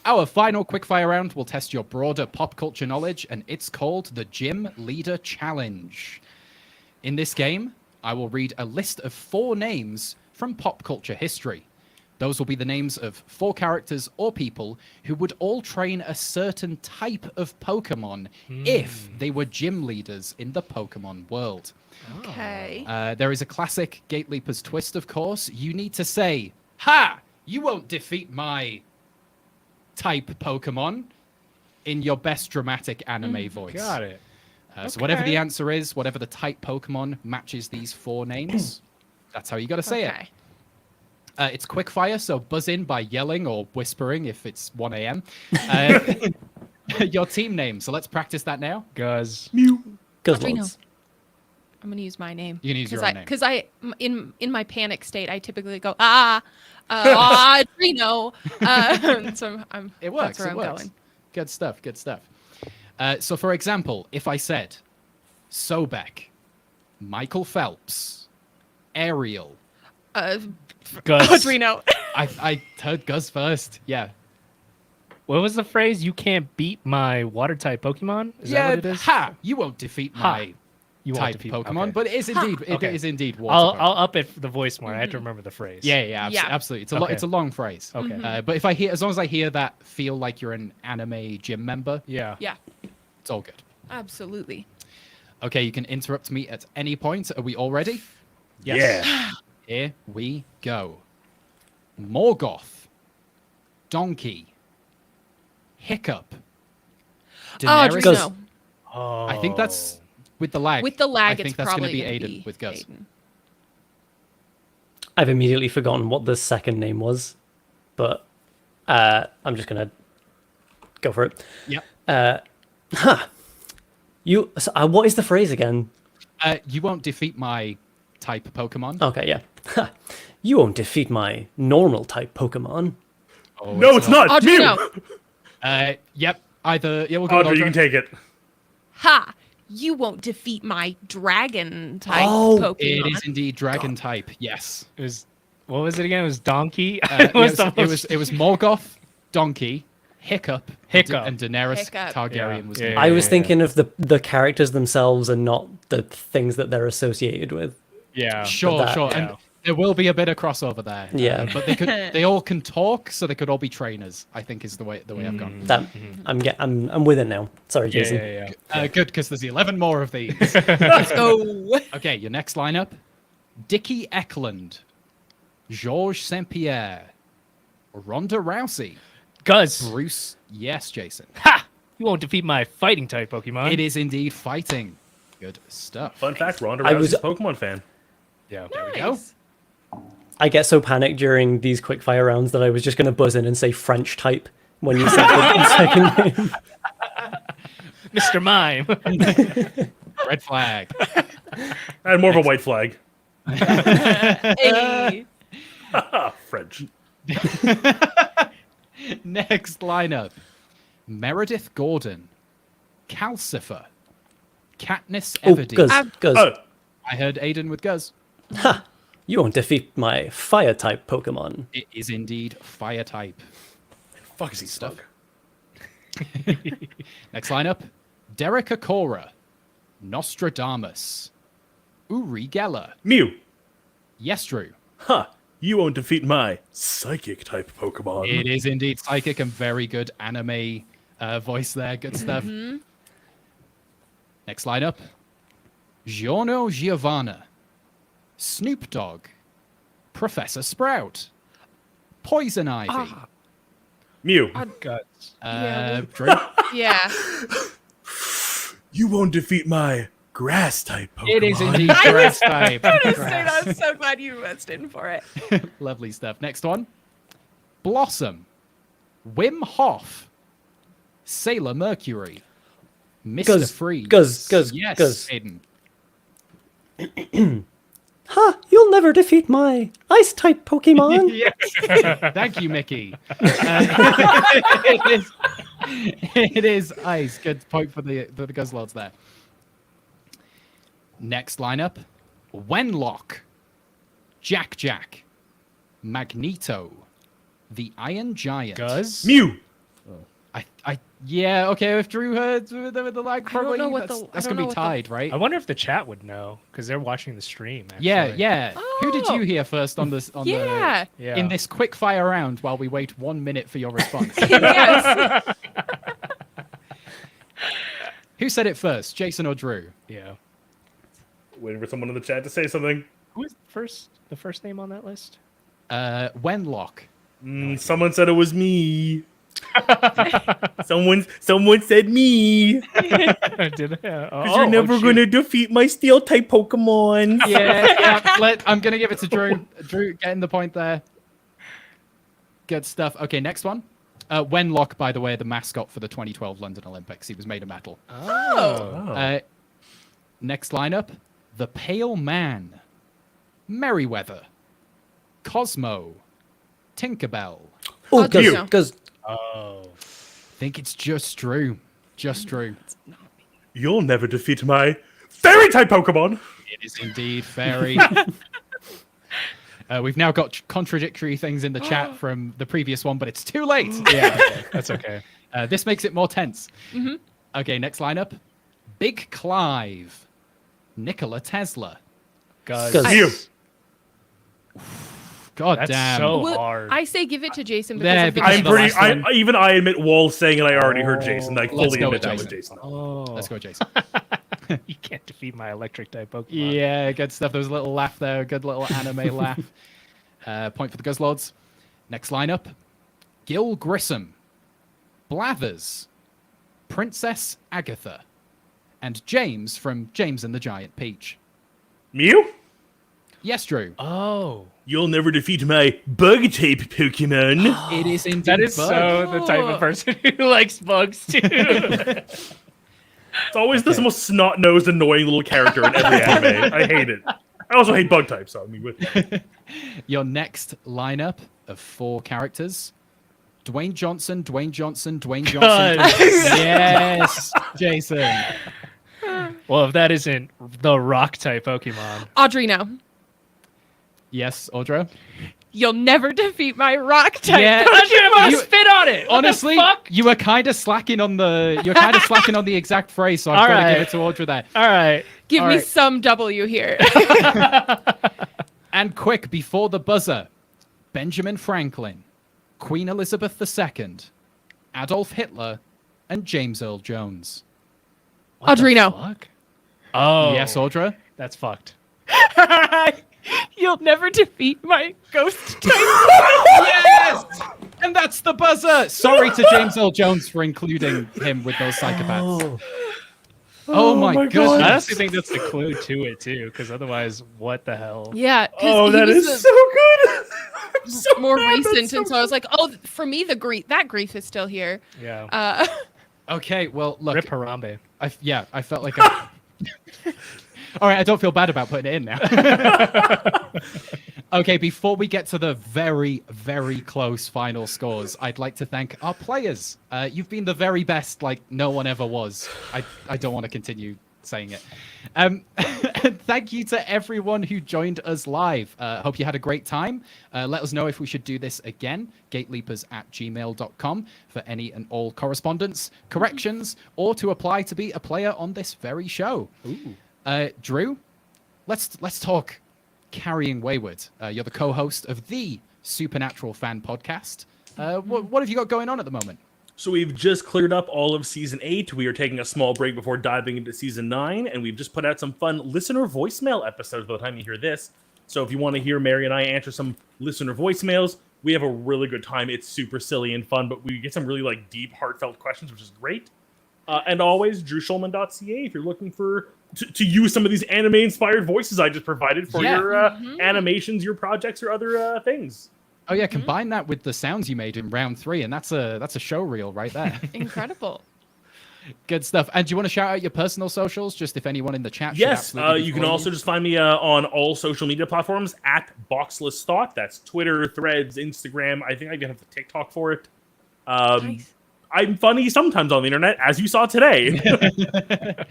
Our final quickfire round will test your broader pop culture knowledge, and it's called the Gym Leader Challenge. In this game, I will read a list of 4 names from pop culture history. Those will be the names of 4 characters or people who would all train a certain type of Pokemon if they were gym leaders in the Pokemon world. Okay. There is a classic Gate Leapers twist, of course. You need to say, "Ha! You won't defeat my type Pokemon," in your best dramatic anime voice. Got it. So whatever the Okay. answer is, whatever the type Pokemon matches these 4 names, that's how you got to say it. Okay. It's quick fire, so buzz in by yelling or whispering if it's 1 a.m. Your team name. So let's practice that now. Guz. Guzzlords. I'm gonna use my name. You can use your own name. Because in my panic state, I typically go Adreno. So It works. That's where It I'm works. going. Good stuff. Good stuff. So, for example, if I said Sobek, Michael Phelps, Ariel, Guz. Adreno. I heard Gus first. Yeah. What was the phrase? You can't beat my water type Pokemon? Is that what it is? Ha! You won't defeat Ha. my You won't type defeat- Pokemon, okay. but it is indeed Okay. it is indeed water. I'll Pokemon. up it for the voice more. I have to remember the phrase. Yeah, Yeah. absolutely. It's a Okay. it's a long phrase. Okay. But if I hear, as long as I hear that, feel like you're an anime gym member, Yeah. Yeah, it's all good. absolutely. Okay, you can interrupt me at any point. Are we all ready? Yes. Yeah. Here we go. Morgoth, Donkey, Hiccup, Daenerys. Guz. Adreno. Oh. I think that's with the lag. With the lag, I think it's that's gonna probably be gonna Aiden be with Gus. Aiden. I've immediately forgotten what the second name was, but I'm just gonna go for it. Yep. What is the phrase again? You won't defeat my type Pokemon. Okay, yeah. Ha. You won't defeat my normal type Pokemon. Oh, No, it's not. Adreno. Mew. Yep. Either. Yeah, we'll go with Audrey, you Audra. can take it. Ha! You won't defeat my dragon type Oh, Pokemon. It is indeed Dragon type. Yes. It was. What was it again? It was Donkey. It was, the it was Morgoth, Donkey, Hiccup, Hiccup. and Daenerys Hiccup. Targaryen Yeah, was. yeah, I was yeah. thinking of the characters themselves and not the things that they're associated with. Yeah. Sure, that- sure. yeah. And there will be a bit of crossover there. Yeah. But they all can talk, so they could all be trainers, I think is the way I've gone. That I'm with it now. Sorry, Yeah, Jason. yeah, yeah. Good, because there's 11 more of these. Let's go. Okay, your next lineup: Dickie Eklund, Georges St. Pierre, Ronda Rousey, Guz. Bruce. Yes, Jason. Ha! You won't defeat my fighting type Pokemon. It is indeed fighting. Good stuff. Fun fact: Ronda I Rousey's was- a Pokemon fan. Yeah. go. Nice. I get so panicked during these quick fire rounds that I was just going to buzz in and say French type when you said the second name. Mr. Mime. Red flag. And more of a white flag. Hey. French. Next lineup: Meredith Gordon, Calcifer, Katniss Oh, Everdeen. Guz, Guz. Oh, I heard Aiden with Guz. Ha! You won't defeat my fire type Pokemon. It is indeed fire type. fuck is he stuck? Next lineup: Derek Akora, Nostradamus, Uri Geller, Mew. Yestru. Huh. You won't defeat my psychic type Pokemon. It is indeed psychic and very good anime voice there. Good stuff. Next lineup: Giorno Giovanna, Snoop Dogg, Professor Sprout, Poison Ivy, Mew. Guz. Yeah, Drake. Yeah. You won't defeat my grass type Pokemon. It is indeed grass type. I was saying, I'm so glad you buzzed in for it. Lovely stuff. Next one: Blossom, Wim Hof, Sailor Mercury, Mr. Guz, Freeze. Guz, yes, Guz. Aiden. Ha! You'll never defeat my ice type Pokemon. Yes. Thank you, Mickey. It is ice. Good point for the Guzzlords there. Next lineup: Wenlock, Jack, Magneto, the Iron Giant, Guz. Mew. Yeah, okay. If Drew heard with the lag, I don't probably know what that's gonna be tied, right? I wonder if the chat would know because they're watching the stream. Actually. Yeah. Who did Oh. you hear first on this? Yeah. Yeah. In this quick fire round, while we wait 1 minute for your response. Yes. Who said it first, Jason or Drew? Yeah. Waiting for someone in the chat to say something. Who is the first name on that list? Wenlock. Someone said it was me. someone said me. Did Because you're never gonna defeat my steel type Pokemon. Yeah. I'm gonna give it to Drew. Drew getting the point there. Good stuff. Okay, next one. Wenlock, by the way, the mascot for the 2012 London Olympics. He was made of metal. Oh. Next lineup: the Pale Man, Merryweather, Cosmo, Tinkerbell. Oh, Arduino. Guz. Oh. I think it's just Drew. Just Drew. You'll never defeat my fairy type Pokemon. It is indeed fairy. We've now got contradictory things in the chat from the previous one, but it's too late. Yeah. Okay. That's okay. This makes it more tense. Okay, next lineup: Big Clive, Nikola Tesla. Guz. Guz. You. God That's damn. so Well, hard. I say give it to Jason Yeah, because because of I'm the pretty. last one. Even I admit Wall saying it. I already heard Jason. I Let's fully go admit with that was Jason. Jason. Oh. Let's go, Jason. You can't defeat my electric type Pokemon. Yeah, good stuff. There was a little laugh there. Good little anime laugh. Point for the Guzzlords. Next lineup: Gil Grissom, Blathers, Princess Agatha, and James from James and the Giant Peach. Mew? Yes, Drew. Oh. You'll never defeat my bug type Pokemon. It is indeed That is Bug. so the type of person who likes bugs too. It's always this most snot-nosed, annoying little character in every anime. I hate it. I also hate bug types. So I mean, Your next lineup of 4 characters: Dwayne Johnson, Dwayne Johnson, Dwayne Johnson. Guz. Yes, Jason. Well, if that isn't the rock type Pokemon. Audrino. Yes, Audra. You'll never defeat my rock type. Yeah. Pokemon You- spit on it. What the Honestly, fuck? you were kind of slacking on the exact phrase, so I've All got to right. give it to Audra there. All right. Give All me right. some W here. And quick, before the buzzer: Benjamin Franklin, Queen Elizabeth II, Adolf Hitler, and James Earl Jones. What the Audrino. fuck? Oh. Yes, Audra. That's fucked. You'll never defeat my ghost type. Yes! And that's the buzzer! Sorry to James Earl Jones for including him with those psychopaths. Oh, my my goodness. God. I honestly think that's the clue to it too, because otherwise, what the hell? Yeah. 'cause oh, he that was is the so good. I'm so more mad. That's recent, so and so I was like, oh, for me, that grief is still here. Yeah. Okay, well, look. Rip Harambe. I felt like I... All right, I don't feel bad about putting it in now. Okay, before we get to the very, very close final scores, I'd like to thank our players. You've been the very best, like no one ever was. I don't want to continue saying it. And thank you to everyone who joined us live. Hope you had a great time. Let us know if we should do this again. Gateleapers@gmail.com for any and all correspondence, corrections, or to apply to be a player on this very show. Drew, let's talk Carrying Wayward. You're the co-host of the Supernatural Fan Podcast. What have you got going on at the moment? So we've just cleared up all of season 8. We are taking a small break before diving into season 9, and we've just put out some fun listener voicemail episodes by the time you hear this. So if you want to hear Mary and I answer some listener voicemails, we have a really good time. It's super silly and fun, but we get some really like deep, heartfelt questions, which is great. And always, drewschulman.ca if you're looking for to use some of these anime-inspired voices I just provided for Yeah. your animations, your projects, or other things. Oh yeah, combine that with the sounds you made in round 3, and that's a show reel right there. Incredible. Good stuff. And do you want to shout out your personal socials, just if anyone in the chat? should Yes, absolutely be you can following also just find me on all social media platforms at Boxless Thought. That's Twitter, Threads, Instagram. I think I even have the TikTok for it. Nice. I'm funny sometimes on the internet, as you saw today,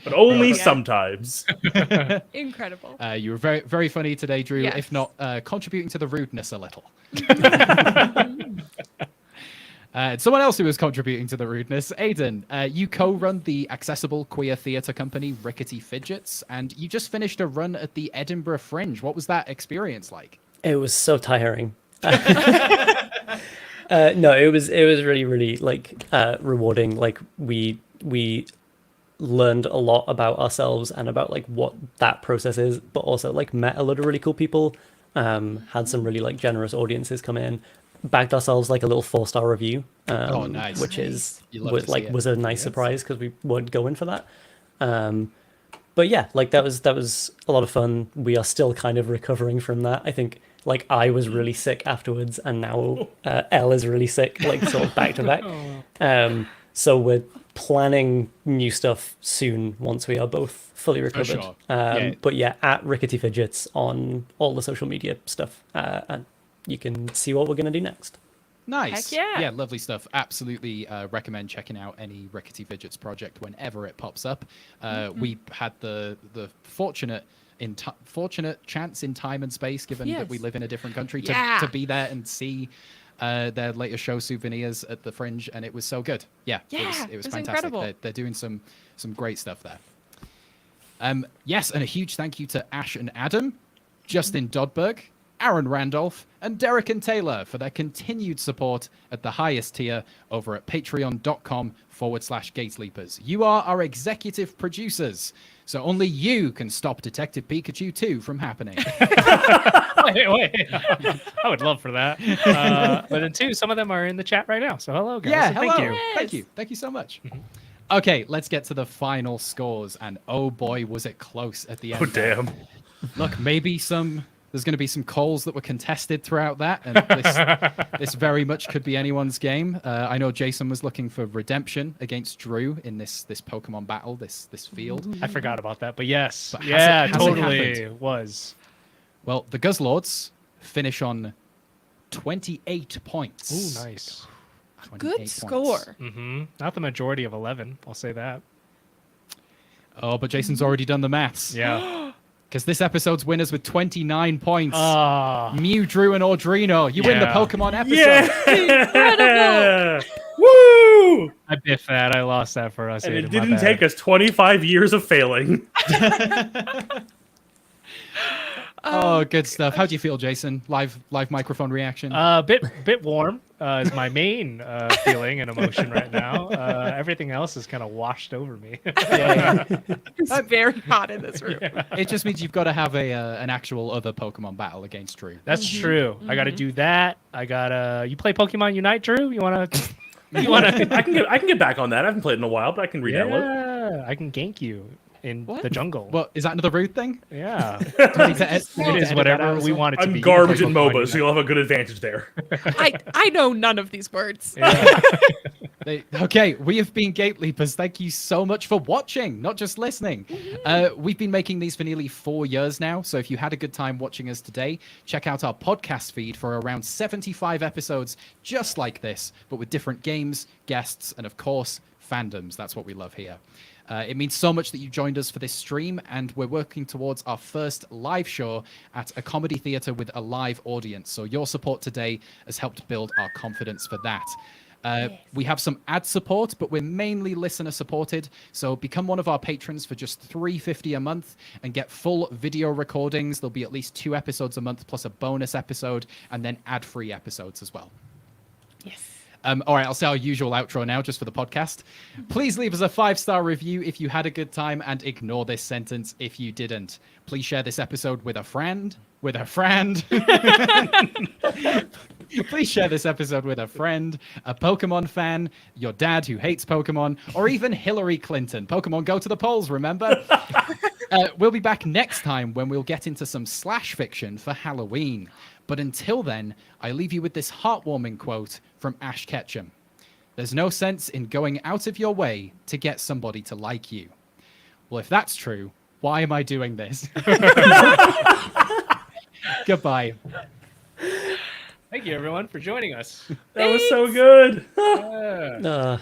but only Yeah. sometimes. Incredible. You were very, very funny today, Drew. Yes. If not contributing to the rudeness a little. And someone else who was contributing to the rudeness, Aidan, you co-run the accessible queer theatre company Rickety Fidgets, and you just finished a run at the Edinburgh Fringe. What was that experience like? It was so tiring. No, it was really, really like rewarding. Like we learned a lot about ourselves and about like what that process is, but also like met a lot of really cool people. Had some really like generous audiences come in, bagged ourselves like a little 4-star review. Oh, nice. Which is You love to see it. was a nice surprise because we weren't going for that. But yeah, like that was a lot of fun. We are still kind of recovering from that. I think like I was really sick afterwards, and now Elle is really sick, like sort of back to back. So we're planning new stuff soon once we are both fully recovered. sure. Yeah. But yeah, at Rickety Fidgets on all the social media stuff, and you can see what we're gonna do next. Nice. Heck yeah. Yeah, lovely stuff. Absolutely recommend checking out any Rickety Fidgets project whenever it pops up. We had the fortunate chance in time and space, given that we Yes. live in a different country, Yeah. to be there and see their latest show souvenirs at the Fringe, and it was so good. Yeah, it was Yeah, it was fantastic. incredible. They're doing some great stuff there. Yes, and a huge thank you to Ash and Adam, Justin Dodberg, Aaron Randolph, and Derek and Taylor for their continued support at the highest tier over at patreon.com/Gateleapers. You are our executive producers, so only you can stop Detective Pikachu 2 from happening. Wait. I would love for that. But then too, some of them are in the chat right now. So hello, guys. Yeah, So hello. Thank you. Thank you so much. Okay, let's get to the final scores, and oh boy, was it close at the end. Oh, damn. Look, maybe there's going to be some calls that were contested throughout that, and this very much could be anyone's game. I know Jason was looking for redemption against Drew in this Pokemon battle, this field. I forgot about that, but yes, But has yeah, it totally happened? was. Well, the Guzzlords finish on 28 points. Ooh, nice. 28 Good points. score. Not the majority of 11. I'll say that. Oh, but Jason's already done the maths. Yeah. Because this episode's winners with 29 points. Ah. Mew, Drew, and Audrino. You win the Yeah. Pokemon episode. Yeah! Woo! I biffed that. I lost that for us. And it Aiden, my didn't bad. take us 25 years of failing. Oh, good stuff. How do you feel, Jason? Live microphone reaction. Bit warm is my main feeling and emotion right now. Everything else is kind of washed over me. It's very hot in this room. It just means you've got to have an actual other Pokemon battle against Drew. That's true. I got to do that. I gotta. You play Pokemon Unite, Drew? You wanna? You wanna? I can get back on that. I haven't played in a while, but I can re-download. Yeah, I can gank you in What? the jungle. Well, is that another rude thing? Yeah, Do we need to it edit is that whatever out as we well? want it to be. I'm You can garbage play at Pokemon MOBA, so Unite. you'll have a good advantage there. I know none of these words. Yeah. Okay, we have been Gateleapers. Thank you so much for watching, not just listening. We've been making these for nearly 4 years now, so if you had a good time watching us today, check out our podcast feed for around 75 episodes just like this, but with different games, guests, and of course, fandoms. That's what we love here. It means so much that you joined us for this stream, and we're working towards our first live show at a comedy theatre with a live audience. So your support today has helped build our confidence for that. We have some ad support, but we're mainly listener supported. So become one of our patrons for just $3.50 a month and get full video recordings. There'll be at least 2 episodes a month plus a bonus episode, and then ad-free episodes as well. Yes. All right, I'll say our usual outro now just for the podcast. Please leave us a 5-star review if you had a good time, and ignore this sentence if you didn't. Please share this episode with a friend. Please share this episode with a friend, a Pokemon fan, your dad who hates Pokemon, or even Hillary Clinton. Pokemon go to the polls, remember? We'll be back next time when we'll get into some slash fiction for Halloween. But until then, I leave you with this heartwarming quote from Ash Ketchum. There's no sense in going out of your way to get somebody to like you. Well, if that's true, why am I doing this? Goodbye. Thank you, everyone, for joining us. That was so good. Yeah.